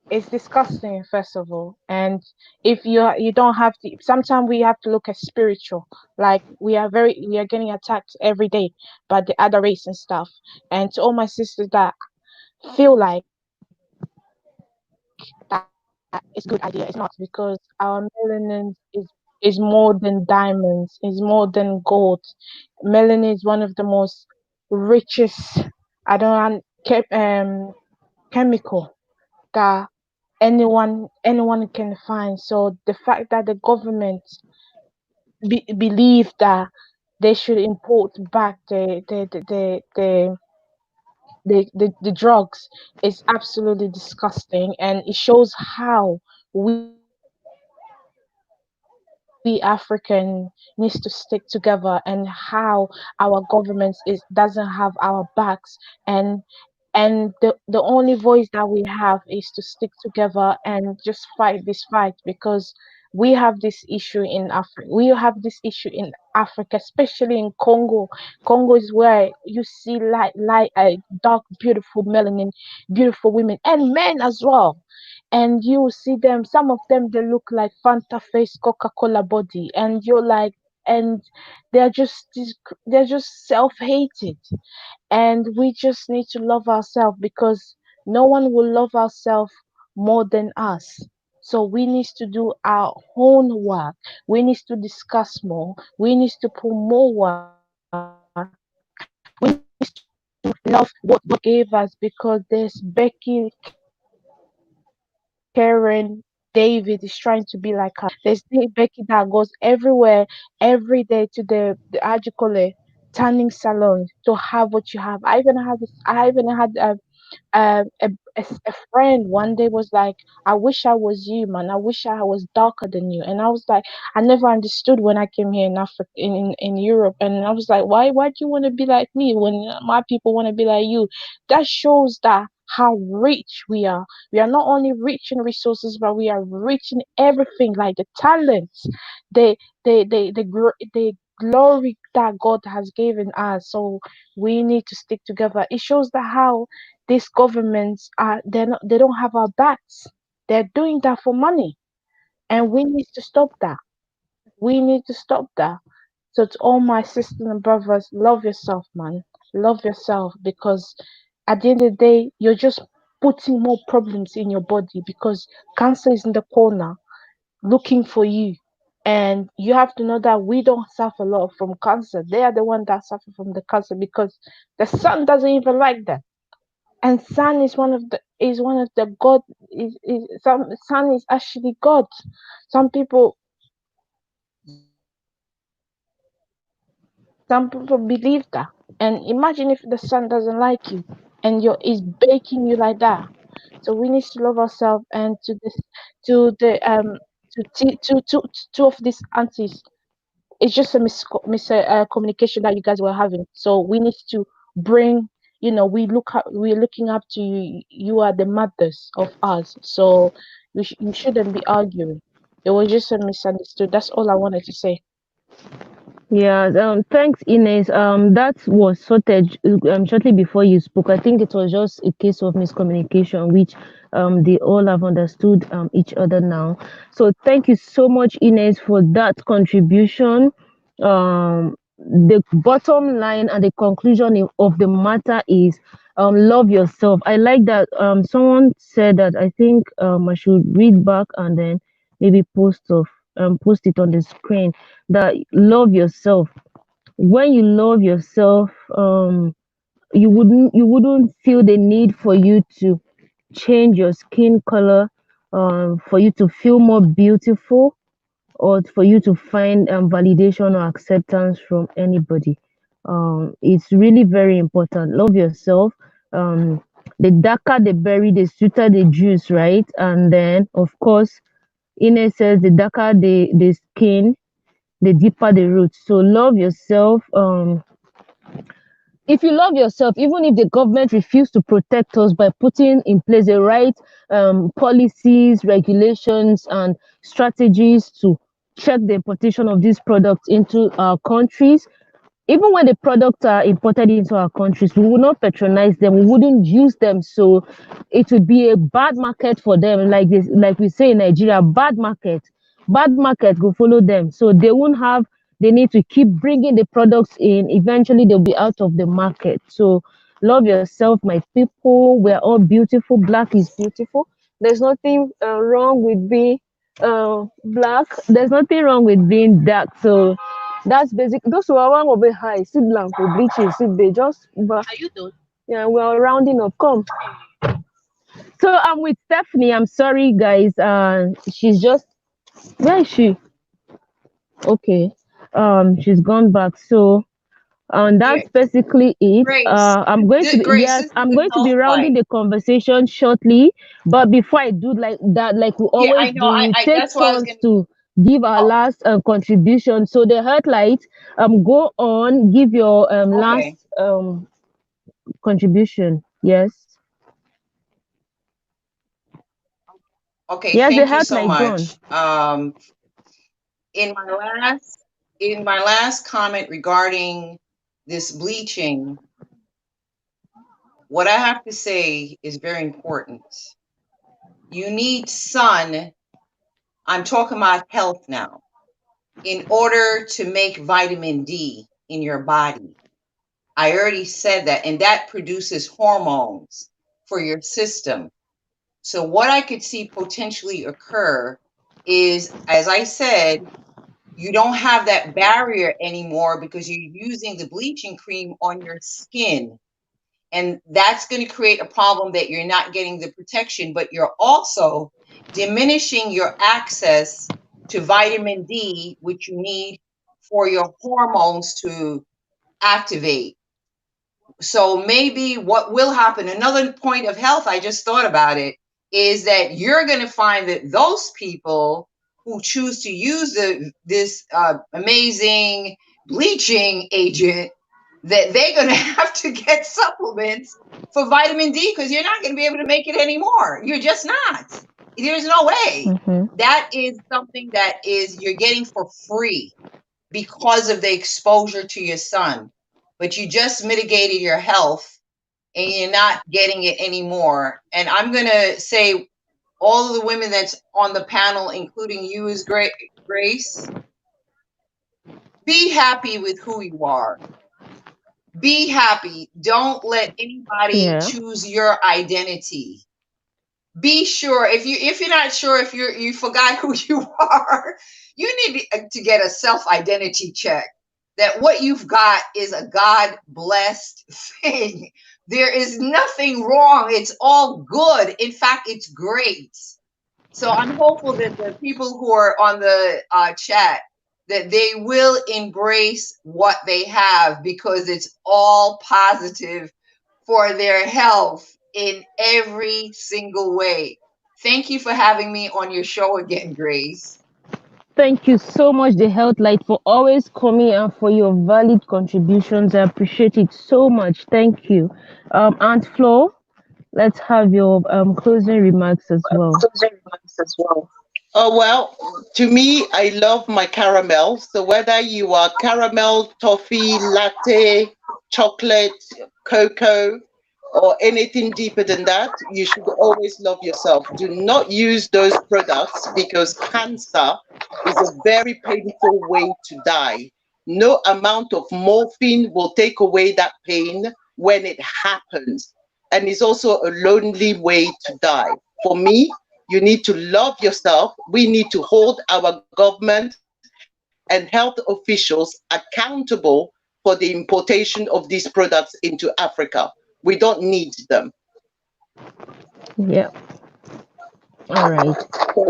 it's disgusting first of all, and if you don't have to, sometimes we have to look at spiritual, like we are getting attacked every day by the other race and stuff. And to all my sisters that feel like that is good idea, it's not, because our melanin is more than diamonds, is more than gold. Melanin is one of the most richest, I don't chemical that anyone can find. So the fact that the government believe that they should import back the drugs is absolutely disgusting, and it shows how we African needs to stick together, and how our government doesn't have our backs. And the only voice that we have is to stick together and just fight this fight, because we have this issue in Africa. We have this issue in Africa, especially in Congo. Congo is where you see dark, beautiful melanin, beautiful women and men as well. And you see them, some of them, they look like Fanta face, Coca-Cola body, and you're like, and they're just self-hated. And we just need to love ourselves, because no one will love ourselves more than us. So we need to do our own work. We need to discuss more. We need to put more work. We need to love what God gave us, because there's Becky, Karen, David is trying to be like her. There's Becky that goes everywhere, every day to the how do you call it, tanning salon to have what you have. I even had a friend one day was like, I wish I was you, man. I wish I was darker than you. And I was like, I never understood when I came here in Africa, in Europe. And I was like, why do you want to be like me when my people want to be like you? That shows that how rich we are. We are not only rich in resources, but we are rich in everything, like the talents, the the glory that God has given us. So we need to stick together. It shows that how these governments are, they don't have our backs. They're doing that for money, and we need to stop that. We need to stop that. So to all my sisters and brothers, love yourself, man. Love yourself, because at the end of the day, you're just putting more problems in your body, because cancer is in the corner looking for you. And you have to know that we don't suffer a lot from cancer. They are the one that suffer from the cancer, because the sun doesn't even like them. And sun is one of the god, is some sun is actually god. Some people some people believe that. And imagine if the sun doesn't like you and you're is baking you like that. So we need to love ourselves. And to the to two of these aunties, it's just a communication that you guys were having. So we need to bring, we're looking up to you. You are the mothers of us. So you shouldn't be arguing. It was just a misunderstood. That's all I wanted to say. Yeah, thanks, Ines. That was sorted shortly before you spoke. I think it was just a case of miscommunication, which they all have understood each other now. So thank you so much, Ines, for that contribution. The bottom line and the conclusion of the matter is love yourself. I like that someone said that. I think I should read back and then maybe post it on the screen, that love yourself. When you love yourself, you wouldn't feel the need for you to change your skin color, for you to feel more beautiful, or for you to find validation or acceptance from anybody. It's really very important. Love yourself. um the darker the berry, the sweeter the juice, right? And then, of course, Ines says the darker the skin, the deeper the roots. So love yourself. If you love yourself, even if the government refuse to protect us by putting in place the right policies, regulations, and strategies to check the importation of these products into our countries, even when the products are imported into our countries, we will not patronize them. We wouldn't use them. So it would be a bad market for them. Like this, like we say in Nigeria, bad market. Bad market will follow them. So they won't have the need to keep bringing the products in. Eventually, they'll be out of the market. So love yourself, my people. We're all beautiful. Black is beautiful. There's nothing wrong with being black. There's nothing wrong with being dark. So that's basic. Those who are one of the high, sit blank for bleaching, sit they just are you done? Yeah, we're rounding up. Come. So I'm with Stephanie. I'm sorry guys. She's just, where is she? Okay. She's gone back. So Yeah, that's basically it. Grace. I'm going to be, Grace, yes, this is I'm a going to be health rounding flight. the conversation shortly. But before I do like that, like we Yeah, always I know. do, we I take that's why I was turns gonna. to give our Oh, last contribution. So the headlight, go on, give your okay. last contribution. Yes. Okay, Yes, the thank you so headlight gone. much. In my last comment regarding this bleaching, what I have to say is very important. You need sun. I'm talking about health now. In order to make vitamin D in your body. I already said that, and that produces hormones for your system. So what I could see potentially occur is, as I said, you don't have that barrier anymore because you're using the bleaching cream on your skin. And that's going to create a problem that you're not getting the protection, but you're also diminishing your access to vitamin D, which you need for your hormones to activate. So maybe what will happen, another point of health, I just thought about it, is that you're going to find that those people who choose to use this amazing bleaching agent, that they're going to have to get supplements for vitamin D because you're not going to be able to make it anymore. You're just not. There's no way. That is something that is you're getting for free because of the exposure to your sun. But you just mitigated your health and you're not getting it anymore. And I'm going to say all of the women that's on the panel, including you as Grace, be happy with who you are. Be happy. Don't let anybody choose your identity. Be sure if you're not sure, if you forgot who you are, you need to get a self-identity check. That what you've got is a God-blessed thing. There is nothing wrong. It's all good. In fact, it's great. So I'm hopeful that the people who are on the chat, that they will embrace what they have because it's all positive for their health in every single way. Thank you for having me on your show again, Grace. Thank you so much, the Health Light, for always coming and for your valid contributions. I appreciate it so much. Thank you. Aunt Flo, let's have your closing remarks as well. Oh, well, to me, I love my caramel. So whether you are caramel, toffee, latte, chocolate, cocoa, or anything deeper than that, you should always love yourself. Do not use those products because cancer is a very painful way to die. No amount of morphine will take away that pain when it happens. And it's also a lonely way to die. For me, you need to love yourself. We need to hold our government and health officials accountable for the importation of these products into Africa. We don't need them. Yeah. All right.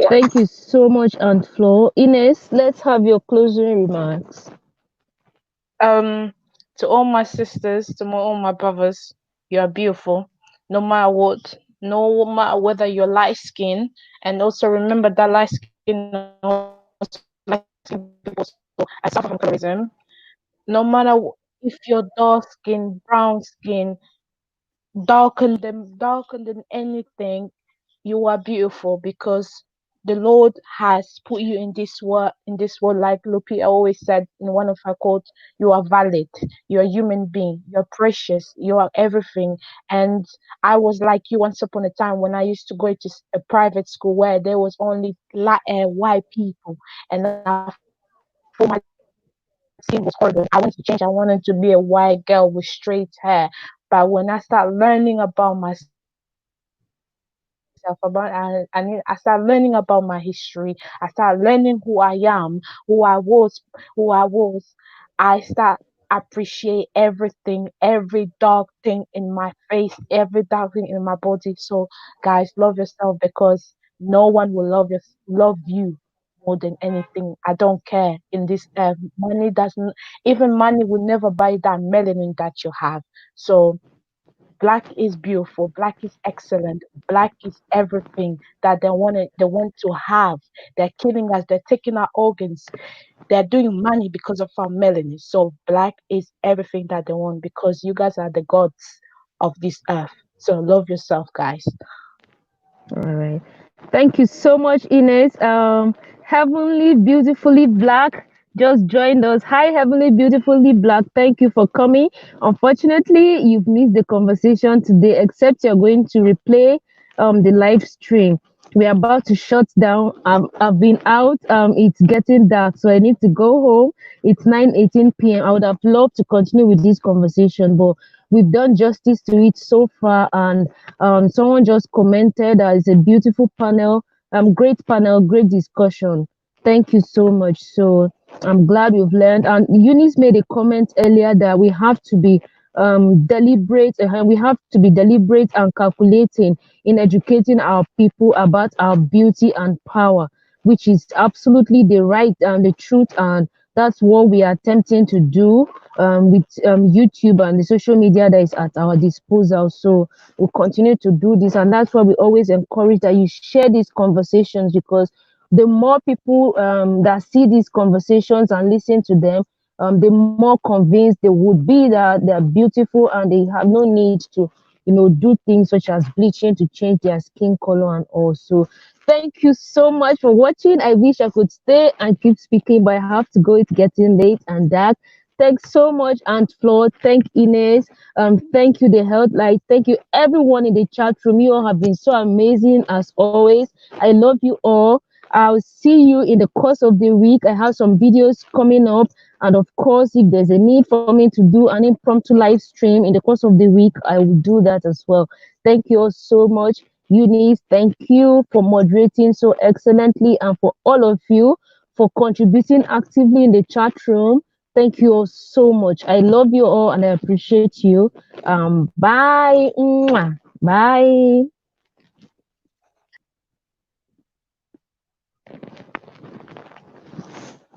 Thank you so much, Aunt Flo. Ines, let's have your closing remarks. To all my sisters, all my brothers, you are beautiful, no matter what, no matter whether you're light skin, and also remember that light skin also light skin people. So I suffer from colorism. No matter if you're dark skin, brown skin, darker than anything, you are beautiful because the Lord has put you in this world, like Lupi always said in one of her quotes, you are valid, you're a human being, you're precious, you are everything. And I was like you once upon a time when I used to go to a private school where there was only white people, and I thought my skin was horrible. I wanted to change. I wanted to be a white girl with straight hair. But when I start learning about myself, I start learning about my history. I start learning who I am, who I was. I start appreciate everything, every dark thing in my face, every dark thing in my body. So, guys, love yourself because no one will love you more than anything. I don't care. In this money doesn't even money will never buy that melanin that you have. So Black is beautiful. Black is excellent. Black is everything that they want to have. They're killing us. They're taking our organs. They're doing money because of our melanin. So black is everything that they want because you guys are the gods of this earth. So love yourself, guys. All right. Thank you so much, Ines. Heavenly Beautifully Black just joined us. Hi, Heavenly Beautifully Black. Thank you for coming. Unfortunately, you've missed the conversation today, except you're going to replay the live stream. we're about to shut down. I've been out. It's getting dark, so I need to go home. It's 9:18 p.m. I would have loved to continue with this conversation, but we've done justice to it so far. And someone just commented that it's a beautiful panel. Great panel, great discussion. Thank you so much. So I'm glad we've learned. And Eunice made a comment earlier that we have to be deliberate. We have to be deliberate and calculating in educating our people about our beauty and power, which is absolutely the right and the truth. And that's what we are attempting to do with YouTube and the social media that is at our disposal. So we'll continue to do this. And that's why we always encourage that you share these conversations, because the more people that see these conversations and listen to them, the more convinced they would be that they're beautiful and they have no need to, do things such as bleaching to change their skin color and all. So thank you so much for watching. I wish I could stay and keep speaking, but I have to go. It's getting late and dark. Thanks so much, Aunt Flo. Thank Ines. Thank you, the Health Light. Thank you, everyone in the chat room. You all have been so amazing as always. I love you all. I'll see you in the course of the week. I have some videos coming up. And of course, if there's a need for me to do an impromptu live stream in the course of the week, I will do that as well. Thank you all so much. Eunice, thank you for moderating so excellently, and for all of you for contributing actively in the chat room. Thank you all so much. I love you all and I appreciate you. Bye. Mwah. Bye.